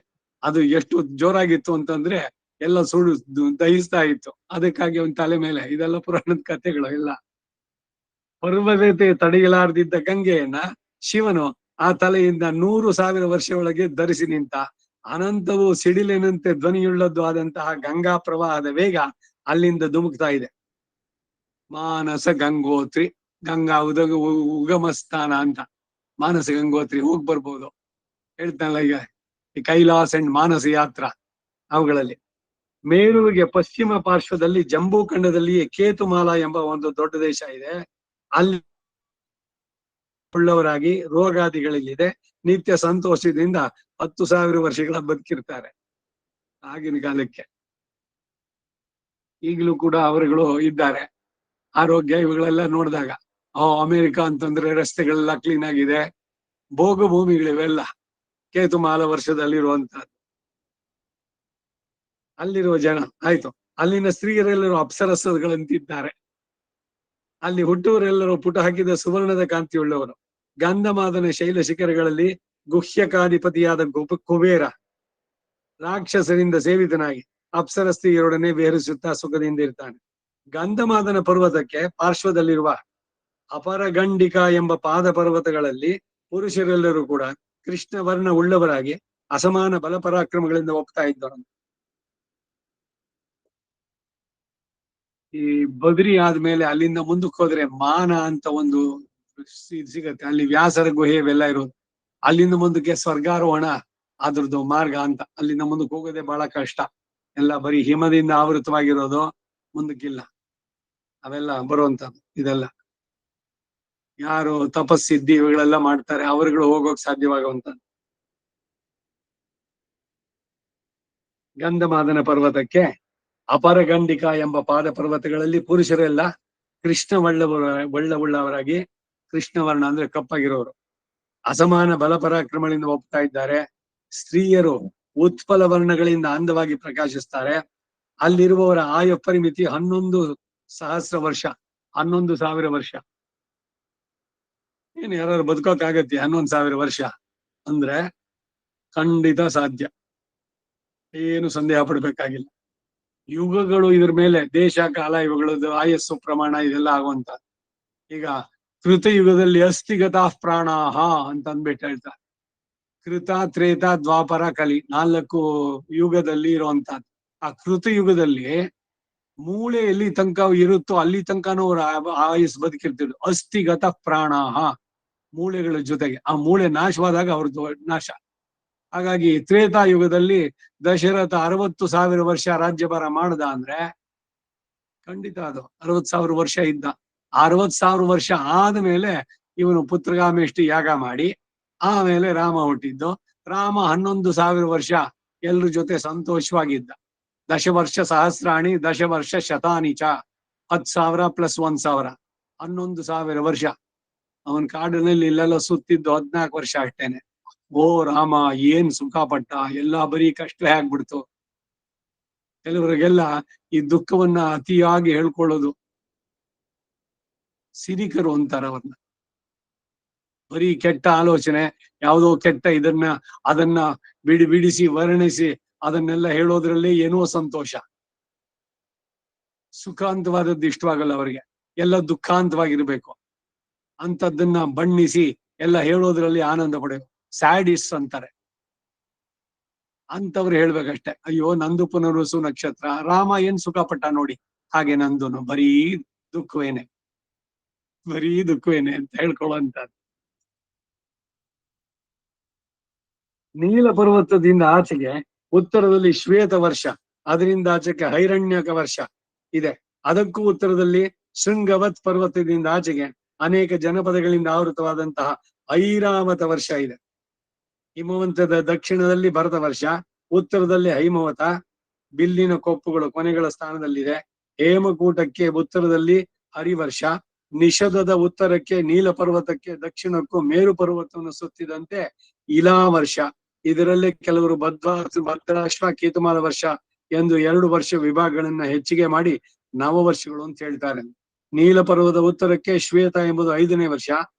ಅದು ಎಷ್ಟು ಜೋರಾಗಿತ್ತು ಅಂತಂದ್ರೆ ಎಲ್ಲ ಸುಡು ದಹಿಸ್ತಾ ಇತ್ತು. ಅದಕ್ಕಾಗಿ ಅವನ ತಲೆ ಮೇಲೆ. ಇದೆಲ್ಲ ಪುರಾಣದ ಕಥೆಗಳು ಎಲ್ಲ. ಪರ್ವತತೆ ತಡೆಯಲಾರದಿದ್ದ ಗಂಗೆಯನ್ನ ಶಿವನು ಆ ತಲೆಯಿಂದ 100,000 ವರ್ಷ ಒಳಗೆ ಧರಿಸಿ ನಿಂತ. ಅನಂತವು ಸಿಡಿಲಿನಂತೆ ಧ್ವನಿಯುಳ್ಳದ್ದು ಆದಂತಹ ಗಂಗಾ ಪ್ರವಾಹದ ವೇಗ ಅಲ್ಲಿಂದ ಧುಮುಕ್ತಾ ಇದೆ. ಮಾನಸ ಗಂಗೋತ್ರಿ ಗಂಗಾ ಉಗಮ ಸ್ಥಾನ ಅಂತ. ಮಾನಸ ಗಂಗೋತ್ರಿ ಹೋಗ್ ಬರ್ಬೋದು ಹೇಳ್ತಾನಲ್ಲ ಈಗ ಈ ಕೈಲಾಸ್ ಅಂಡ್ ಮಾನಸ ಯಾತ್ರಾ ಅವುಗಳಲ್ಲಿ. ಮೇರುವಿಗೆ ಪಶ್ಚಿಮ ಪಾರ್ಶ್ವದಲ್ಲಿ ಜಂಬೂ ಖಂಡದಲ್ಲಿಯೇ ಕೇತುಮಾಲ ಎಂಬ ಒಂದು ದೊಡ್ಡ ದೇಶ ಇದೆ. ಅಲ್ಲಿ ಉಳ್ಳವರಾಗಿ ರೋಗಾದಿಗಳಲ್ಲಿದೆ ನಿತ್ಯ ಸಂತೋಷದಿಂದ 10,000 ವರ್ಷಗಳ ಬದುಕಿರ್ತಾರೆ ಆಗಿನ ಕಾಲಕ್ಕೆ. ಈಗಲೂ ಕೂಡ ಅವರುಗಳು ಇದ್ದಾರೆ. ಆರೋಗ್ಯ ಇವುಗಳೆಲ್ಲ ನೋಡಿದಾಗ ಅಮೆರಿಕ ಅಂತಂದ್ರೆ ರಸ್ತೆಗಳೆಲ್ಲ ಕ್ಲೀನ್ ಆಗಿದೆ, ಭೋಗ ಭೂಮಿಗಳಿವೆಲ್ಲ ಕೇತುಮಾಲ ವರ್ಷದಲ್ಲಿರುವಂತಹದ್ದು. ಅಲ್ಲಿರುವ ಜನ ಆಯ್ತು, ಅಲ್ಲಿನ ಸ್ತ್ರೀಯರೆಲ್ಲರೂ ಅಪ್ಸರಸಗಳಂತಿದ್ದಾರೆ. ಅಲ್ಲಿ ಹುಟ್ಟುವರೆಲ್ಲರೂ ಪುಟ ಹಾಕಿದ ಸುವರ್ಣದ ಕಾಂತಿಯುಳ್ಳವರು. ಗಂಧಮಾದನ ಶೈಲ ಶಿಖರಗಳಲ್ಲಿ ಗುಹ್ಯಕಾಧಿಪತಿಯಾದ ಕುಬೇರ ರಾಕ್ಷಸರಿಂದ ಸೇವಿತನಾಗಿ ಅಪ್ಸರ ಸ್ತ್ರೀಯರೊಡನೆ ವಿಹರಿಸುತ್ತಾ ಸುಖದಿಂದ ಇರ್ತಾನೆ. ಗಂಧಮಾದನ ಪರ್ವತಕ್ಕೆ ಪಾರ್ಶ್ವದಲ್ಲಿರುವ ಅಪರಗಂಡಿಕ ಎಂಬ ಪಾದ ಪರ್ವತಗಳಲ್ಲಿ ಪುರುಷರೆಲ್ಲರೂ ಕೂಡ ಕೃಷ್ಣ ವರ್ಣ ಉಳ್ಳವರಾಗಿ ಅಸಮಾನ ಬಲಪರಾಕ್ರಮಗಳಿಂದ ಒಪ್ತಾ ಇದ್ದರು. ಈ ಬದ್ರಿ ಆದ್ಮೇಲೆ ಅಲ್ಲಿಂದ ಮುಂದಕ್ಕೆ ಹೋದ್ರೆ ಮಾನ ಅಂತ ಒಂದು ಸಿಗತ್ತೆ. ಅಲ್ಲಿ ವ್ಯಾಸರ ಗುಹೆ ಇವೆಲ್ಲ ಇರೋದು. ಅಲ್ಲಿಂದ ಮುಂದಕ್ಕೆ ಸ್ವರ್ಗಾರೋಹಣ ಅದ್ರದ್ದು ಮಾರ್ಗ ಅಂತ. ಅಲ್ಲಿಂದ ಮುಂದಕ್ಕೆ ಹೋಗೋದೇ ಬಹಳ ಕಷ್ಟ. ಎಲ್ಲ ಬರೀ ಹಿಮದಿಂದ ಆವೃತವಾಗಿರೋದು, ಮುಂದಕ್ಕಿಲ್ಲ. ಅವೆಲ್ಲ ಬರುವಂತದ್ದು. ಇದೆಲ್ಲ ಯಾರು ತಪಸ್ಸಿದ್ದಿ ಇವುಗಳೆಲ್ಲ ಮಾಡ್ತಾರೆ ಅವರುಗಳು ಹೋಗೋಕ್ ಸಾಧ್ಯವಾಗುವಂತದ್ದು. ಗಂಧಮಾದನ ಪರ್ವತಕ್ಕೆ ಅಪರಗಂಡಿಕ ಎಂಬ ಪಾದ ಪರ್ವತಗಳಲ್ಲಿ ಪುರುಷರೆಲ್ಲ ಕೃಷ್ಣ ಒಳ್ಳವುಳ್ಳವರಾಗಿ, ಕೃಷ್ಣವರ್ಣ ಅಂದ್ರೆ ಕಪ್ಪಾಗಿರೋರು, ಅಸಮಾನ ಬಲಪರಾಕ್ರಮಗಳಿಂದ ಒಪ್ತಾ ಇದ್ದಾರೆ. ಸ್ತ್ರೀಯರು ಉತ್ಪಲ ವರ್ಣಗಳಿಂದ ಅಂದವಾಗಿ ಪ್ರಕಾಶಿಸ್ತಾರೆ. ಅಲ್ಲಿರುವವರ ಆಯು ಪರಿಮಿತಿ 11,000 ವರ್ಷ, 11,000 ವರ್ಷ. ಏನ್ ಯಾರು ಬದುಕೋಕಾಗತ್ತೆ 11,000 ವರ್ಷ ಅಂದ್ರೆ? ಖಂಡಿತ ಸಾಧ್ಯ, ಏನು ಸಂದೇಹ ಪಡ್ಬೇಕಾಗಿಲ್ಲ. ಯುಗಗಳು ಇದ್ರ ಮೇಲೆ, ದೇಶ ಕಾಲ ಇವುಗಳದ್ದು ಆಯಸ್ಸು ಪ್ರಮಾಣ ಇದೆಲ್ಲ ಆಗುವಂತ. ಈಗ ಕೃತಯುಗದಲ್ಲಿ ಅಸ್ಥಿಗತ ಪ್ರಾಣಾಹ ಅಂತ ಅಂದ್ಬಿಟ್ಟು ಹೇಳ್ತಾರೆ. ಕೃತ, ತ್ರೇತ, ದ್ವಾಪರ, ಕಲಿ 4 ಯುಗದಲ್ಲಿ ಇರುವಂತಹದ್ದು. ಆ ಕೃತಯುಗದಲ್ಲಿ ಮೂಳೆ ಎಲ್ಲಿ ತನಕ ಇರುತ್ತೋ ಅಲ್ಲಿ ತನಕನೂ ಅವ್ರ ಆಯಸ್ ಬದುಕಿರ್ತಿದ್ರು. ಅಸ್ಥಿಗತ ಪ್ರಾಣಾಹ, ಮೂಳೆಗಳ ಜೊತೆಗೆ. ಆ ಮೂಳೆ ನಾಶವಾದಾಗ ಅವ್ರದ್ದು ನಾಶ. ಹಾಗಾಗಿ ತ್ರೇತಾಯುಗದಲ್ಲಿ ದಶರಥ 60,000 ವರ್ಷ ರಾಜ್ಯಭಾರ ಮಾಡ್ದ ಅಂದ್ರೆ ಖಂಡಿತ ಅದು 60,000 ವರ್ಷ ಇದ್ದ. 60,000 ವರ್ಷ ಆದ್ಮೇಲೆ ಇವನು ಪುತ್ರಗಾಮೇಷ್ಟಿ ಯಾಗ ಮಾಡಿ ಆಮೇಲೆ ರಾಮ ಹುಟ್ಟಿದ್ದು. ರಾಮ 11,000 ವರ್ಷ ಎಲ್ರ ಜೊತೆ ಸಂತೋಷವಾಗಿದ್ದ. ದಶವರ್ಷ ಸಹಸ್ರಾಣಿ ದಶವರ್ಷ ಶತಾನಿಚ, 10,000 + 1,000 11,000 ವರ್ಷ ಅವನ್ ಕಾಡಿನಲ್ಲಿ ಇಲ್ಲೆಲ್ಲ ಸುತ್ತಿದ್ದು 14 ವರ್ಷ ಅಷ್ಟೇನೆ. ಓ ರಾಮ ಏನ್ ಸುಖ ಪಟ್ಟ, ಎಲ್ಲಾ ಬರೀ ಕಷ್ಟವೇ ಆಗ್ಬಿಡ್ತು. ಕೆಲವರಿಗೆಲ್ಲ ಈ ದುಃಖವನ್ನ ಅತಿಯಾಗಿ ಹೇಳ್ಕೊಳ್ಳೋದು, ಸಿನಿಕರು ಅಂತಾರ ಅವ್ರನ್ನ. ಬರೀ ಕೆಟ್ಟ ಆಲೋಚನೆ, ಯಾವುದೋ ಕೆಟ್ಟ ಅದನ್ನ ಬಿಡಿಸಿ ವರ್ಣಿಸಿ ಅದನ್ನೆಲ್ಲ ಹೇಳೋದ್ರಲ್ಲಿ ಏನೋ ಸಂತೋಷ. ಸುಖಾಂತವಾದದ್ದು ಇಷ್ಟವಾಗಲ್ಲ ಅವರಿಗೆ, ಎಲ್ಲ ದುಃಖಾಂತವಾಗಿರ್ಬೇಕು. ಅಂತದನ್ನ ಬಣ್ಣಿಸಿ ಎಲ್ಲ ಹೇಳೋದ್ರಲ್ಲಿ ಆನಂದ ಪಡೆಯೋ ಸ್ಯಾಡಿಸ್ ಅಂತಾರೆ. ಅಂತವ್ರು ಹೇಳ್ಬೇಕಷ್ಟೆ, ಅಯ್ಯೋ ನಂದು ಪುನರ್ವಸು ನಕ್ಷತ್ರ, ರಾಮ ಏನ್ ಸುಖ ಪಟ್ಟ ನೋಡಿ, ಹಾಗೆ ನಂದುನು ಬರೀ ದುಃಖವೇನೆ ಅಂತ ಹೇಳ್ಕೊಳ್ಳುವಂತ. ನೀಲ ಪರ್ವತದಿಂದ ಆಚೆಗೆ ಉತ್ತರದಲ್ಲಿ ಶ್ವೇತ ವರ್ಷ, ಅದರಿಂದ ಆಚೆಗೆ ಹೈರಣ್ಯಕ ವರ್ಷ ಇದೆ. ಅದಕ್ಕೂ ಉತ್ತರದಲ್ಲಿ ಶೃಂಗವತ್ ಪರ್ವತದಿಂದ ಆಚೆಗೆ ಅನೇಕ ಜನಪದಗಳಿಂದ ಆವೃತವಾದಂತಹ ಐರಾವತ ವರ್ಷ ಇದೆ. ಹಿಮವಂತದ ದಕ್ಷಿಣದಲ್ಲಿ ಭರತ ವರ್ಷ, ಉತ್ತರದಲ್ಲಿ ಹೈಮವತ, ಬಿಲ್ಲಿನ ಕೊಪ್ಪುಗಳು ಕೊನೆಗಳ ಸ್ಥಾನದಲ್ಲಿದೆ. ಹೇಮಕೂಟಕ್ಕೆ ಉತ್ತರದಲ್ಲಿ ಹರಿವರ್ಷ, ನಿಷದದ ಉತ್ತರಕ್ಕೆ ನೀಲ ಪರ್ವತಕ್ಕೆ ದಕ್ಷಿಣಕ್ಕೂ ಮೇರು ಪರ್ವತವನ್ನು ಸುತ್ತಿದಂತೆ ಇಲಾ ವರ್ಷ. ಇದರಲ್ಲಿ ಕೆಲವರು ಭದ್ರಾಶ್ವ ಕೇತುಮಾಲ ವರ್ಷ ಎಂದು 2 ವರ್ಷ ವಿಭಾಗಗಳನ್ನ ಹೆಚ್ಚಿಗೆ ಮಾಡಿ ನವವರ್ಷಗಳು ಅಂತ ಹೇಳ್ತಾರೆ. ನೀಲ ಪರ್ವತ ಉತ್ತರಕ್ಕೆ ಶ್ವೇತ ಎಂಬುದು 5ನೇ ವರ್ಷ,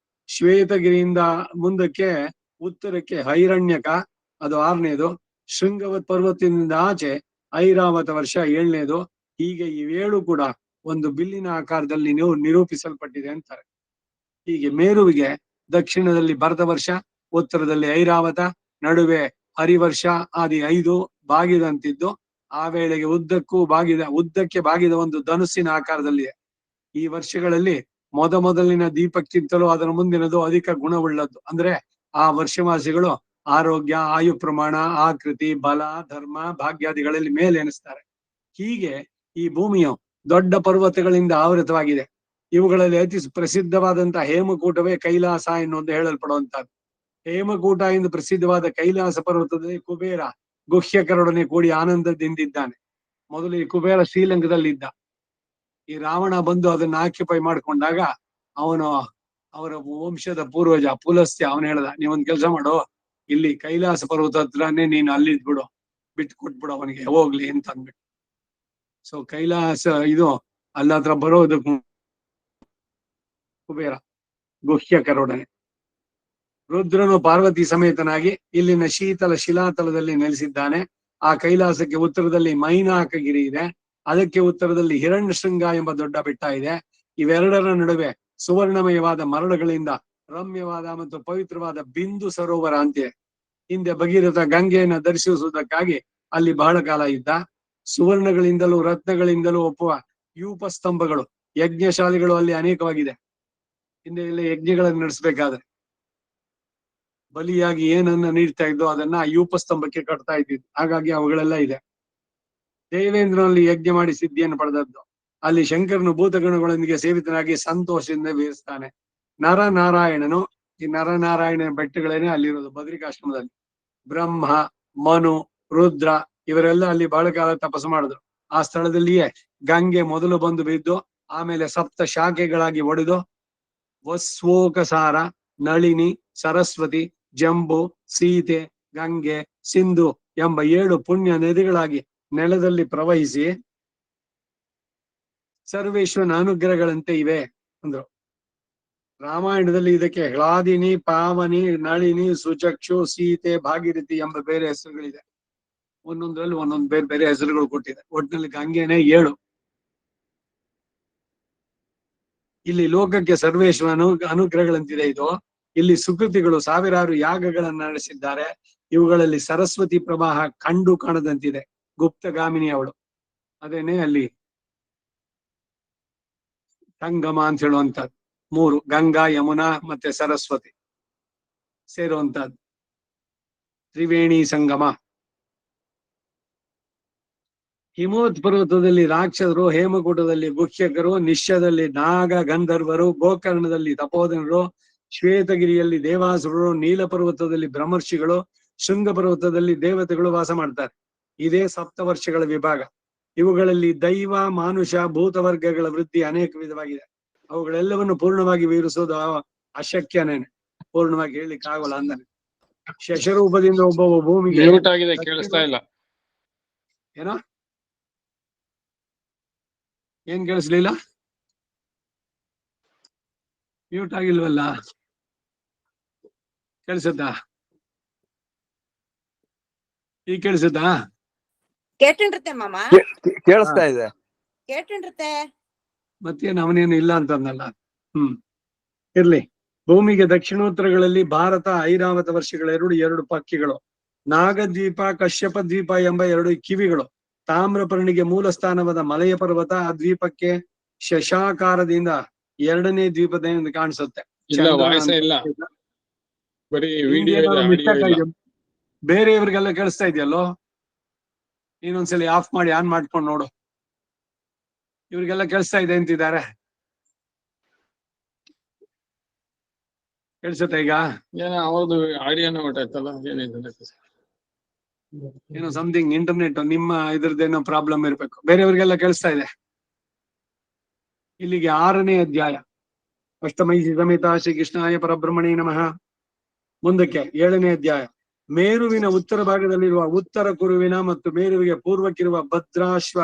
ಶ್ವೇತಗಿರಿಯಿಂದ ಮುಂದಕ್ಕೆ ಉತ್ತರಕ್ಕೆ ಹೈರಣ್ಯಕ ಅದು 6ನೇದು, ಶೃಂಗವತ್ ಪರ್ವತದಿಂದ ಆಚೆ ಐರಾವತ ವರ್ಷ 7ನೇದು. ಹೀಗೆ ಇವೇಳು ಕೂಡ ಒಂದು ಬಿಲ್ಲಿನ ಆಕಾರದಲ್ಲಿ ನಿರೂಪಿಸಲ್ಪಟ್ಟಿದೆ ಅಂತಾರೆ. ಹೀಗೆ ಮೇರುವಿಗೆ ದಕ್ಷಿಣದಲ್ಲಿ ಭರತ ವರ್ಷ, ಉತ್ತರದಲ್ಲಿ ಐರಾವತ, ನಡುವೆ ಹರಿವರ್ಷ ಆದಿ 5 ಬಾಗಿದಂತಿದ್ದು, ಆ ವೇಳೆಗೆ ಉದ್ದಕ್ಕೆ ಬಾಗಿದ ಒಂದು ಧನುಸ್ಸಿನ ಆಕಾರದಲ್ಲಿದೆ. ಈ ವರ್ಷಗಳಲ್ಲಿ ಮೊದಲಿನ ದೀಪಕ್ಕಿಂತಲೂ ಅದರ ಮುಂದಿನದು ಅಧಿಕ ಗುಣವುಳ್ಳದ್ದು. ಅಂದ್ರೆ ಆ ವರ್ಷವಾಸಿಗಳು ಆರೋಗ್ಯ, ಆಯು ಪ್ರಮಾಣ, ಆಕೃತಿ, ಬಲ, ಧರ್ಮ, ಭಾಗ್ಯಾದಿಗಳಲ್ಲಿ ಮೇಲೆ ಎನಿಸ್ತಾರೆ. ಹೀಗೆ ಈ ಭೂಮಿಯು ದೊಡ್ಡ ಪರ್ವತಗಳಿಂದ ಆವೃತವಾಗಿದೆ. ಇವುಗಳಲ್ಲಿ ಅತಿ ಪ್ರಸಿದ್ಧವಾದಂತಹ ಹೇಮಕೂಟವೇ ಕೈಲಾಸ ಎನ್ನುವುದು ಹೇಳಲ್ಪಡುವಂತಹದ್ದು. ಹೇಮಕೂಟ ಎಂದು ಪ್ರಸಿದ್ಧವಾದ ಕೈಲಾಸ ಪರ್ವತದಲ್ಲಿ ಕುಬೇರ ಗುಹ್ಯಕರೊಡನೆ ಕೂಡಿ ಆನಂದದಿಂದಿದ್ದಾನೆ. ಮೊದಲು ಈ ಕುಬೇರ ಶ್ರೀಲಂಕಾದಲ್ಲಿದ್ದ. ಈ ರಾವಣ ಬಂದು ಅದನ್ನ ಆಕ್ಯುಪೈ ಮಾಡ್ಕೊಂಡಾಗ ಅವರ ವಂಶದ ಪೂರ್ವಜ ಪುಲಸ್ತ್ಯ ಅವನು ಹೇಳ್ದ, ನೀವೊಂದ್ ಕೆಲಸ ಮಾಡು, ಇಲ್ಲಿ ಕೈಲಾಸ ಪರ್ವತ ಹತ್ರನೇ ನೀನು ಅಲ್ಲಿದ್ ಬಿಡು, ಬಿಟ್ಟು ಕೊಟ್ಬಿಡು ಅವನಿಗೆ ಹೋಗ್ಲಿ ಅಂತ ಅಂದ್ಬಿಟ್ಟು. ಸೊ ಕೈಲಾಸ ಇದು ಅಲ್ಲ ಹತ್ರ ಬರೋದು ಕುಬೇರ ಗುಹ್ಯಕರೊಡನೆ. ರುದ್ರನು ಪಾರ್ವತಿ ಸಮೇತನಾಗಿ ಇಲ್ಲಿನ ಶೀತಲ ಶಿಲಾತಲದಲ್ಲಿ ನೆಲೆಸಿದ್ದಾನೆ. ಆ ಕೈಲಾಸಕ್ಕೆ ಉತ್ತರದಲ್ಲಿ ಮೈನಾಕಗಿರಿ ಇದೆ. ಅದಕ್ಕೆ ಉತ್ತರದಲ್ಲಿ ಹಿರಣ್ಯಶೃಂಗ ಎಂಬ ದೊಡ್ಡ ಬೆಟ್ಟ ಇದೆ. ಇವೆರಡರ ನಡುವೆ ಸುವರ್ಣಮಯವಾದ ಮರಳುಗಳಿಂದ ರಮ್ಯವಾದ ಮತ್ತು ಪವಿತ್ರವಾದ ಬಿಂದು ಸರೋವರ ಅಂತಿದೆ. ಹಿಂದೆ ಭಗೀರಥ ಗಂಗೆಯನ್ನು ದರ್ಶಿಸುವುದಕ್ಕಾಗಿ ಅಲ್ಲಿ ಬಹಳ ಕಾಲ ಇದ್ದ. ಸುವರ್ಣಗಳಿಂದಲೂ ರತ್ನಗಳಿಂದಲೂ ಒಪ್ಪುವ ಯೂಪ ಸ್ತಂಭಗಳು, ಯಜ್ಞಶಾಲೆಗಳು ಅಲ್ಲಿ ಅನೇಕವಾಗಿದೆ. ಹಿಂದೆ ಇಲ್ಲಿ ಯಜ್ಞಗಳನ್ನು ನಡೆಸಬೇಕಾದ್ರೆ ಬಲಿಯಾಗಿ ಏನನ್ನ ನೀಡ್ತಾ ಇದ್ದೋ ಅದನ್ನ ಯೂಪ ಸ್ತಂಭಕ್ಕೆ ಕಟ್ತಾ ಇದ್ದಿದ್ದು. ಹಾಗಾಗಿ ಅವುಗಳೆಲ್ಲ ಇದೆ. ದೇವೇಂದ್ರನಲ್ಲಿ ಯಜ್ಞ ಮಾಡಿ ಸಿದ್ಧಿಯನ್ನು ಪಡೆದದ್ದು. ಅಲ್ಲಿ ಶಂಕರನು ಭೂತಗಣಗಳೊಂದಿಗೆ ಸೇವಿತನಾಗಿ ಸಂತೋಷದಿಂದ ವೀರಿಸ್ತಾನೆ. ನರನಾರಾಯಣನು, ಈ ನರನಾರಾಯಣ ಬೆಟ್ಟಗಳೇನೆ ಅಲ್ಲಿರೋದು ಬದ್ರಿಕಾಶ್ರಮದಲ್ಲಿ. ಬ್ರಹ್ಮ, ಮನು, ರುದ್ರ ಇವರೆಲ್ಲ ಅಲ್ಲಿ ಬಹಳ ಕಾಲ ತಪಸ್ಸು ಮಾಡಿದ್ರು. ಆ ಸ್ಥಳದಲ್ಲಿಯೇ ಗಂಗೆ ಮೊದಲು ಬಂದು ಬಿದ್ದು ಆಮೇಲೆ ಸಪ್ತ ಶಾಖೆಗಳಾಗಿ ಒಡೆದು ವಸ್ವೋಕಸಾರ, ನಳಿನಿ, ಸರಸ್ವತಿ, ಜಂಬು, ಸೀತೆ, ಗಂಗೆ, ಸಿಂಧು ಎಂಬ 7 ಪುಣ್ಯ ನದಿಗಳಾಗಿ ನೆಲದಲ್ಲಿ ಪ್ರವಹಿಸಿ ಸರ್ವೇಶ್ವರನ ಅನುಗ್ರಹಗಳಂತೆ ಇವೆ ಅಂದ್ರು. ರಾಮಾಯಣದಲ್ಲಿ ಇದಕ್ಕೆ ಹ್ಲಾದಿನಿ, ಪಾವನಿ, ನಳಿನಿ, ಸುಚಕ್ಷು, ಸೀತೆ, ಭಾಗೀರಥಿ ಎಂಬ ಬೇರೆ ಹೆಸರುಗಳಿದೆ. ಒಂದೊಂದ್ರಲ್ಲಿ ಒಂದೊಂದು ಬೇರೆ ಬೇರೆ ಹೆಸರುಗಳು ಕೊಟ್ಟಿದೆ. ಒಟ್ಟಿನಲ್ಲಿ ಗಂಗೆನೇ 7. ಇಲ್ಲಿ ಲೋಕಕ್ಕೆ ಸರ್ವೇಶ್ವರನ ಅನುಗ್ರಹಗಳಂತಿದೆ ಇದು. ಇಲ್ಲಿ ಸುಕೃತಿಗಳು ಸಾವಿರಾರು ಯಾಗಗಳನ್ನು ನಡೆಸಿದ್ದಾರೆ. ಇವುಗಳಲ್ಲಿ ಸರಸ್ವತಿ ಪ್ರವಾಹ ಕಂಡು ಕಾಣದಂತಿದೆ. ಗುಪ್ತಗಾಮಿನಿ ಅವಳು, ಅದೇನೆ ಅಲ್ಲಿ ಸಂಗಮ ಅಂತ ಹೇಳುವಂತದ್ದು. 3 ಗಂಗಾ, ಯಮುನಾ ಮತ್ತೆ ಸರಸ್ವತಿ ಸೇರುವಂತಹದ್ದು ತ್ರಿವೇಣಿ ಸಂಗಮ. ಹಿಮೋತ್ ಪರ್ವತದಲ್ಲಿ ರಾಕ್ಷಸರು, ಹೇಮಕೂಟದಲ್ಲಿ ಗುಹ್ಯಕರು, ನಿಶ್ಯದಲ್ಲಿ ನಾಗ ಗಂಧರ್ವರು, ಗೋಕರ್ಣದಲ್ಲಿ ತಪೋಧನರು, ಶ್ವೇತಗಿರಿಯಲ್ಲಿ ದೇವಾಸುರರು, ನೀಲ ಪರ್ವತದಲ್ಲಿ ಬ್ರಹ್ಮರ್ಷಿಗಳು, ಶೃಂಗ ಪರ್ವತದಲ್ಲಿ ದೇವತೆಗಳು ವಾಸ ಮಾಡ್ತಾರೆ. ಇದೇ ಸಪ್ತವರ್ಷಗಳ ವಿಭಾಗ. ಇವುಗಳಲ್ಲಿ ದೈವ, ಮಾನುಷ, ಭೂತವರ್ಗಗಳ ವೃದ್ಧಿ ಅನೇಕ ವಿಧವಾಗಿದೆ. ಅವುಗಳೆಲ್ಲವನ್ನು ಪೂರ್ಣವಾಗಿ ವಿವರಿಸೋದು ಅಶಕ್ಯನೇನೆ, ಪೂರ್ಣವಾಗಿ ಹೇಳಲಿಕ್ಕೆ ಆಗೋಲ್ಲ. ಅಂದಾನೆ ಶಶರೂಪದಿಂದ ಒಬ್ಬ ಭೂಮಿಗೆ ಕೇಳಿಸ್ತಾ ಇಲ್ಲ. ಏನೋ ಏನ್ ಕೇಳಿಸ್ಲಿಲ್ಲ? ಮ್ಯೂಟ್ ಆಗಿಲ್ವಲ್ಲ? ಕೇಳಿಸುತ್ತಾ? ಈಗ ಕೇಳಿಸುತ್ತಾ? ಕೇಳ್ತಿರುತ್ತೆ ಮಾಮ, ಕೇಳಿಸ್ತಾ ಇದೆ. ಕೇಳ್ತಿರುತ್ತೆ. ಮತ್ತೇನು ಅವನೇನು ಇಲ್ಲ ಅಂತಂದಲ್ಲ. ಇರ್ಲಿ. ಭೂಮಿಗೆ ದಕ್ಷಿಣೋತ್ತರಗಳಲ್ಲಿ ಭಾರತ, ಐರಾವತ ವರ್ಷಗಳ 2 ಪಕ್ಕಿಗಳು, ನಾಗದ್ವೀಪ, ಕಶ್ಯಪ ದ್ವೀಪ ಎಂಬ 2 ಕಿವಿಗಳು, ತಾಮ್ರಪರ್ಣಿಗೆ ಮೂಲ ಸ್ಥಾನವಾದ ಮಲಯ ಪರ್ವತ, ಆ ದ್ವೀಪಕ್ಕೆ ಶಶಾಕಾರದಿಂದ 2ನೇ ದ್ವೀಪದಿಂದ ಕಾಣಿಸುತ್ತೆ. ಬೇರೆಯವ್ರಿಗೆಲ್ಲ ಕೇಳಿಸ್ತಾ ಇದೆಯಲ್ಲೋ? ಇನ್ನೊಂದ್ಸಲಿ ಆಫ್ ಮಾಡಿ ಆನ್ ಮಾಡ್ಕೊಂಡು ನೋಡು. ಇವ್ರಿಗೆಲ್ಲ ಕೇಳಿಸ್ತಾ ಇದೆ ಅಂತಿದ್ದಾರೆ. ಕೇಳಿಸುತ್ತೆ ಈಗ? ಏನೋ ಸಮಥಿಂಗ್ ಇಂಟರ್ನೆಟ್ ನಿಮ್ಮ ಇದ್ರದ್ದೇನೋ ಪ್ರಾಬ್ಲಮ್ ಇರ್ಬೇಕು. ಬೇರೆಯವ್ರಿಗೆಲ್ಲ ಕೇಳಿಸ್ತಾ ಇದೆ. ಇಲ್ಲಿಗೆ 6ನೇ ಅಧ್ಯಾಯ. ಅಷ್ಟಮೈ ಸಮೇತ ಶ್ರೀ ಕೃಷ್ಣಾಯ ಪರಬ್ರಹ್ಮಣೇ ನಮಃ. ಮುಂದಕ್ಕೆ 7ನೇ ಅಧ್ಯಾಯ. ಮೇರುವಿನ ಉತ್ತರ ಭಾಗದಲ್ಲಿರುವ ಉತ್ತರ ಕುರುವಿನ ಮತ್ತು ಮೇರುವಿಗೆ ಪೂರ್ವಕ್ಕಿರುವ ಭದ್ರಾಶ್ವ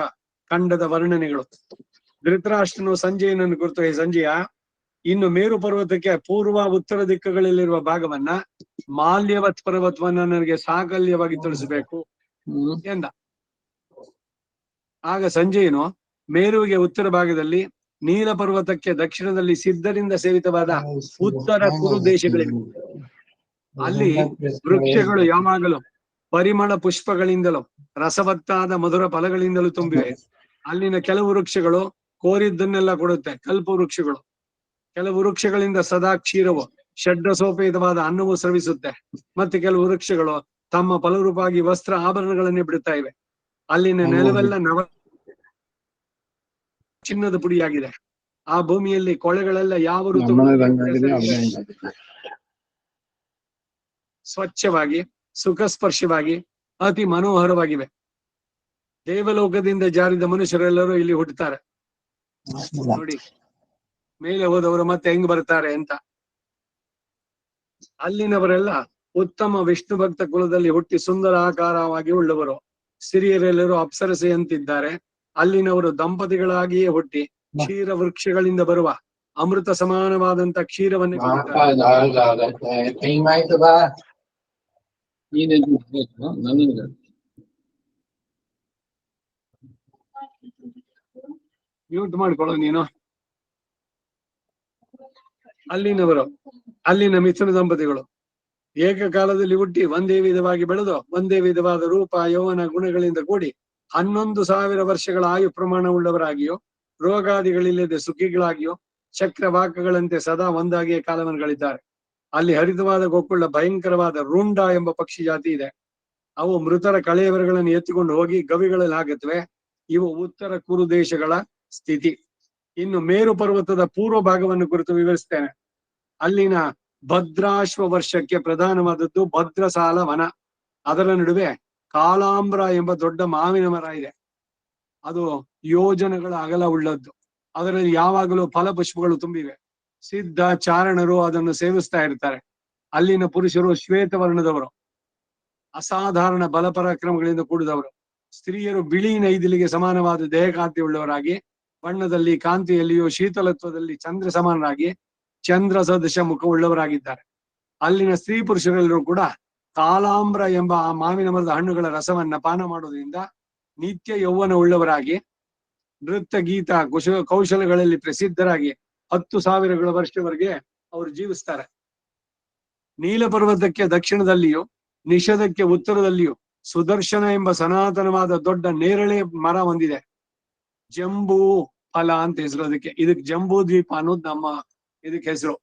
ಖಂಡದ ವರ್ಣನೆಗಳು. ಧೃತರಾಷ್ಟ್ರನು ಸಂಜಯನನ್ನು ಕುರಿತು, ಹೇ ಸಂಜಯ, ಇನ್ನು ಮೇರು ಪರ್ವತಕ್ಕೆ ಪೂರ್ವ ಉತ್ತರ ದಿಕ್ಕುಗಳಲ್ಲಿರುವ ಭಾಗವನ್ನ, ಮಾಲ್ಯವತ್ ಪರ್ವತವನ್ನ ನನಗೆ ಸಾಕಲ್ಯವಾಗಿ ತಿಳಿಸಬೇಕು ಎಂದ. ಆಗ ಸಂಜಯನು ಮೇರುವಿಗೆ ಉತ್ತರ ಭಾಗದಲ್ಲಿ ನೀಲ ಪರ್ವತಕ್ಕೆ ದಕ್ಷಿಣದಲ್ಲಿ ಸಿದ್ಧರಿಂದ ಸೇವಿತವಾದ ಉತ್ತರ ಕುರು ದೇಶಗಳಿವೆ. ಅಲ್ಲಿ ವೃಕ್ಷಗಳು ಯಾವಾಗಲೂ ಪರಿಮಳ ಪುಷ್ಪಗಳಿಂದಲೂ ರಸವತ್ತಾದ ಮಧುರ ಫಲಗಳಿಂದಲೂ ತುಂಬಿವೆ. ಅಲ್ಲಿನ ಕೆಲವು ವೃಕ್ಷಗಳು ಕೋರಿದ್ದನ್ನೆಲ್ಲ ಕೊಡುತ್ತೆ, ಕಲ್ಪ ವೃಕ್ಷಗಳು. ಕೆಲವು ವೃಕ್ಷಗಳಿಂದ ಸದಾ ಕ್ಷೀರವು ಷಡ್ರಸೋಪೇತವಾದ ಅನ್ನವು ಸ್ರವಿಸುತ್ತೆ. ಮತ್ತೆ ಕೆಲವು ವೃಕ್ಷಗಳು ತಮ್ಮ ಫಲರೂಪವಾಗಿ ವಸ್ತ್ರ ಆಭರಣಗಳನ್ನೇ ಬಿಡುತ್ತಾ ಇವೆ. ಅಲ್ಲಿನ ನೆಲವೆಲ್ಲ ಚಿನ್ನದ ಪುಡಿಯಾಗಿದೆ. ಆ ಭೂಮಿಯಲ್ಲಿ ಕೊಳೆಗಳೆಲ್ಲ ಯಾವ ಋತು ಸ್ವಚ್ಛವಾಗಿ ಸುಖಸ್ಪರ್ಶವಾಗಿ ಅತಿ ಮನೋಹರವಾಗಿವೆ. ದೇವಲೋಕದಿಂದ ಜಾರಿದ ಮನುಷ್ಯರೆಲ್ಲರೂ ಇಲ್ಲಿ ಹುಟ್ಟುತ್ತಾರೆ. ನೋಡಿ ಮೇಲೆ ಹೋದವರು ಮತ್ತೆ ಹೆಂಗ್ ಬರ್ತಾರೆ ಅಂತ. ಅಲ್ಲಿನವರೆಲ್ಲ ಉತ್ತಮ ವಿಷ್ಣು ಭಕ್ತ ಕುಲದಲ್ಲಿ ಹುಟ್ಟಿ ಸುಂದರ ಆಕಾರವಾಗಿ ಉಳ್ಳವರು. ಸ್ತ್ರೀಯರೆಲ್ಲರೂ ಅಪ್ಸರಸೆಯಂತಿದ್ದಾರೆ. ಅಲ್ಲಿನವರು ದಂಪತಿಗಳಾಗಿಯೇ ಹುಟ್ಟಿ ಕ್ಷೀರ ವೃಕ್ಷಗಳಿಂದ ಬರುವ ಅಮೃತ ಸಮಾನವಾದಂತ ಕ್ಷೀರವನ್ನು ಮ್ಯೂಟ್ ಮಾಡ್ಕೊಳ್ಳೋ ನೀನು. ಅಲ್ಲಿನ ಮಿಥುನ ದಂಪತಿಗಳು ಏಕಕಾಲದಲ್ಲಿ ಹುಟ್ಟಿ ಒಂದೇ ವಿಧವಾಗಿ ಬೆಳೆದು ಒಂದೇ ವಿಧವಾದ ರೂಪ ಯೌವನ ಗುಣಗಳಿಂದ ಕೂಡಿ 11,000 ವರ್ಷಗಳ ಆಯು ಪ್ರಮಾಣ ಉಳ್ಳವರಾಗಿಯೋ ರೋಗಾದಿಗಳಿಲ್ಲದೆ ಸುಖಿಗಳಾಗಿಯೋ ಚಕ್ರವಾಕಗಳಂತೆ ಸದಾ ಒಂದಾಗಿಯೇ ಕಾಲವನ್ನು ಗಳಿದ್ದಾರೆ. ಅಲ್ಲಿ ಹರಿತವಾದ ಗೋಕುಳ ಭಯಂಕರವಾದ ರುಂಡ ಎಂಬ ಪಕ್ಷಿ ಜಾತಿ ಇದೆ. ಅವು ಮೃತರ ಕಳೆಯವರುಗಳನ್ನು ಎತ್ತಿಕೊಂಡು ಹೋಗಿ ಗವಿಗಳಲ್ಲಿ ಹಾಕುತ್ತವೆ. ಇವು ಉತ್ತರ ಕುರು ದೇಶಗಳ ಸ್ಥಿತಿ. ಇನ್ನು ಮೇರು ಪರ್ವತದ ಪೂರ್ವ ಭಾಗವನ್ನು ಕುರಿತು ವಿವರಿಸ್ತೇನೆ. ಅಲ್ಲಿನ ಭದ್ರಾಶ್ವ ವರ್ಷಕ್ಕೆ ಪ್ರಧಾನವಾದದ್ದು ಭದ್ರಸಾಲ ವನ. ಅದರ ನಡುವೆ ಕಾಲಾಂಬ್ರ ಎಂಬ ದೊಡ್ಡ ಮಾವಿನ ಮರ ಇದೆ. ಅದು ಯೋಜನೆಗಳ ಅಗಲ ಉಳ್ಳದ್ದು. ಅದರಲ್ಲಿ ಯಾವಾಗಲೂ ಫಲಪುಷ್ಪಗಳು ತುಂಬಿವೆ. ಸಿದ್ಧ ಚಾರಣರು ಅದನ್ನು ಸೇವಿಸ್ತಾ ಇರ್ತಾರೆ. ಅಲ್ಲಿನ ಪುರುಷರು ಶ್ವೇತವರ್ಣದವರು, ಅಸಾಧಾರಣ ಬಲಪರಾಕ್ರಮಗಳಿಂದ ಕೂಡಿದವರು. ಸ್ತ್ರೀಯರು ಬಿಳಿ ನೈದಿಲಿಗೆ ಸಮಾನವಾದ ದೇಹಕಾಂತಿ ಉಳ್ಳವರಾಗಿ ಬಣ್ಣದಲ್ಲಿ ಕಾಂತಿಯಲ್ಲಿಯೂ ಶೀತಲತ್ವದಲ್ಲಿ ಚಂದ್ರ ಸಮಾನರಾಗಿ ಚಂದ್ರ ಸದೃಶ ಮುಖ ಉಳ್ಳವರಾಗಿದ್ದಾರೆ. ಅಲ್ಲಿನ ಸ್ತ್ರೀ ಪುರುಷರೆಲ್ಲರೂ ಕೂಡ ಕಾಲಾಂಬ್ರ ಎಂಬ ಆ ಮಾವಿನ ಮರದ ಹಣ್ಣುಗಳ ರಸವನ್ನ ಪಾನ ಮಾಡೋದ್ರಿಂದ ನಿತ್ಯ ಯೌವನ ಉಳ್ಳವರಾಗಿ ನೃತ್ಯ ಗೀತ ಕೌಶಲಗಳಲ್ಲಿ ಪ್ರಸಿದ್ಧರಾಗಿ 10,000 ವರ್ಷವರೆಗೆ ಅವರು ಜೀವಿಸ್ತಾರೆ. ನೀಲ ಪರ್ವತಕ್ಕೆ ದಕ್ಷಿಣದಲ್ಲಿಯೂ ನಿಷದಕ್ಕೆ ಉತ್ತರದಲ್ಲಿಯೂ ಸುದರ್ಶನ ಎಂಬ ಸನಾತನವಾದ ದೊಡ್ಡ ನೇರಳೆ ಮರ ಹೊಂದಿದೆ. ಜಂಬೂ ಫಲ ಅಂತ ಹೆಸರು ಅದಕ್ಕೆ. ಇದಕ್ಕೆ ಜಂಬೂ ದ್ವೀಪ ಅನ್ನೋದು ನಮ್ಮ ಇದಕ್ಕೆ ಹೆಸರು.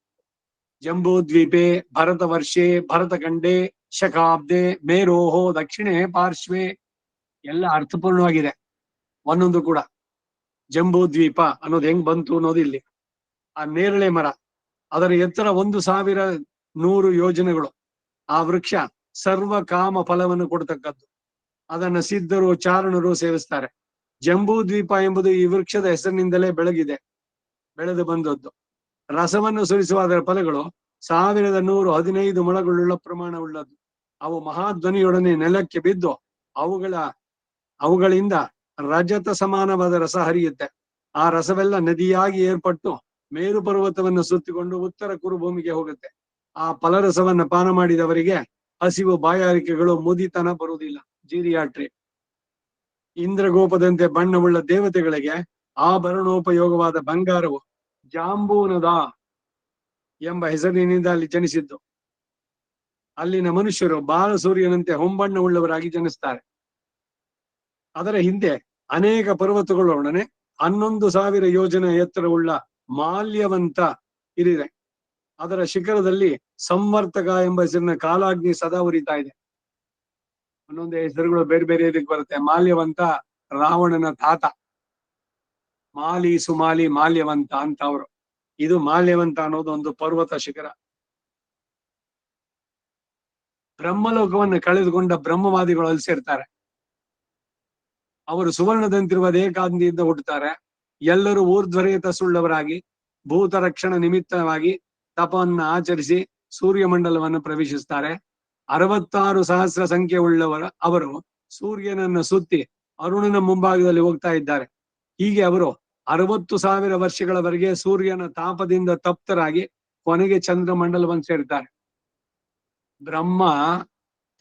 ಜಂಬೂ ದ್ವೀಪೆ ಭರತ ವರ್ಷೆ ಭರತಖಂಡೆ ಶಕಾಬ್ದೆ ಮೇರೋಹೋ ದಕ್ಷಿಣೆ ಪಾರ್ಶ್ವೆ ಎಲ್ಲ ಅರ್ಥಪೂರ್ಣವಾಗಿದೆ ಒಂದೊಂದು ಕೂಡ. ಜಂಬೂ ದ್ವೀಪ ಅನ್ನೋದು ಹೆಂಗ್ ಬಂತು ಅನ್ನೋದು ಇಲ್ಲಿ. ಆ ನೇರಳೆ ಮರ ಅದರ ಎತ್ತರ 1,100 ಯೋಜನೆಗಳು. ಆ ವೃಕ್ಷ ಸರ್ವ ಕಾಮ ಫಲವನ್ನು ಕೊಡ್ತಕ್ಕದ್ದು. ಅದನ್ನ ಸಿದ್ಧರು ಚಾರಣರು ಸೇವಿಸ್ತಾರೆ. ಜಂಬೂ ದ್ವೀಪ ಎಂಬುದು ಈ ವೃಕ್ಷದ ಹೆಸರಿನಿಂದಲೇ ಬೆಳೆದು ಬಂದದ್ದು. ರಸವನ್ನು ಸುರಿಸುವ ಅದರ ಫಲಗಳು 1,115 ಮೊಳಗಳುಳ್ಳ ಪ್ರಮಾಣ ಉಳ್ಳದ್ದು. ಅವು ಮಹಾಧ್ವನಿಯೊಡನೆ ನೆಲಕ್ಕೆ ಬಿದ್ದು ಅವುಗಳಿಂದ ರಜತ ಸಮಾನವಾದ ರಸ ಹರಿಯುತ್ತೆ. ಆ ರಸವೆಲ್ಲ ನದಿಯಾಗಿ ಏರ್ಪಟ್ಟು ಮೇರು ಪರ್ವತವನ್ನು ಸುತ್ತಿಕೊಂಡು ಉತ್ತರ ಕುರುಭೂಮಿಗೆ ಹೋಗುತ್ತೆ. ಆ ಫಲರಸವನ್ನ ಪಾನ ಮಾಡಿದವರಿಗೆ ಹಸಿವು ಬಾಯಾರಿಕೆಗಳು ಮುದಿತನ ಬರುವುದಿಲ್ಲ. ಜೀರಿಯಾಟ್ರಿ. ಇಂದ್ರಗೋಪದಂತೆ ಬಣ್ಣವುಳ್ಳ ದೇವತೆಗಳಿಗೆ ಆಭರಣೋಪಯೋಗವಾದ ಬಂಗಾರವು ಜಾಂಬೂನದ ಎಂಬ ಹೆಸರಿನಿಂದ ಅಲ್ಲಿ ಜನಿಸಿದ್ದು. ಅಲ್ಲಿನ ಮನುಷ್ಯರು ಬಾಲಸೂರ್ಯನಂತೆ ಹೊಂಬಣ್ಣ ಉಳ್ಳವರಾಗಿ ಜನಿಸ್ತಾರೆ. ಅದರ ಹಿಂದೆ ಅನೇಕ ಪರ್ವತಗಳೊಡನೆ 11,000 ಯೋಜನೆ ಎತ್ತರವುಳ್ಳ ಮಾಲ್ಯವಂತ ಇರಿದೆ. ಅದರ ಶಿಖರದಲ್ಲಿ ಸಂವರ್ತಕ ಎಂಬ ಹೆಸರಿನ ಕಾಲಾಗ್ನಿ ಸದಾ ಉರಿತಾ ಇದೆ. ಒಂದೊಂದೇ ಹೆಸರುಗಳು ಬೇರೆ ಬೇರೆ ಇದಕ್ಕೆ ಬರುತ್ತೆ. ಮಾಲ್ಯವಂತ ರಾವಣನ ತಾತ, ಮಾಲಿ ಸುಮಾಲಿ ಮಾಲ್ಯವಂತ ಅಂತ ಅವರು. ಇದು ಮಾಲ್ಯವಂತ ಅನ್ನೋದು ಒಂದು ಪರ್ವತ ಶಿಖರ. ಬ್ರಹ್ಮಲೋಕವನ್ನು ಕಳೆದುಕೊಂಡ ಬ್ರಹ್ಮವಾದಿಗಳು ಅಲ್ಲಿ ಸೇರ್ತಾರೆ. ಅವರು ಸುವರ್ಣದಂತಿರುವ ದೇಹಕಾಂತಿಯಿಂದ ಹುಟ್ಟುತ್ತಾರೆ. ಎಲ್ಲರೂ ಊರ್ಧ್ವರೇತ ಸುಳ್ಳವರಾಗಿ ಭೂತ ರಕ್ಷಣ ನಿಮಿತ್ತವಾಗಿ ತಪವನ್ನು ಆಚರಿಸಿ ಸೂರ್ಯಮಂಡಲವನ್ನು ಪ್ರವೇಶಿಸ್ತಾರೆ. 66,000 ಸಂಖ್ಯೆ ಉಳ್ಳವರ ಅವರು ಸೂರ್ಯನನ್ನು ಸುತ್ತಿ ಅರುಣನ ಮುಂಭಾಗದಲ್ಲಿ ಹೋಗ್ತಾ ಇದ್ದಾರೆ. ಹೀಗೆ ಅವರು 60,000 ವರ್ಷಗಳವರೆಗೆ ಸೂರ್ಯನ ತಾಪದಿಂದ ತಪ್ತರಾಗಿ ಕೊನೆಗೆ ಚಂದ್ರಮಂಡಲವನ್ನು ಸೇರ್ತಾರೆ. ಬ್ರಹ್ಮ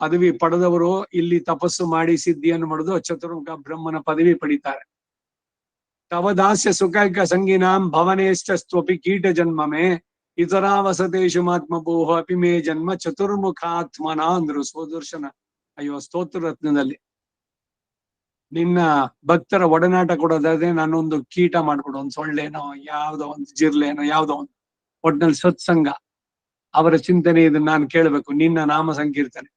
ಪದವಿ ಪಡೆದವರು ಇಲ್ಲಿ ತಪಸ್ಸು ಮಾಡಿ ಸಿದ್ಧಿಯನ್ನು ಮಾಡುದು ಚತುರ್ಮುಖ ಬ್ರಹ್ಮನ ಪದವಿ ಪಡಿತಾರೆ. ತವದಾಸ್ಯ ಸುಖೈಕ ಸಂಗೀನಾಂ ಭವನೇಶ್ಚಸ್ತ್ವಪಿ ಕೀಟ ಜನ್ಮಮೇ ಇತರಾವಸತೇಶು ಮಾತ್ಮಭೂಹ ಅಪಿ ಮೇ ಜನ್ಮ ಚತುರ್ಮುಖಾತ್ಮನ ಅಂದ್ರು ಸುದರ್ಶನ. ಅಯ್ಯೋ ಸ್ತೋತ್ರ ರತ್ನದಲ್ಲಿ. ನಿನ್ನ ಭಕ್ತರ ಒಡನಾಟ ಕೊಡೋದಾದ್ರೆ ನಾನೊಂದು ಕೀಟ ಮಾಡ್ಕೊಡು, ಒಂದು ಸೊಳ್ಳೆನೋ ಯಾವ್ದೋ ಒಂದು ಜಿರ್ಲೆನೋ ಯಾವ್ದೋ ಒಂದು, ಒಟ್ನಲ್ಲಿ ಸತ್ಸಂಗ ಅವರ ಚಿಂತನೆ ಇದನ್ನ ನಾನು ಕೇಳಬೇಕು. ನಿನ್ನ ನಾಮ ಸಂಕೀರ್ತನೆ.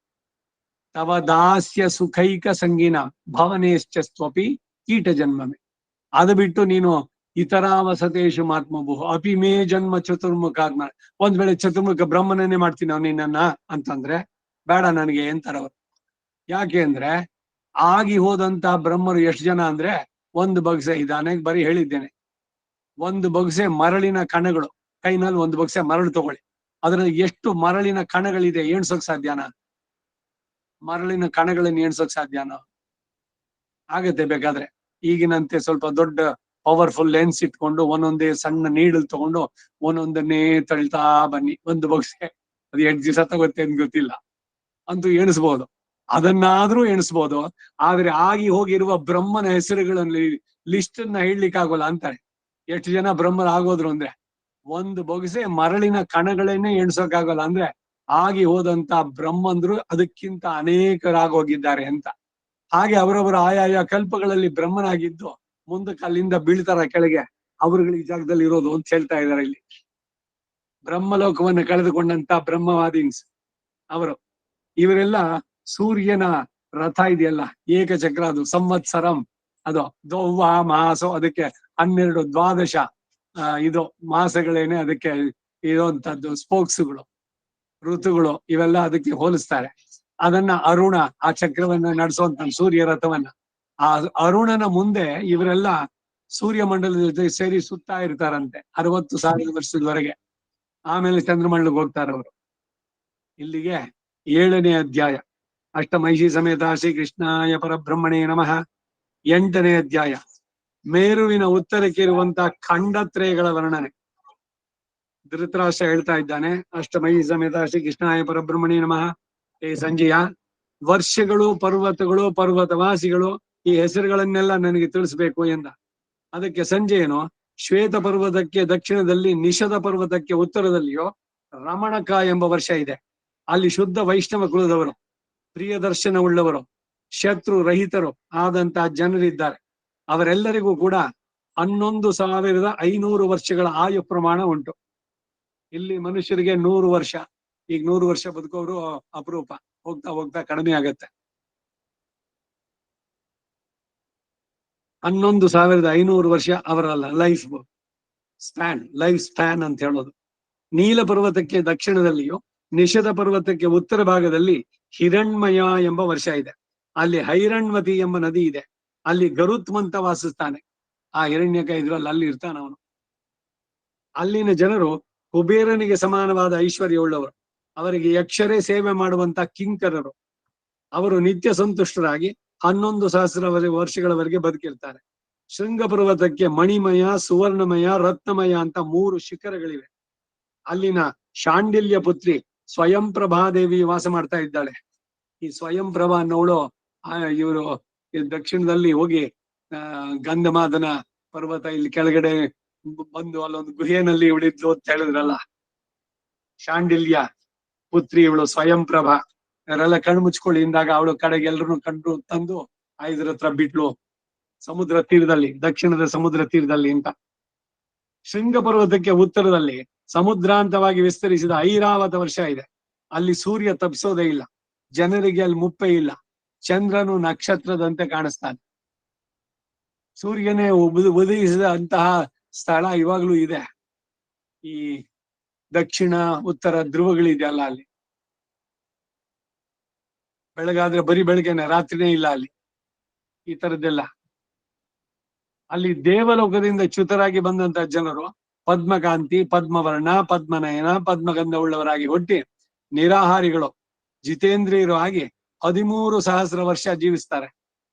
ತವ ದಾಸ್ಯ ಸುಖೈಕ ಸಂಗೀನ ಭವನೇಶ್ಚಸ್ತ್ವಪಿ ಕೀಟ ಜನ್ಮಮೆ. ಅದು ಬಿಟ್ಟು ನೀನು ಇತರಾವಸತೇಶು ಮಾತ್ಮಭು ಅಪಿ ಮೇ ಜನ್ಮ ಚತುರ್ಮುಖಾತ್ಮ. ಒಂದ್ ವೇಳೆ ಚತುರ್ಮುಖ ಬ್ರಹ್ಮನನ್ನೇ ಮಾಡ್ತೀನಿ ಅವ್ನು ನಿನ್ನನ್ನ ಅಂತಂದ್ರೆ ಬೇಡ ನನಗೆ ಅಂತಾರ ಅವರು. ಯಾಕೆ ಅಂದ್ರೆ ಆಗಿ ಹೋದಂತ ಬ್ರಹ್ಮರು ಎಷ್ಟು ಜನ ಅಂದ್ರೆ ಒಂದು ಬಗ್ಸೆ ಇದಾನೆ, ಬರೀ ಹೇಳಿದ್ದೇನೆ, ಒಂದು ಬಗ್ಸೆ ಮರಳಿನ ಕಣಗಳು. ಕೈನಲ್ಲಿ ಒಂದು ಬಗ್ಸೆ ಮರಳು ತಗೊಳ್ಳಿ, ಅದ್ರಲ್ಲಿ ಎಷ್ಟು ಮರಳಿನ ಕಣಗಳಿದೆ ಎಣ್ಸೋಕ್ ಸಾಧ್ಯನಾ? ಮರಳಿನ ಕಣಗಳನ್ನ ಎಣ್ಸೋಕ್ ಸಾಧ್ಯನಾ? ಆಗತ್ತೆ ಬೇಕಾದ್ರೆ. ಈಗಿನಂತೆ ಸ್ವಲ್ಪ ದೊಡ್ಡ ಪವರ್ಫುಲ್ ಲೆನ್ಸ್ ಇಟ್ಕೊಂಡು ಒಂದೊಂದೇ ಸಣ್ಣ ನೀಡಲ್ ತಗೊಂಡು ಒಂದೊಂದನ್ನೇ ತಳ್ತಾ ಬನ್ನಿ, ಒಂದು ಬಗ್ಸೆ ಅದು 8 ದಿವಸ ತಗೋತ್ತೆ ಅಂತ ಗೊತ್ತಿಲ್ಲ, ಅಂತೂ ಎಣಿಸ್ಬೋದು. ಅದನ್ನಾದ್ರೂ ಎಣಿಸ್ಬೋದು. ಆದ್ರೆ ಆಗಿ ಹೋಗಿರುವ ಬ್ರಹ್ಮನ ಹೆಸರುಗಳಲ್ಲಿ ಲಿಸ್ಟ್ ಅನ್ನ ಹೇಳಲಿಕ್ಕೆ ಆಗೋಲ್ಲ ಅಂತಾರೆ. ಎಷ್ಟು ಜನ ಬ್ರಹ್ಮರ ಆಗೋದ್ರು ಅಂದ್ರೆ ಒಂದು ಬೊಗಸೆ ಮರಳಿನ ಕಣಗಳನ್ನೇ ಎಣ್ಸೋಕ್ಕಾಗಲ್ಲ ಅಂದ್ರೆ ಆಗಿ ಹೋದಂತ ಬ್ರಹ್ಮಂದ್ರು ಅದಕ್ಕಿಂತ ಅನೇಕರಾಗೋಗಿದ್ದಾರೆ ಅಂತ. ಹಾಗೆ ಅವರವರ ಆಯಾಯ ಕಲ್ಪಗಳಲ್ಲಿ ಬ್ರಹ್ಮನಾಗಿದ್ದು ಮುಂದಕ್ಕೆ ಅಲ್ಲಿಂದ ಬೀಳ್ತಾರ ಕೆಳಗೆ, ಅವರುಗಳ ಈ ಜಾಗದಲ್ಲಿ ಇರೋದು ಅಂತ ಹೇಳ್ತಾ ಇದ್ದಾರೆ ಇಲ್ಲಿ. ಬ್ರಹ್ಮಲೋಕವನ್ನು ಕಳೆದುಕೊಂಡಂತ ಬ್ರಹ್ಮವಾದೀನ್ಸ್ ಅವರು, ಇವರೆಲ್ಲ ಸೂರ್ಯನ ರಥ ಇದೆಯಲ್ಲ ಏಕಚಕ್ರ, ಅದು ಸಂವತ್ಸರಂ, ಅದು ದೌವ ಮಾಸೋ, ಅದಕ್ಕೆ 12 ದ್ವಾದಶ ಇದು ಮಾಸಗಳೇನೆ ಅದಕ್ಕೆ ಇರುವಂತದ್ದು ಸ್ಪೋಕ್ಸ್ಗಳು, ಋತುಗಳು, ಇವೆಲ್ಲ ಅದಕ್ಕೆ ಹೋಲಿಸ್ತಾರೆ. ಅದನ್ನ ಅರುಣ, ಆ ಚಕ್ರವನ್ನ ನಡೆಸುವಂತ ಸೂರ್ಯ ರಥವನ್ನ, ಆ ಅರುಣನ ಮುಂದೆ ಇವರೆಲ್ಲ ಸೂರ್ಯ ಮಂಡಲದ ಜೊತೆ ಸೇರಿ ಸುತ್ತಾ ಇರ್ತಾರಂತೆ 60,000 ವರ್ಷದವರೆಗೆ. ಆಮೇಲೆ ಚಂದ್ರಮಂಡಲಕ್ಕೆ ಹೋಗ್ತಾರೆ ಅವರು. ಇಲ್ಲಿಗೆ 7ನೇ ಅಧ್ಯಾಯ ಅಷ್ಟಮೈಷಿ ಸಮೇತ ಶ್ರೀ ಕೃಷ್ಣಾಯ ಪರಬ್ರಹ್ಮಣೇ ನಮಃ. 8ನೇ ಅಧ್ಯಾಯ ಮೇರುವಿನ ಉತ್ತರಕ್ಕೆ ಇರುವಂತ ಖಂಡತ್ರಯಗಳ ವರ್ಣನೆ. ಧೃತರಾಷ್ಟ್ರ ಹೇಳ್ತಾ ಇದ್ದಾನೆ, ಅಷ್ಟಮೈ ಸಮೇತ ಶ್ರೀ ಕೃಷ್ಣಾಯ ಪರಬ್ರಹ್ಮಣೇ ನಮಃ. ಏ ಸಂಜಯ, ವರ್ಷಗಳು, ಪರ್ವತಗಳು, ಪರ್ವತವಾಸಿಗಳು, ಈ ಹೆಸರುಗಳನ್ನೆಲ್ಲ ನನಗೆ ತಿಳಿಸ್ಬೇಕು ಎಂದ. ಅದಕ್ಕೆ ಸಂಜಯನು, ಶ್ವೇತ ಪರ್ವತಕ್ಕೆ ದಕ್ಷಿಣದಲ್ಲಿ, ನಿಷದ ಪರ್ವತಕ್ಕೆ ಉತ್ತರದಲ್ಲಿಯೋ ರಮಣಕ ಎಂಬ ವರ್ಷ ಇದೆ. ಅಲ್ಲಿ ಶುದ್ಧ ವೈಷ್ಣವ ಕುಲದವರು, ಪ್ರಿಯ ದರ್ಶನವುಳ್ಳವರು, ಶತ್ರು ರಹಿತರು ಆದಂತ ಜನರಿದ್ದಾರೆ. ಅವರೆಲ್ಲರಿಗೂ ಕೂಡ 11,500 ವರ್ಷಗಳ ಆಯು ಪ್ರಮಾಣ ಉಂಟು. ಇಲ್ಲಿ ಮನುಷ್ಯರಿಗೆ 100 ವರ್ಷ, ಈಗ 100 ವರ್ಷ ಬದುಕೋರು ಅಪರೂಪ, ಹೋಗ್ತಾ ಹೋಗ್ತಾ ಕಡಿಮೆ ಆಗತ್ತೆ. 11,500 ವರ್ಷ ಅವರಲ್ಲ ಲೈಫ್ ಸ್ಪ್ಯಾನ್ ಅಂತ ಹೇಳೋದು. ನೀಲ ಪರ್ವತಕ್ಕೆ ದಕ್ಷಿಣದಲ್ಲಿಯೂ ನಿಷದ ಪರ್ವತಕ್ಕೆ ಉತ್ತರ ಭಾಗದಲ್ಲಿ ಹಿರಣ್ಮಯ ಎಂಬ ವರ್ಷ ಇದೆ. ಅಲ್ಲಿ ಹೈರಣ್ವತಿ ಎಂಬ ನದಿ ಇದೆ. ಅಲ್ಲಿ ಗರುತ್ಮಂತ ವಾಸಿಸ್ತಾನೆ. ಆ ಹಿರಣ್ಯಕ ಇದ್ರಲ್ಲಿ ಅಲ್ಲಿ ಇರ್ತಾನ ಅವನು. ಅಲ್ಲಿನ ಜನರು ಕುಬೇರನಿಗೆ ಸಮಾನವಾದ ಐಶ್ವರ್ಯವುಳ್ಳವರು. ಅವರಿಗೆ ಯಕ್ಷರೇ ಸೇವೆ ಮಾಡುವಂತ ಕಿಂಕರರು. ಅವರು ನಿತ್ಯ ಸಂತುಷ್ಟರಾಗಿ 11,000 ವರ್ಷಗಳವರೆಗೆ ಬದುಕಿರ್ತಾರೆ. ಶೃಂಗ ಪರ್ವತಕ್ಕೆ ಮಣಿಮಯ, ಸುವರ್ಣಮಯ, ರತ್ನಮಯ ಅಂತ 3 ಶಿಖರಗಳಿವೆ. ಅಲ್ಲಿನ ಶಾಂಡಿಲ್ಯ ಪುತ್ರಿ ಸ್ವಯಂ ಪ್ರಭಾದೇವಿ ವಾಸ ಮಾಡ್ತಾ ಇದ್ದಾಳೆ. ಈ ಸ್ವಯಂ ಪ್ರಭಾ ಅನ್ನೋಳು ಇವರು ದಕ್ಷಿಣದಲ್ಲಿ ಹೋಗಿ ಗಂಧಮಾದನ ಪರ್ವತ ಇಲ್ಲಿ ಕೆಳಗಡೆ ಬಂದು ಅಲ್ಲೊಂದು ಗುಹೆಯಲ್ಲಿ ಉಳಿದ್ಲು ಅಂತ ಹೇಳಿದ್ರಲ್ಲ, ಶಾಂಡಿಲ್ಯ ಪುತ್ರಿ ಇವಳು ಸ್ವಯಂ ಪ್ರಭಾ. ಇವರೆಲ್ಲ ಕಣ್ಣು ಮುಚ್ಕೊಳ್ಳಿ ಇಂದಾಗ ಅವಳು ಕಡೆಗೆ ಎಲ್ರು ಕಂಡು ತಂದು ಇದ್ರ ಹತ್ರ ಬಿಟ್ಲು, ಸಮುದ್ರ ತೀರದಲ್ಲಿ, ದಕ್ಷಿಣದ ಸಮುದ್ರ ತೀರದಲ್ಲಿ ಅಂತ. ಶೃಂಗ ಪರ್ವತಕ್ಕೆ ಉತ್ತರದಲ್ಲಿ ಸಮುದ್ರಾಂತವಾಗಿ ವಿಸ್ತರಿಸಿದ ಐರಾವತ ವರ್ಷ ಇದೆ. ಅಲ್ಲಿ ಸೂರ್ಯ ತಪ್ಪಿಸೋದೇ ಇಲ್ಲ, ಜನರಿಗೆ ಅಲ್ಲಿ ಮುಪ್ಪೆ ಇಲ್ಲ, ಚಂದ್ರನು ನಕ್ಷತ್ರದಂತೆ ಕಾಣಿಸ್ತಾನೆ. ಸೂರ್ಯನೇ ಉದಯಿಸಿದ ಅಂತಹ ಸ್ಥಳ ಇವಾಗ್ಲೂ ಇದೆ. ಈ ದಕ್ಷಿಣ ಉತ್ತರ ಧ್ರುವಗಳಿದೆಯಲ್ಲ, ಅಲ್ಲಿ ಬೆಳಗಾದ್ರೆ ಬರೀ ಬೆಳಗ್ಗೆನೆ, ರಾತ್ರಿನೇ ಇಲ್ಲ ಅಲ್ಲಿ. ಈ ತರದ್ದೆಲ್ಲ ಅಲ್ಲಿ ದೇವಲೋಕದಿಂದ ಚ್ಯುತರಾಗಿ ಬಂದಂತ ಜನರು ಪದ್ಮಕಾಂತಿ, ಪದ್ಮವರ್ಣ, ಪದ್ಮನಯನ, ಪದ್ಮಗಂಧ ಉಳ್ಳವರಾಗಿ ಹುಟ್ಟಿ ನಿರಾಹಾರಿಗಳು, ಜಿತೇಂದ್ರಿಯರು ಆಗಿ 13,000 ವರ್ಷ ಜೀವಿಸ್ತಾರೆ.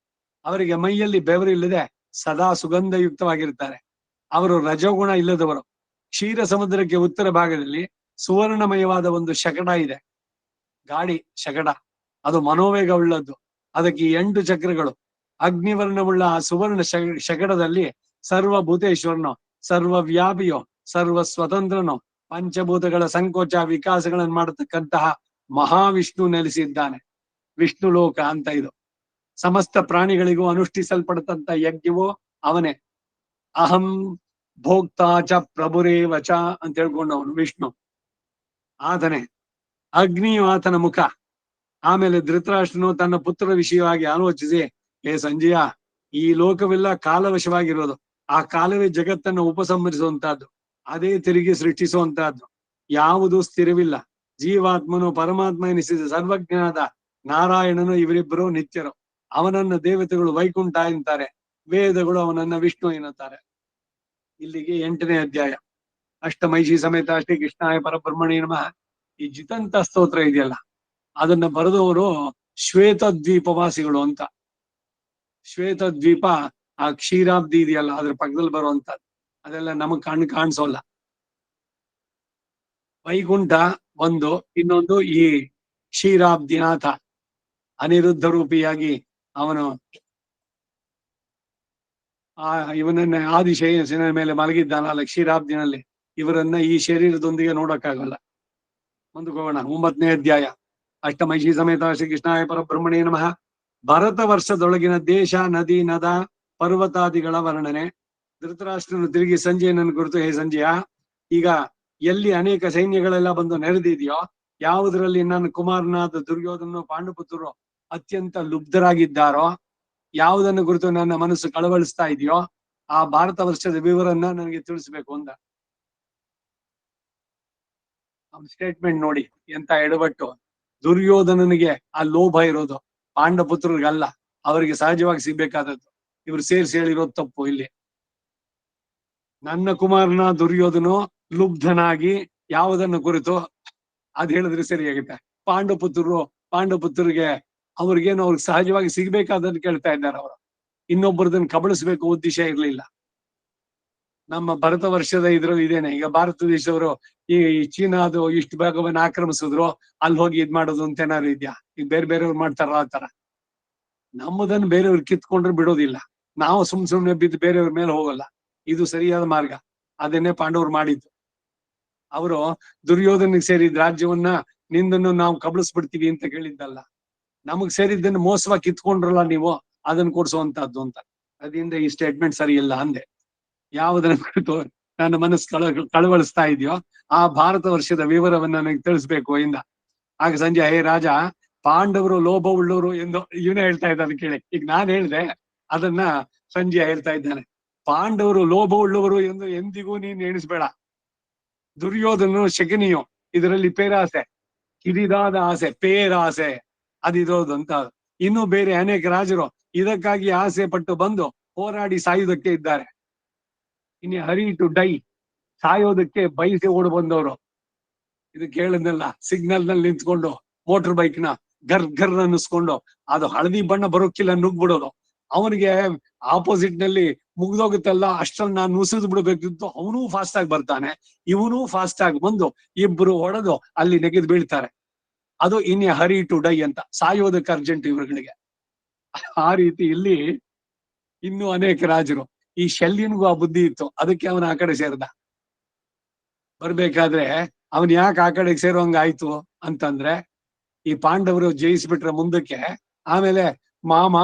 ಅವರಿಗೆ ಮೈಯಲ್ಲಿ ಬೆವರಿಲ್ಲದೆ ಸದಾ ಸುಗಂಧಯುಕ್ತವಾಗಿರ್ತಾರೆ. ಅವರು ರಜೋಗುಣ ಇಲ್ಲದವರು. ಕ್ಷೀರ ಸಮುದ್ರಕ್ಕೆ ಉತ್ತರ ಭಾಗದಲ್ಲಿ ಸುವರ್ಣಮಯವಾದ ಒಂದು ಶಕಟ ಇದೆ, ಗಾಡಿ ಶಕಟ. ಅದು ಮನೋವೇಗ ಉಳ್ಳದ್ದು. ಅದಕ್ಕೆ 8 ಚಕ್ರಗಳು. ಅಗ್ನಿವರ್ಣವುಳ್ಳ ಆ ಸುವರ್ಣ ಶಕಟದಲ್ಲಿ ಸರ್ವಭೂತೇಶ್ವರನೋ, ಸರ್ವವ್ಯಾಪಿಯೋ, ಸರ್ವ ಸ್ವತಂತ್ರನೋ, ಪಂಚಭೂತಗಳ ಸಂಕೋಚ ವಿಕಾಸಗಳನ್ನು ಮಾಡತಕ್ಕಂತಹ ಮಹಾವಿಷ್ಣು ನೆಲೆಸಿದ್ದಾನೆ. ವಿಷ್ಣು ಲೋಕ ಅಂತ ಇದು. ಸಮಸ್ತ ಪ್ರಾಣಿಗಳಿಗೂ ಅನುಷ್ಠಿಸಲ್ಪಡತಂತ ಯಜ್ಞವೋ ಅವನೇ. ಅಹಂ ಭೋಕ್ತಾ ಚ ಪ್ರಭುರೇವ ಚ ಅಂತ ಹೇಳ್ಕೊಂಡು ಅವನು ವಿಷ್ಣು ಆತನೇ. ಅಗ್ನಿಯು ಆತನ ಮುಖ. ಆಮೇಲೆ ಧೃತರಾಷ್ಟ್ರನು ತನ್ನ ಪುತ್ರ ವಿಷಯವಾಗಿ ಆಲೋಚಿಸಿ, ಏ ಸಂಜಯ, ಈ ಲೋಕವೆಲ್ಲ ಕಾಲವಶವಾಗಿರೋದು, ಆ ಕಾಲವೇ ಜಗತ್ತನ್ನು ಉಪಸಂಹರಿಸುವಂತಹದ್ದು, ಅದೇ ತಿರುಗಿ ಸೃಷ್ಟಿಸುವಂತಹದ್ದು. ಯಾವುದು ಸ್ಥಿರವಿಲ್ಲ. ಜೀವಾತ್ಮನು ಪರಮಾತ್ಮ ಎನಿಸಿದ ಸರ್ವಜ್ಞನಾದ ನಾರಾಯಣನು ಇವರಿಬ್ಬರು ನಿತ್ಯರು. ಅವನನ್ನ ದೇವತೆಗಳು ವೈಕುಂಠ ಎನ್ನುತ್ತಾರೆ, ವೇದಗಳು ಅವನನ್ನ ವಿಷ್ಣು ಎನ್ನುತ್ತಾರೆ. ಇಲ್ಲಿಗೆ 8ನೇ ಅಧ್ಯಾಯ. ಅಷ್ಟಮೈಷಿ ಸಮೇತ ಶ್ರೀ ಕೃಷ್ಣಾಯ ಪರಬ್ರಹ್ಮಣೇ ನಮಃ. ಈ ಜಿತಂತ ಸ್ತೋತ್ರ ಇದೆಯಲ್ಲ, ಅದನ್ನ ಬರೆದವರು ಶ್ವೇತ ದ್ವೀಪವಾಸಿಗಳು ಅಂತ. ಶ್ವೇತ ದ್ವೀಪ ಆ ಕ್ಷೀರಾಬ್ದಿ ಇದೆಯಲ್ಲ, ಅದ್ರ ಪಕ್ಕದಲ್ಲಿ ಬರುವಂತದ್ದು. ಅದೆಲ್ಲ ನಮಗ್ ಕಾಣಿಸೋಲ್ಲ. ವೈಕುಂಠ ಒಂದು, ಇನ್ನೊಂದು ಈ ಕ್ಷೀರಾಬ್ದಿನಾಥ ಅನಿರುದ್ಧ ರೂಪಿಯಾಗಿ ಅವನು ಇವನನ್ನ ಆದಿಶೇಷನ ಮೇಲೆ ಮಲಗಿದ್ದಾನಲ್ಲ ಕ್ಷೀರಾಬ್ದಿನಲ್ಲಿ. ಇವರನ್ನ ಈ ಶರೀರದೊಂದಿಗೆ ನೋಡಕ್ಕಾಗಲ್ಲ. ಮುಂದಕ್ಕೆ ಹೋಗೋಣ. 9ನೇ ಅಧ್ಯಾಯ. ಅಷ್ಟಮೈಷಿ ಸಮೇತ ಶ್ರೀ ಕೃಷ್ಣಾಯ ಪರಬ್ರಹ್ಮಣೇ ನಮಃ. ಭರತ ವರ್ಷದೊಳಗಿನ ದೇಶ, ನದಿ, ನದ, ಪರ್ವತಾದಿಗಳ ವರ್ಣನೆ. ಧೃತರಾಷ್ಟ್ರನು ತಿರುಗಿ ಸಂಜಯನನ್ನು ಕುರಿತು, ಹೇ ಸಂಜಯ, ಈಗ ಎಲ್ಲಿ ಅನೇಕ ಸೈನ್ಯಗಳೆಲ್ಲ ಬಂದು ನೆರೆದಿದೆಯೋ, ಯಾವುದರಲ್ಲಿ ನನ್ನ ಕುಮಾರನಾದ ದುರ್ಯೋಧನ ಪಾಂಡುಪುತ್ರರು ಅತ್ಯಂತ ಲುಬ್ಧರಾಗಿದ್ದಾರೋ, ಯಾವುದನ್ನು ಕುರಿತು ನನ್ನ ಮನಸ್ಸು ಕಳವಳಿಸ್ತಾ ಇದೆಯೋ, ಆ ಭಾರತ ವರ್ಷದ ವಿವರನ್ನ ನನಗೆ ತಿಳಿಸ್ಬೇಕು ಅಂದ. ಸ್ಟೇಟ್ಮೆಂಟ್ ನೋಡಿ ಎಂತ ಎಡವಟ್ಟು. ದುರ್ಯೋಧನನಿಗೆ ಆ ಲೋಭ ಇರೋದು, ಪಾಂಡಪುತ್ರರಿಗಲ್ಲ. ಅವರಿಗೆ ಸಹಜವಾಗಿ ಸಿಗ್ಬೇಕಾದದ್ದು. ಇವ್ರು ಸೇರಿಸಿ ಹೇಳಿರೋದು ತಪ್ಪು. ಇಲ್ಲಿ ನನ್ನ ಕುಮಾರನ ದುರ್ಯೋಧನು ಲುಬ್ಧನಾಗಿ ಯಾವುದನ್ನು ಕುರಿತು ಅದ್ ಹೇಳಿದ್ರೆ ಸರಿಯಾಗುತ್ತೆ. ಪಾಂಡಪುತ್ರರಿಗೆ ಅವ್ರಿಗೇನು ಅವ್ರಿಗೆ ಸಹಜವಾಗಿ ಸಿಗ್ಬೇಕಾದನ್ನು ಕೇಳ್ತಾ ಇದ್ದಾರೆ. ಅವರು ಇನ್ನೊಬ್ಬರದನ್ನು ಕಬಳಿಸ್ಬೇಕು ಉದ್ದೇಶ ಇರ್ಲಿಲ್ಲ. ನಮ್ಮ ಭರತ ವರ್ಷದ ಇದ್ರಲ್ಲಿ ಇದೇನೆ. ಈಗ ಭಾರತ ದೇಶದವರು ಈ ಚೀನಾದು ಇಷ್ಟು ಭಾಗವನ್ನ ಆಕ್ರಮಿಸಿದ್ರು, ಅಲ್ಲಿ ಹೋಗಿ ಇದ್ ಮಾಡೋದು ಅಂತ ಏನಾದ್ರು ಇದ್ಯಾ? ಈಗ ಬೇರೆ ಬೇರೆಯವ್ರು ಮಾಡ್ತಾರ ಆ ತರ. ನಮ್ಮದನ್ನು ಬೇರೆಯವ್ರು ಕಿತ್ಕೊಂಡ್ರೆ ಬಿಡೋದಿಲ್ಲ. ನಾವು ಸುಮ್ನೆ ಬಿದ್ದು ಬೇರೆಯವ್ರ ಮೇಲೆ ಹೋಗಲ್ಲ. ಇದು ಸರಿಯಾದ ಮಾರ್ಗ. ಅದನ್ನೇ ಪಾಂಡವರು ಮಾಡಿದ್ದು. ಅವರು ದುರ್ಯೋಧನಿಗೆ ಸೇರಿದ ರಾಜ್ಯವನ್ನ ನಿಂದನ್ನು ನಾವು ಕಬಳಿಸ್ಬಿಡ್ತೀವಿ ಅಂತ ಕೇಳಿದ್ದಲ್ಲ. ನಮಗ್ ಸೇರಿದ್ದನ್ನು ಮೋಸವಾಗಿ ಕಿತ್ಕೊಂಡ್ರಲ್ಲ ನೀವು, ಅದನ್ನ ಕೊಡ್ಸುವಂತಹದ್ದು ಅಂತ. ಅದರಿಂದ ಈ ಸ್ಟೇಟ್ಮೆಂಟ್ ಸರಿ ಇಲ್ಲ ಅಂದೆ. ಯಾವುದನ್ನ ಕುರಿತು ನನ್ನ ಮನಸ್ಸು ಕಳವಳಿಸ್ತಾ ಇದೆಯೋ ಆ ಭಾರತ ವರ್ಷದ ವಿವರವನ್ನ ನನಗೆ ತಿಳಿಸ್ಬೇಕು ಇಂದ. ಆಗ ಸಂಜೆ, ಹೇ ರಾಜ, ಪಾಂಡವರು ಲೋಭ ಉಳ್ಳವರು ಎಂದು ಇವನೇ ಹೇಳ್ತಾ ಇದ್ದಾನೆ ಕೇಳಿ. ಈಗ ನಾನ್ ಹೇಳಿದೆ, ಅದನ್ನ ಸಂಜೆ ಹೇಳ್ತಾ ಇದ್ದಾನೆ. ಪಾಂಡವರು ಲೋಭ ಉಳ್ಳವರು ಎಂದು ಎಂದಿಗೂ ನೀನ್ ಎಣಿಸ್ಬೇಡ. ದುರ್ಯೋಧನನು ಶಕನಿಯು, ಇದರಲ್ಲಿ ಪೇರಾಸೆ, ಕಿರಿದಾದ ಆಸೆ, ಪೇರಾಸೆ ಅದಿರೋದು ಅಂತ. ಇನ್ನು ಬೇರೆ ಅನೇಕ ರಾಜರು ಇದಕ್ಕಾಗಿ ಆಸೆ ಪಟ್ಟು ಬಂದು ಹೋರಾಡಿ ಸಾಯುವುದಕ್ಕೆ ಇದ್ದಾರೆ. ಇನ್ನು ಹರಿ ಟು ಡೈ, ಸಾಯೋದಕ್ಕೆ ಬಯಸಿ ಓಡ್ ಬಂದವರು. ಇದು ಕೇಳಿದ್ನಲ್ಲ, ಸಿಗ್ನಲ್ ನಲ್ಲಿ ನಿಂತ್ಕೊಂಡು ಮೋಟರ್ ಬೈಕ್ ನ ಗರ್ ಅನ್ನಿಸ್ಕೊಂಡು ಅದು ಹಳದಿ ಬಣ್ಣ ಬರೋಕ್ಕಿಲ್ಲ ನುಗ್ಬಿಡೋದು. ಅವನಿಗೆ ಆಪೋಸಿಟ್ ನಲ್ಲಿ ಮುಗ್ದೋಗುತ್ತಲ್ಲ, ಅಷ್ಟ್ರಲ್ಲಿ ನಾನು ನುಸಿದು ಬಿಡ್ಬೇಕಿತ್ತು. ಅವನೂ ಫಾಸ್ಟ್ ಆಗಿ ಬರ್ತಾನೆ, ಇವನೂ ಫಾಸ್ಟ್ ಆಗಿ ಬಂದು ಇಬ್ರು ಹೊಡೆದು ಅಲ್ಲಿ ನೆಗೆದು ಬೀಳ್ತಾರೆ. ಅದು ಇನ್ ಹರಿ ಟು ಡೈ ಅಂತ, ಸಾಯೋದಕ್ಕೆ ಅರ್ಜೆಂಟ್ ಇವ್ರುಗಳಿಗೆ. ಆ ರೀತಿ ಇಲ್ಲಿ ಇನ್ನೂ ಅನೇಕ ರಾಜರು. ಈ ಶಲ್ಯನಿಗೂ ಆ ಬುದ್ಧಿ ಇತ್ತು, ಅದಕ್ಕೆ ಅವನ ಆ ಕಡೆ ಸೇರ್ದ. ಬರ್ಬೇಕಾದ್ರೆ ಅವನ್ ಯಾಕೆ ಆ ಕಡೆಗೆ ಸೇರೋಂಗ ಆಯ್ತು ಅಂತಂದ್ರೆ, ಈ ಪಾಂಡವರು ಜಯಿಸ್ಬಿಟ್ರೆ ಮುಂದಕ್ಕೆ, ಆಮೇಲೆ ಮಾಮ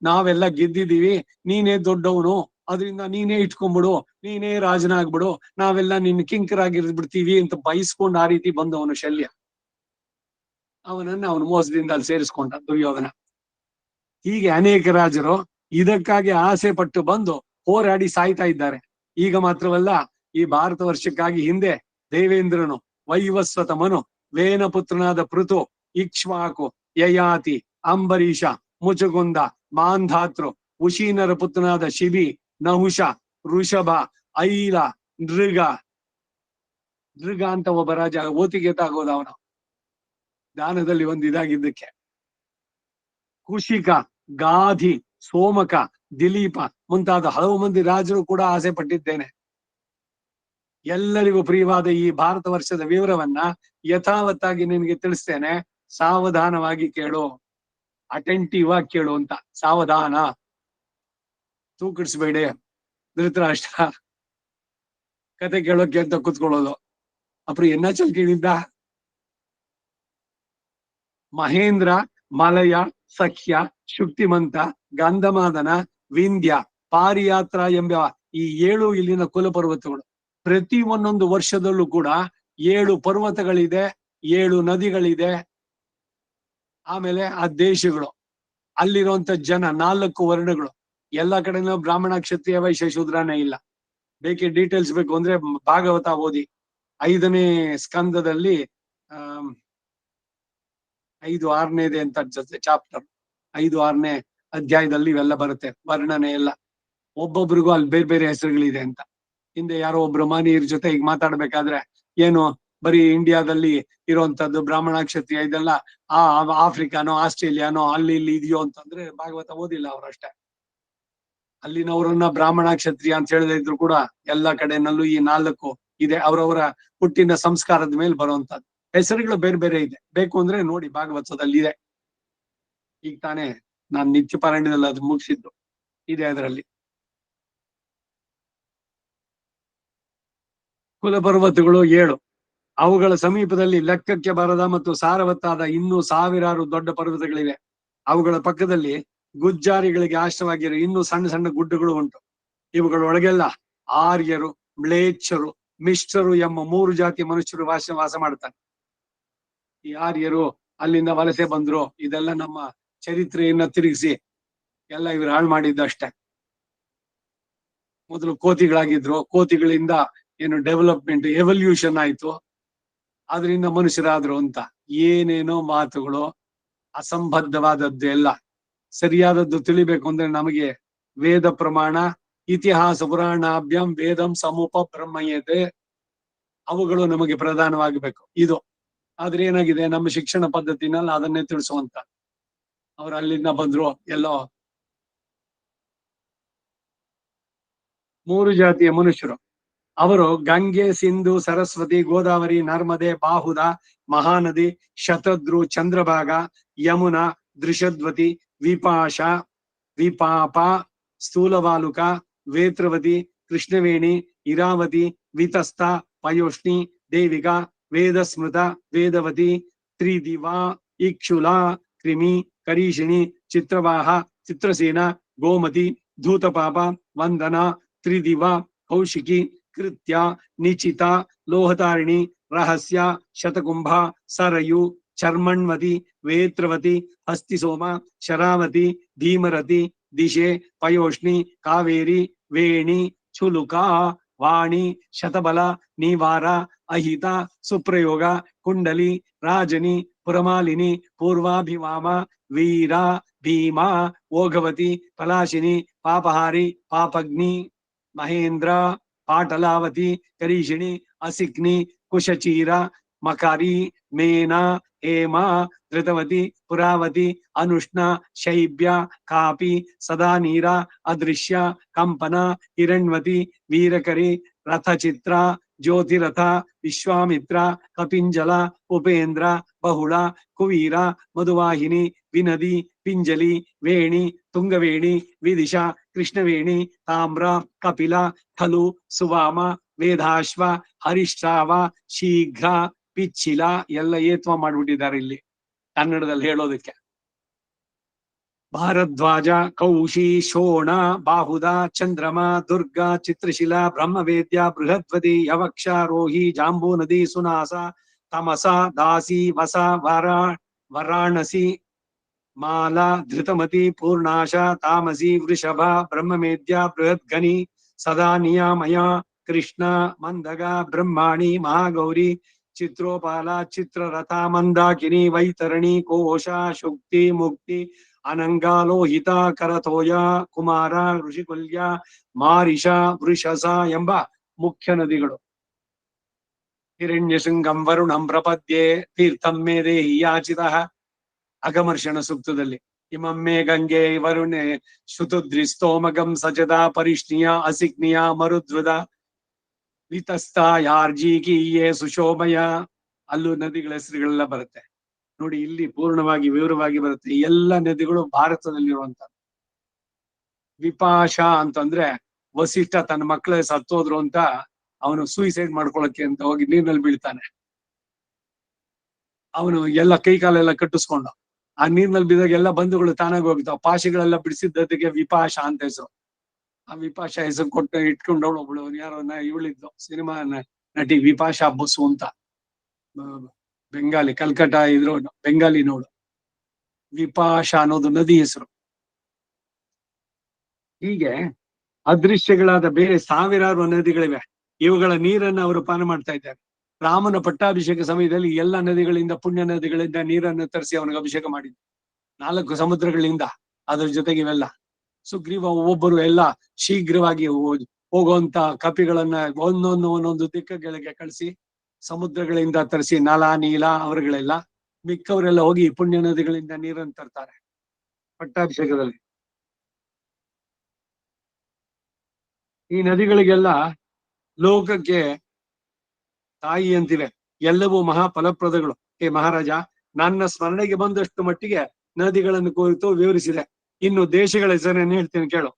ನಾವೆಲ್ಲ ಗೆದ್ದಿದೀವಿ, ನೀನೇ ದೊಡ್ಡವನು, ಅದರಿಂದ ನೀನೇ ಇಟ್ಕೊಂಡ್ಬಿಡು, ನೀನೇ ರಾಜನಾಗ್ಬಿಡು, ನಾವೆಲ್ಲ ನಿನ್ನ ಕಿಂಕರಾಗಿರ್ಬಿಡ್ತೀವಿ ಅಂತ ಬಯಸ್ಕೊಂಡು ಆ ರೀತಿ ಬಂದವನು ಶಲ್ಯ. ಅವನನ್ನ ಅವನು ಮೋಸದಿಂದ ಅಲ್ಲಿ ಸೇರಿಸ್ಕೊಂಡ ದುರ್ಯೋಧನ. ಹೀಗೆ ಅನೇಕ ರಾಜರು ಇದಕ್ಕಾಗಿ ಆಸೆ ಪಟ್ಟು ಬಂದು ಹೋರಾಡಿ ಸಾಯ್ತಾ ಇದ್ದಾರೆ. ಈಗ ಮಾತ್ರವಲ್ಲ, ಈ ಭಾರತ ವರ್ಷಕ್ಕಾಗಿ ಹಿಂದೆ ದೇವೇಂದ್ರನು, ವೈವಸ್ವತ ಮನು, ವೇನಪುತ್ರನಾದ ಪೃಥು, ಇಕ್ಷ್ವಾಕು, ಯಯಾತಿ, ಅಂಬರೀಷ, ಮುಚುಗುಂದ, ಮಾಂಧಾತೃ, ಉಶೀನರ ಪುತ್ರನಾದ ಶಿಬಿ, ನಹುಷ, ಋಷಭ, ಐಲ, ನೃಗ ಅಂತ ಒಬ್ಬ ರಾಜ, ಓತಿಗೆ ತಾಗೋದ ಅವನು ದಾನದಲ್ಲಿ ಒಂದು ಇದಾಗಿದ್ದಕ್ಕೆ. ಕುಶಿಕ, ಗಾಧಿ, ಸೋಮಕ, ದಿಲೀಪ ಮುಂತಾದ ಹಲವು ಮಂದಿ ರಾಜರು ಕೂಡ ಆಸೆ ಪಟ್ಟಿದ್ದೇನೆ. ಎಲ್ಲರಿಗೂ ಪ್ರಿಯವಾದ ಈ ಭಾರತ ವರ್ಷದ ವಿವರವನ್ನ ಯಥಾವತ್ತಾಗಿ ನಿನಗೆ ತಿಳಿಸ್ತೇನೆ, ಸಾವಧಾನವಾಗಿ ಕೇಳು, ಅಟೆಂಟಿವ್ ಆಗಿ ಕೇಳು ಅಂತ. ಸಾವಧಾನ, ತೂಕಿಡಿಸ್ಬೇಡಿ. ಧೃತರಾಷ್ಟ್ರ ಕತೆ ಕೇಳೋಕೆ ಅಂತ ಕೂತ್ಕೊಳ್ಳೋದು. ಅಪ್ಪ ಎನ್ನಾಚಲ್ ಕೇಳಿದ್ದ, ಮಹೇಂದ್ರ, ಮಲಯ, ಸಖ್ಯ, ಶುಕ್ತಿಮಂತ, ಗಂಧಮಾದನ, ವಿಂಧ್ಯ, ಪಾರಿಯಾತ್ರ ಎಂಬ ಈ 7 ಇಲ್ಲಿನ ಕುಲಪರ್ವತಗಳು. ಪ್ರತಿ ಒಂದೊಂದು ವರ್ಷದಲ್ಲೂ ಕೂಡ 7 ಪರ್ವತಗಳಿದೆ, 7 ನದಿಗಳಿದೆ. ಆಮೇಲೆ ಆ ದೇಶಗಳು, ಅಲ್ಲಿರುವಂತ ಜನ, 4 ವರ್ಣಗಳು. ಎಲ್ಲಾ ಕಡೆನೂ ಬ್ರಾಹ್ಮಣ ಕ್ಷತ್ರಿಯ ವೈಶ್ಯ ಶೂದ್ರನೇ ಇಲ್ಲ. ಬೇಕೇ ಡೀಟೇಲ್ಸ್ ಬೇಕು ಅಂದ್ರೆ ಭಾಗವತ ಓದಿ. 5ನೇ ಸ್ಕಂದದಲ್ಲಿ 5-6ನೇದೆ ಅಂತ ಅನ್ಸುತ್ತೆ ಚಾಪ್ಟರ್. 5-6ನೇ ಅಧ್ಯಾಯದಲ್ಲಿ ಇವೆಲ್ಲ ಬರುತ್ತೆ, ವರ್ಣನೆ ಎಲ್ಲ. ಒಬ್ಬೊಬ್ರಿಗೂ ಅಲ್ಲಿ ಬೇರೆ ಬೇರೆ ಹೆಸರುಗಳಿದೆ ಅಂತ. ಹಿಂದೆ ಯಾರೋ ಒಬ್ರು ಮಾನಿಯರ ಜೊತೆ ಈಗ ಮಾತಾಡ್ಬೇಕಾದ್ರೆ ಏನು ಬರೀ ಇಂಡಿಯಾದಲ್ಲಿ ಇರುವಂತದ್ದು ಬ್ರಾಹ್ಮಣ ಕ್ಷತ್ರಿಯ ಇದೆಲ್ಲ ಆಫ್ರಿಕಾನೋ ಆಸ್ಟ್ರೇಲಿಯಾನೋ ಅಲ್ಲಿ ಇಲ್ಲಿ ಇದೆಯೋ ಅಂತಂದ್ರೆ ಭಾಗವತ ಓದಿಲ್ಲ ಅವ್ರಷ್ಟೇ. ಅಲ್ಲಿನವರನ್ನ ಬ್ರಾಹ್ಮಣ ಕ್ಷತ್ರಿಯ ಅಂತ ಹೇಳದೇ ಇದ್ರು ಕೂಡ ಎಲ್ಲಾ ಕಡೆನಲ್ಲೂ ಈ 4 ಇದೆ. ಅವರವರ ಹುಟ್ಟಿನ ಸಂಸ್ಕಾರದ ಮೇಲೆ ಬರುವಂತದ್ದು. ಹೆಸರುಗಳು ಬೇರೆ ಬೇರೆ ಇದೆ, ಬೇಕು ಅಂದ್ರೆ ನೋಡಿ ಭಾಗವತದಲ್ಲಿ ಇದೆ. ಈಗ ತಾನೇ ನಾನ್ ನಿತ್ಯ ಪಾರಾಯಣದಲ್ಲಿ ಅದು ಮುಗಿಸಿದ್ದು ಇದೆ ಅದರಲ್ಲಿ. ಕುಲಪರ್ವತಗಳು 7. ಅವುಗಳ ಸಮೀಪದಲ್ಲಿ ಲೆಕ್ಕಕ್ಕೆ ಬರದ ಮತ್ತು ಸಾರವತ್ತಾದ ಇನ್ನೂ ಸಾವಿರಾರು ದೊಡ್ಡ ಪರ್ವತಗಳಿವೆ. ಅವುಗಳ ಪಕ್ಕದಲ್ಲಿ ಗುಜ್ಜಾರಿಗಳಿಗೆ ಆಶ್ರವಾಗಿರೋ ಇನ್ನೂ ಸಣ್ಣ ಸಣ್ಣ ಗುಡ್ಡಗಳು ಉಂಟು. ಇವುಗಳೊಳಗೆಲ್ಲ ಆರ್ಯರು, ಮ್ಲೇಚ್ಛರು, ಮಿಶ್ರರು ಎಂಬ 3 ಜಾತಿ ಮನುಷ್ಯರು ವಾಸ ಮಾಡ್ತಾರೆ. ಈ ಆರ್ಯರು ಅಲ್ಲಿಂದ ವಲಸೆ ಬಂದ್ರು, ಇದೆಲ್ಲ ನಮ್ಮ ಚರಿತ್ರೆಯನ್ನ ತಿರುಗಿಸಿ ಎಲ್ಲ ಇವ್ರು ಹಾಳು ಮಾಡಿದ್ದಷ್ಟೇ. ಮೊದಲು ಕೋತಿಗಳಾಗಿದ್ರು, ಕೋತಿಗಳಿಂದ ಏನು ಡೆವಲಪ್ಮೆಂಟ್ ಎವಲ್ಯೂಷನ್ ಆಯ್ತು, ಅದರಿಂದ ಮನುಷ್ಯರಾದ್ರು ಅಂತ ಏನೇನೋ ಮಾತುಗಳು, ಅಸಂಬದ್ಧವಾದದ್ದು ಎಲ್ಲ. ಸರಿಯಾದದ್ದು ತಿಳಿಬೇಕು ಅಂದ್ರೆ ನಮಗೆ ವೇದ ಪ್ರಮಾಣ, ಇತಿಹಾಸ ಪುರಾಣಾಭ್ಯಂ ವೇದಂ ಸಮೂಪ ಬ್ರಹ್ಮಯತೆ, ಅವುಗಳು ನಮಗೆ ಪ್ರಧಾನವಾಗಬೇಕು. ಇದು ಆದ್ರೆ ಏನಾಗಿದೆ, ನಮ್ಮ ಶಿಕ್ಷಣ ಪದ್ಧತಿನಲ್ಲಿ ಅದನ್ನೇ ತಿಳಿಸುವಂತ. ಅವ್ರು ಅಲ್ಲಿಂದ ಬಂದ್ರು, ಎಲ್ಲೋ 3 ಜಾತಿಯ ಮನುಷ್ಯರು. ಅವರು ಗಂಗೆ, ಸಿಂಧು, ಸರಸ್ವತಿ, ಗೋದಾವರಿ, ನರ್ಮದೆ, ಬಾಹುದ, ಮಹಾನದಿ, ಶತದ್ರು, ಚಂದ್ರಭಾಗ, ಯಮುನಾ, ದೃಷದ್ವತಿ, ವಿಪಾಶ, ವಿಪಾಪ, ಸ್ಥೂಲವಾಲುಕ, ವೇತ್ರವತಿ, ಕೃಷ್ಣವೇಣಿ, ಇರಾವತಿ, ವಿತಸ್ತ, ಪಯೋಷ್ಣಿ, ದೇವಿಕ, ವೇದಸ್ಮೃತ, ವೇದವತಿ, ತ್ರಿದಿವಾ, ಇಕ್ಷುಲ, ಕ್ರಿಮಿ, ಕರೀಷಿಣಿ, ಚಿತ್ರವಾಹ, ಚಿತ್ರಸೇನ, ಗೋಮತಿ, ಧೂತಪಾಪ, ವಂದನ, ತ್ರಿದಿವ, ಕೌಶಿಕಿ, ಕೃತ್ಯ, ನಿಚಿತ, ಲೋಹತಾರಿಣಿ, ರಹಸ್ಯ, ಶತಕುಂಭ, ಸರಯು, ಚರ್ಮಣ್ವತಿ, ವೇತ್ರವತಿ, ಹಸ್ತಿಸೋಮ, ಶರಾವತಿ, ಭೀಮರತಿ, ದಿಶೆ, ಪಯೋಷ್ಣಿ, ಕಾವೇರಿ, ವೇಣಿ, ಚುಲುಕ, ವಾಣಿ, ಶತಬಲ, ನಿವಾರ, ಅಹಿತ, ಸುಪ್ರಯೋಗ, ಕುಂಡಲಿ, ರಾಜನಿ, ಪುರಮಾಲಿನಿ, ಪೂರ್ವಾಭಿವಾಮ, ವೀರ, ಭೀಮ, ಓಘವತಿ, ಪಲಾಶಿನಿ, ಪಾಪಹಾರಿ, ಪಾಪಗ್ನಿ, ಮಹೇಂದ್ರ, ಪಾಟಲಾವತಿ, ಕರೀಷಿಣಿ, ಅಸಿಕ್ನಿ, ಕುಶಚೀರ, ಮಕರಿ, ಮೇನ, ಹೇಮ, ಧೃತವತಿ, ಪುರಾವತಿ, ಅನುಷ್ಣ, ಶೈಬ್ಯ, ಕಾಪಿ, ಸದಾನೀರ, ಅದೃಶ್ಯ, ಕಂಪನ, ಹಿರಣ್ವತಿ, ವೀರಕರಿ, ರಥಚಿತ್ರ, ಜ್ಯೋತಿರಥ, ವಿಶ್ವಾಮಿತ್ರ, ಕಪಿಂಜಲ, ಉಪೇಂದ್ರ, ಬಹುಳ, ಕುವೀರ, ಮಧುವಾಹಿನಿ, ವಿನದಿ, ಪಿಂಜಲಿ, ವೇಣಿ, ತುಂಗವೇಣಿ, ವಿದಿಶ, ಕೃಷ್ಣವೇಣಿ, ತಾಮ್ರ, ಕಪಿಲ, ಖಲು, ಸುವಾಮ, ವೇದಾಶ್ವ, ಹರಿಶ್ರಾವ, ಶೀಘ್ರ, ಪಿಚ್ಚಿಲ ಎಲ್ಲ ಏತ್ವ ಮಾಡ್ಬಿಟ್ಟಿದ್ದಾರೆ ಇಲ್ಲಿ ಕನ್ನಡದಲ್ಲಿ ಹೇಳೋದಕ್ಕೆ. ಭಾರದ್ವಾಜ, ಕೌಶಿ, ಶೋಣ, ಬಾಹುದ, ಚಂದ್ರಮ, ದುರ್ಗ, ಚಿತ್ರಶಿಲ, ಬ್ರಹ್ಮವೇದ್ಯ, ಬೃಹದ್ವತಿ, ಯವಕ್ಷ, ರೋಹಿ, ಜಾಂಬೂ ನದಿ, ಸುನಾಸ, ತಮಸ, ದಾಸಿ, ವಸ, ವಾರಾಣಸಿ, ಮಾಲ, ಧೃತಮತಿ, ಪೂರ್ಣಾಶ, ತಾಮಸಿ, ವೃಷಭ, ಬ್ರಹ್ಮಮೇದ್ಯ, ಬೃಹದ್ಗನಿ, ಸದಾ ನಿಯಾಮಯ, ಕೃಷ್ಣ, ಮಂದಗ, ಬ್ರಹ್ಮಾಣಿ, ಮಹಾಗೌರಿ, ಚಿತ್ರೋಪಾಲ, ಚಿತ್ರರಥ, ಮಂದಾಕಿನಿ, ವೈತರಣಿ, ಕೋಶ, ಶುಕ್ತಿ, ಮುಕ್ತಿ, ಅನಂಗಾಲೋಹಿತ, ಕರತೋಯ, ಕುಮಾರ, ಋಷಿಕುಲ್ಯ, ಮಾರಿಷ, ವೃಷಸ ಎಂಬ ಮುಖ್ಯ ನದಿಗಳು. ಹಿರಣ್ಯಶೃಂಗಂ ವರುಣಂ ಪ್ರಪದ್ಯೆ ತೀರ್ಥಂ ಮೇ ದೇಹಿ ಯಾಚಿತಃ, ಅಗಮರ್ಷಣ ಸೂಕ್ತದಲ್ಲಿ. ಇಮಮ್ಮೆ ಗಂಗೆ ವರುಣೆ ಶುತುದ್ರಿ ಸ್ತೋಮಗಂ ಸಜದ ಪರಿಷ್ಣಿಯ ಅಸಿಗ್ನಿಯ ಮರುದ್ವದ ವಿತಸ್ತ ಯಾರ್ಜೀಕೀಯೇ ಸುಶೋಭಯ, ಅಲ್ಲೂ ನದಿಗಳ ಹೆಸರುಗಳೆಲ್ಲ ಬರುತ್ತೆ ನೋಡಿ. ಇಲ್ಲಿ ಪೂರ್ಣವಾಗಿ ವಿವರವಾಗಿ ಬರುತ್ತೆ. ಎಲ್ಲ ನದಿಗಳು ಭಾರತದಲ್ಲಿರುವಂತ. ವಿಪಾಶ ಅಂತಂದ್ರೆ ವಸಿಷ್ಠ ತನ್ನ ಮಕ್ಕಳ ಸತ್ತೋದ್ರು ಅಂತ ಅವನು ಸೂಯಿಸೈಡ್ ಮಾಡ್ಕೊಳಕ್ಕೆ ಅಂತ ಹೋಗಿ ನೀರಿನಲ್ಲಿ ಬೀಳ್ತಾನೆ. ಅವನು ಎಲ್ಲ ಕೈ ಕಾಲೆಲ್ಲ ಕಟ್ಟಿಸ್ಕೊಂಡ. ಆ ನೀರ್ನಲ್ಲಿ ಬಿದ್ದಾಗ ಎಲ್ಲ ಬಂಧುಗಳು ತಾನಾಗಿ ಹೋಗ್ತಾವ. ಪಾಶಿಗಳೆಲ್ಲ ಬಿಡಿಸಿದ್ದಕ್ಕೆ ವಿಪಾಶ ಅಂತ ಹೆಸರು. ಆ ವಿಪಾಶ ಹೆಸರು ಕೊಟ್ಟು ಇಟ್ಕೊಂಡವಳು ಒಬ್ಳು ಯಾರೋ ಇವಳಿದ್ದು ಸಿನಿಮಾ ನಟಿ ವಿಪಾಶಾ ಬಸು ಅಂತ, ಬೆಂಗಾಲಿ, ಕಲ್ಕಟ್ಟ ಇದ್ರು ಬೆಂಗಾಲಿ ನೋಡು. ವಿಪಾಶ ಅನ್ನೋದು ನದಿ ಹೆಸರು. ಹೀಗೆ ಅದೃಶ್ಯಗಳಾದ ಬೇರೆ ಸಾವಿರಾರು ನದಿಗಳಿವೆ. ಇವುಗಳ ನೀರನ್ನು ಅವರು ಪಾನ ಮಾಡ್ತಾ ಇದ್ದಾರೆ. ರಾಮನ ಪಟ್ಟಾಭಿಷೇಕ ಸಮಯದಲ್ಲಿ ಎಲ್ಲ ನದಿಗಳಿಂದ, ಪುಣ್ಯ ನದಿಗಳಿಂದ ನೀರನ್ನು ತರಿಸಿ ಅವನಿಗೆ ಅಭಿಷೇಕ ಮಾಡಿದ್ರು. 4 ಸಮುದ್ರಗಳಿಂದ. ಅದ್ರ ಜೊತೆಗೆ ಇವೆಲ್ಲ ಸುಗ್ರೀವ ಒಬ್ಬೊಬ್ಬರು ಎಲ್ಲ ಶೀಘ್ರವಾಗಿ ಹೋಗುವಂತ ಕಪಿಗಳನ್ನ ಒಂದೊಂದು ದಿಕ್ಕಗಳಿಗೆ ಕಳಿಸಿ ಸಮುದ್ರಗಳಿಂದ ತರಿಸಿ, ನಲ ನೀಲ ಅವರುಗಳೆಲ್ಲ, ಮಿಕ್ಕವರೆಲ್ಲ ಹೋಗಿ ಪುಣ್ಯ ನದಿಗಳಿಂದ ನೀರನ್ನು ತರ್ತಾರೆ ಪಟ್ಟಾಭಿಷೇಕದಲ್ಲಿ. ಈ ನದಿಗಳಿಗೆಲ್ಲ ಲೋಕಕ್ಕೆ ತಾಯಿ ಅಂತಿವೆ. ಎಲ್ಲವೂ ಮಹಾ ಫಲಪ್ರದಗಳು. ಹೇ ಮಹಾರಾಜ, ನನ್ನ ಸ್ಮರಣೆಗೆ ಬಂದಷ್ಟು ಮಟ್ಟಿಗೆ ನದಿಗಳನ್ನು ಕುರಿತು ವಿವರಿಸಿದೆ. ಇನ್ನು ದೇಶಗಳ ಹೆಸರನ್ನು ಹೇಳ್ತೇನೆ ಕೇಳು.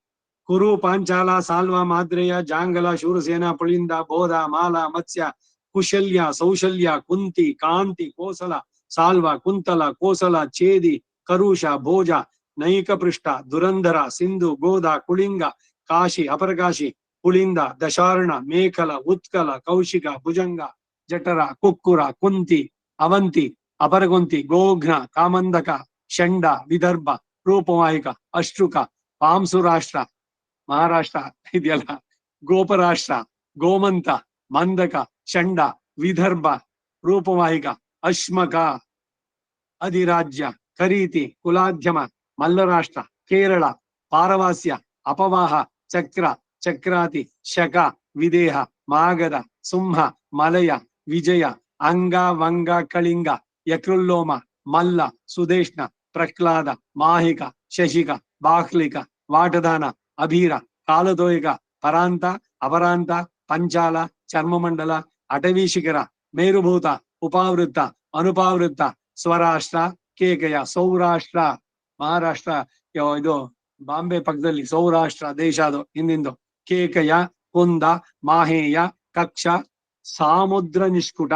ಕುರು, ಪಾಂಚಾಲ, ಸಾಲ್ವ, ಮಾದ್ರೇಯ, ಜಾಂಗಲ, ಶೂರಸೇನ, ಪುಳಿಂದ, ಬೋಧ, ಮಾಲ, ಮತ್ಸ್ಯ, ಕುಶಲ್ಯ, ಸೌಶಲ್ಯ, ಕುಂತಿ, ಕಾಂತಿ, ಕೋಸಲ, ಸಾಲ್ವ, ಕುಂತಲ, ಕೋಸಲ, ಛೇದಿ, ಕರುಷ, ಭೋಜ, ನೈಕ ಪೃಷ್ಠ, ದುರಂಧರ, ಸಿಂಧು, ಗೋಧ, ಕುಳಿಂಗ, ಕಾಶಿ, ಅಪರಕಾಶಿ, ಪುಳಿಂದ, ದಶಾರ್ಣ, ಮೇಖಲ, ಉತ್ಕಲ, ಕೌಶಿಕ, ಭುಜಂಗ, ಜಠರ, ಕುಕ್ಕುರ, ಕುಂತಿ, ಅವಂತಿ, ಅಪರಗೊಂತಿ, ಗೋಘ್ನ, ಕಾಮಂದಕ, ಷಂಡ, ವಿದರ್ಭ, ರೂಪವಾಹಿಕ, ಅಶ್ರುಕ, ಪಾಂಸು ರಾಷ್ಟ್ರ, ಮಹಾರಾಷ್ಟ್ರ ಇದೆಯಲ್ಲ, ಗೋಪರಾಷ್ಟ್ರ, ಗೋಮಂತ, ಮಂದಕ, ಷಂಡ, ವಿದರ್ಭ, ರೂಪವಾಹಿಕ, ಅಶ್ಮಕ, ಅಧಿರಾಜ್ಯ, ಕರೀತಿ, ಕುಲಾಧ್ಯಮ, ಮಲ್ಲರಾಷ್ಟ್ರ, ಕೇರಳ, ಪಾರವಾಸ್ಯ, ಅಪವಾಹ, ಚಕ್ರ, ಚಕ್ರಾತಿ, ಶಕ, ವಿದೇಹ, ಮಾಗಧ, ಸಿಂಹ, ಮಲಯ, ವಿಜಯ, ಅಂಗ, ವಂಗ, ಕಳಿಂಗ, ಯಕೃಲ್ಲೋಮ, ಮಲ್ಲ, ಸುದೇಶ್ನ, ಪ್ರಹ್ಲಾದ, ಮಾಹಿಕ, ಶಶಿಕ, ಬಾಹ್ಲಿಕ, ವಾಟದಾನ, ಅಭೀರ, ಕಾಲದೋಯಿಕ, ಪರಾಂತ, ಅಪರಾಂತ, ಪಂಚಾಲ, ಚರ್ಮಮಂಡಲ, ಅಟವೀಶಿಖರ, ಮೇರುಭೂತ, ಉಪಾವೃತ್ತ, ಅನುಪಾವೃತ್ತ, ಸ್ವರಾಷ್ಟ್ರ, ಕೇಕಯ, ಸೌರಾಷ್ಟ್ರ, ಮಹಾರಾಷ್ಟ್ರ ಇದು ಬಾಂಬೆ ಪಕ್ಕದಲ್ಲಿ ಸೌರಾಷ್ಟ್ರ ದೇಶ ಅದು ಹಿಂದಿಂದು. ಕೇಕಯ, ಕುಂದ, ಮಾಹೇಯ, ಕಕ್ಷ, ಸಾಮುದ್ರ ನಿಷ್ಕುಟ,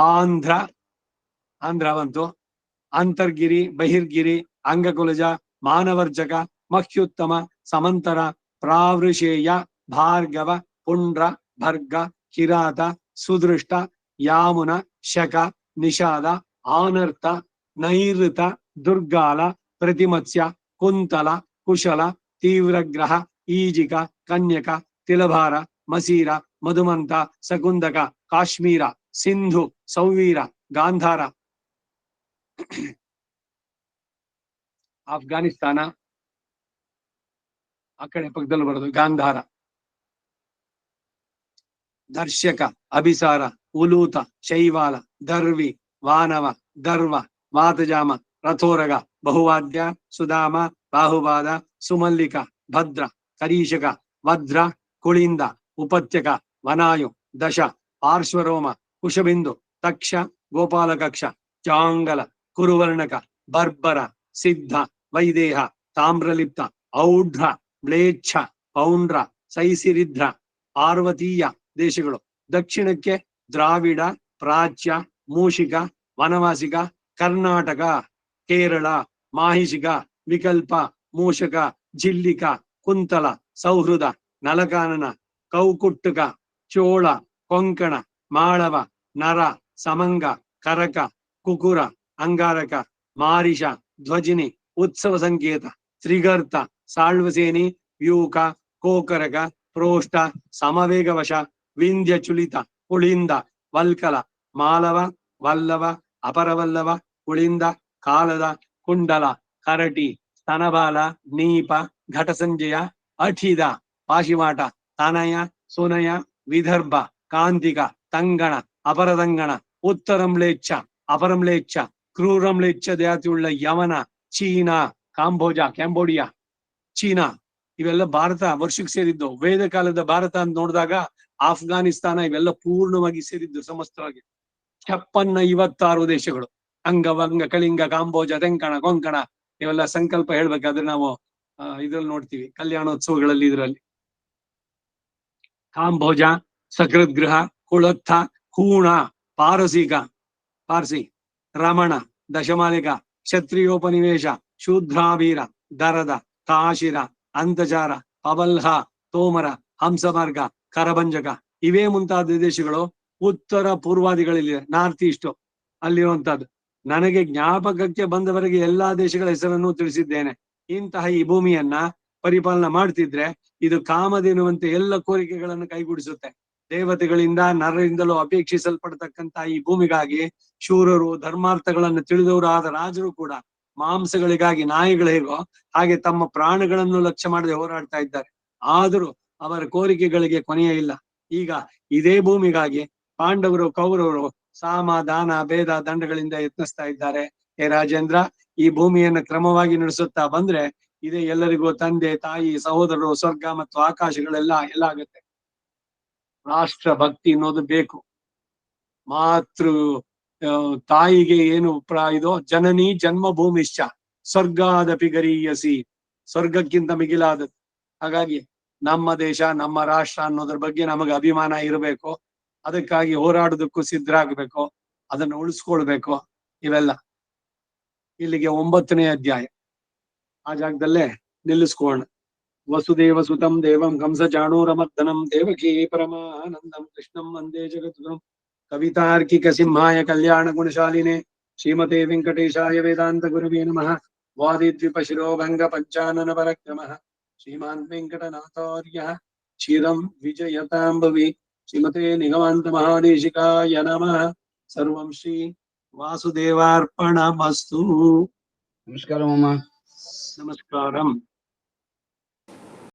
ಆಂಧ್ರ ಬಂತು, ಅಂತರ್ಗಿರಿ, ಬಹಿರ್ಗಿರಿ, ಅಂಗಕುಲಜ, ಮಾನವರ್ಜಕ, ಮಹ್ಯುತ್ತಮ, ಸಮಂತರ, ಪ್ರಾವೃಷೇಯ, ಭಾರ್ಗವ, ಪುಂಡ್ರ, ಭರ್ಗ, ಕಿರಾತ, ಸುದೃಷ್ಟ, ಯಾಮುನ, ಶಕ, ನಿಷಾದ, ಆನರ್ತ, ನೈಋತ, ದುರ್ಗಾಲ, ಪ್ರತಿಮತ್ಸ್ಯ, ಕುಂತಲ, ಕುಶಲ, ತೀವ್ರಗ್ರಹ, ಈಜಿಕ, ಕನ್ಯಕ, ತಿಲಭಾರ, ಮಸೀರ, ಮಧುಮಂತ, ಸಕುಂದಕ, ಕಾಶ್ಮೀರ, ಸಿಂಧು, ಸೌವೀರ, ಗಾಂಧಾರ, ಅಫ್ಘಾನಿಸ್ತಾನ ಆ ಕಡೆ ಪಕ್ಕದಲ್ಲಿ ಬರೋದು ಗಾಂಧಾರ, ದರ್ಶಕ, ಅಭಿಸಾರ, ಉಲೂತ, ಶೈವಾಲ, ದರ್ವಿ, ವಾನವ, ದರ್ವ, ವಾತಜಾಮ, ರಥೋರಗ, ಬಹುವಾದ್ಯ, ಸುಧಾಮ, ಬಾಹುವಾದ, ಸುಮಲ್ಲಿಕ, ಭದ್ರ, ಕರೀಶಕ, ವಜ್ರ, ಕುಳಿಂದ, ಉಪತ್ಯಕ, ವನಾಯು, ದಶ, ಪಾರ್ಶ್ವರೋಮ, ಕುಶಬಿಂದು, ತಕ್ಷ, ಗೋಪಾಲಕಕ್ಷ, ಚಾಂಗಲ, ಕುರುವರ್ಣಕ, ಬರ್ಬರ, ಸಿದ್ಧ, ವೈದೇಹ, ತಾಮ್ರಲಿಪ್ತ, ಔಢ್ರ, ಮ್ಲೇಚ್ಛ, ಪೌಂಡ್ರ, ಸೈಸಿರಿಧ್ರ, ಪಾರ್ವತೀಯ ದೇಶಗಳು. ದಕ್ಷಿಣಕ್ಕೆ ದ್ರಾವಿಡ, ಪ್ರಾಚ್ಯ, ಮೂಷಿಕ, ವನವಾಸಿಕ, ಕರ್ನಾಟಕ, ಕೇರಳ, ಮಾಹಿಷಿಕ, ವಿಕಲ್ಪ, ಮೂಷಕ, ಜಿಲ್ಲಿಕ, ಕುಂತಲ, ಸೌಹೃದ, ನಲಕಾನನ, ಕೌಕುಟ್ಟುಕ, ಚೋಳ, ಕೊಂಕಣ, ಮಾಳವ, ನರ, ಸಮಂಗ, ಕರಕ, ಕುಕುರ, ಅಂಗಾರಕ, ಮಾರಿಷ, ಧ್ವಜಿನಿ, ಉತ್ಸವ ಸಂಕೇತ, ತ್ರಿಗರ್ತ, ಸಾಳ್ವಸೇನಿ, ವ್ಯೂಕ, ಕೋಕರಕ, ಪ್ರೋಷ್ಟ, ಸಮವೇಗವಶ, ವಿಂಧ್ಯ ಚುಲಿತ, ಪುಳಿಂದ, ವಲ್ಕಲ, ಮಾಲವ, ವಲ್ಲವ, ಅಪರವಲ್ಲವ, ಪುಳಿಂದ, ಕಾಲದ, ಕುಂಡಲ, ಕರಟಿ, ಸ್ತನಬಾಲ, ನೀಪ, ಘಟಸಂಜಯ, ಅಠಿದ, ಪಾಶಿವಾಟ, ತನಯ, ಸುನಯ, ವಿದರ್ಭ, ಕಾಂತಿಕ, ತಂಗಣ, ಅಪರದಂಗಣ, ಉತ್ತರಂಲೇಚ್ಛ, ಅಪರಂಲೇಚ್ಛ, ಕ್ರೂರಂಲೇಚ್ಛ ಜಾತಿಯುಳ್ಳ ಯವನ, ಚೀನಾ, ಕ್ಯಾಂಬೋಡಿಯಾ, ಚೀನಾ, ಇವೆಲ್ಲ ಭಾರತ ವರ್ಷಕ್ಕೆ ಸೇರಿದ್ದು. ವೇದ ಕಾಲದ ಭಾರತ ಅಂತ ನೋಡಿದಾಗ ಆಫ್ಘಾನಿಸ್ತಾನ ಇವೆಲ್ಲ ಪೂರ್ಣವಾಗಿ ಸೇರಿದ್ದು ಸಮಸ್ತವಾಗಿ. 56 ದೇಶಗಳು. ಅಂಗವಂಗ, ಕಳಿಂಗ, ಕಾಂಬೋಜ, ತೆಂಕಣ, ಕೊಂಕಣ ಇವೆಲ್ಲ ಸಂಕಲ್ಪ ಹೇಳ್ಬೇಕಾದ್ರೆ ನಾವು ಇದ್ರಲ್ಲಿ ನೋಡ್ತೀವಿ ಕಲ್ಯಾಣೋತ್ಸವಗಳಲ್ಲಿ. ಇದರಲ್ಲಿ ಕಾಂಬೋಜ, ಸಕೃದ್ಗೃಹ, ಕುಳತ್ಥ, ಹೂಣ, ಪಾರ್ಸಿ, ರಮಣ, ದಶಮಾಲಿಕ, ಕ್ಷತ್ರಿಯೋಪನಿವೇಶ, ಶೂದ್ರಾಬೀರ, ದರದ, ಕಾಶಿರ, ಅಂತಚಾರ, ಪಬಲ್ಹ, ತೋಮರ, ಹಂಸಮಾರ್ಗ, ಕರಭಂಜಕ ಇವೇ ಮುಂತಾದ ದೇಶಗಳು ಉತ್ತರ ಪೂರ್ವಾದಿಗಳಲ್ಲಿ, ನಾರ್ತ್ ಈಸ್ಟ್ ಅಲ್ಲಿರುವಂತಹದ್ದು. ನನಗೆ ಜ್ಞಾಪಕಕ್ಕೆ ಬಂದವರೆಗೆ ಎಲ್ಲಾ ದೇಶಗಳ ಹೆಸರನ್ನು ತಿಳಿಸಿದ್ದೇನೆ. ಇಂತಹ ಈ ಭೂಮಿಯನ್ನ ಪರಿಪಾಲನೆ ಮಾಡ್ತಿದ್ರೆ ಇದು ಕಾಮಧೇನುವಂತೆ ಎಲ್ಲ ಕೋರಿಕೆಗಳನ್ನು ಕೈಗೂಡಿಸುತ್ತೆ. ದೇವತೆಗಳಿಂದ ನರರಿಂದಲೂ ಅಪೇಕ್ಷಿಸಲ್ಪಡ್ತಕ್ಕಂತ ಈ ಭೂಮಿಗಾಗಿ ಶೂರರು ಧರ್ಮಾರ್ಥಗಳನ್ನು ತಿಳಿದವರು ಆದ ರಾಜರು ಕೂಡ ಮಾಂಸಗಳಿಗಾಗಿ ನಾಯಿಗಳು ಹೇಗೋ ಹಾಗೆ ತಮ್ಮ ಪ್ರಾಣಗಳನ್ನು ಲಕ್ಷ್ಯ ಮಾಡದೆ ಹೋರಾಡ್ತಾ ಇದ್ದಾರೆ. ಆದರೂ ಅವರ ಕೋರಿಕೆಗಳಿಗೆ ಕೊನೆಯೇ ಇಲ್ಲ. ಈಗ ಇದೇ ಭೂಮಿಗಾಗಿ ಪಾಂಡವರು ಕೌರವರು ಸಾಮ ದಾನ ಭೇದ ದಂಡಗಳಿಂದ ಯತ್ನಿಸ್ತಾ ಇದ್ದಾರೆ. ಹೇ ರಾಜೇಂದ್ರ, ಈ ಭೂಮಿಯನ್ನು ಕ್ರಮವಾಗಿ ನಡೆಸುತ್ತಾ ಬಂದ್ರೆ ಇದೇ ಎಲ್ಲರಿಗೂ ತಂದೆ ತಾಯಿ ಸಹೋದರರು ಸ್ವರ್ಗ ಮತ್ತು ಆಕಾಶಗಳೆಲ್ಲ ಎಲ್ಲ ಆಗುತ್ತೆ. ರಾಷ್ಟ್ರ ಭಕ್ತಿ ಅನ್ನೋದು ಬೇಕು. ಮಾತೃ ತಾಯಿಗೆ ಏನು ಇದೋ ಜನನಿ ಜನ್ಮ ಭೂಮಿಶ್ಚ ಸ್ವರ್ಗಾದಪಿ ಗರೀಯಸಿ, ಸ್ವರ್ಗಕ್ಕಿಂತ ಮಿಗಿಲಾದದ್ದು. ಹಾಗಾಗಿ ನಮ್ಮ ದೇಶ ನಮ್ಮ ರಾಷ್ಟ್ರ ಅನ್ನೋದ್ರ ಬಗ್ಗೆ ನಮಗೆ ಅಭಿಮಾನ ಇರಬೇಕು. ಅದಕ್ಕಾಗಿ ಹೋರಾಡೋದಕ್ಕೂ ಸಿದ್ಧರಾಗಬೇಕು, ಅದನ್ನು ಉಳಿಸ್ಕೊಳ್ಬೇಕು. ಇವೆಲ್ಲ ಇಲ್ಲಿಗೆ 9ನೇ ಅಧ್ಯಾಯ ಆ ಜಾಗದಲ್ಲೇ ನಿಲ್ಲಿಸ್ಕೋಣ. ವಸುದೇವ ಸುತಂ ದೇವಂ ಕಂಸ ಚಾಣೂರಮರ್ದನಂ ದೇವಕೀ ಪರಮಾನಂದಂ ಕೃಷ್ಣಂ ವಂದೇ ಜಗದ್ಗುರುಂ ಕವಿತಾರ್ಕಿಕ ಸಿಂಹಾಯ ಕಲ್ಯಾಣ ಗುಣಶಾಲಿನೇ ಶ್ರೀಮತೆ ವೆಂಕಟೇಶಾಯ ವೇದಾಂತ ಗುರವೇ ನಮಃ. ವಾದಿದ್ವಿಪ ಶಿರೋಭಂಗ ಪಂಚಾನನ ಪರಕ್ರಮಃ ಶ್ರೀಮಾನ್ ವೆಂಕಟನಾಥಾರ್ಯಃ ಚಿರಂ ವಿಜಯತಾಂಬವಿ. ಶ್ರೀಮತೆ ನಿಗಮಾಂತ ಮಹಾದೇಶಿಕಾಯ ನಮಃ. ಸರ್ವಂ ಶ್ರೀ ವಾಸುದೇವಾರ್ಪಣಮಸ್ತು. ನಮಸ್ಕಾರ ಮಾಮ. ನಮಸ್ಕಾರಂ.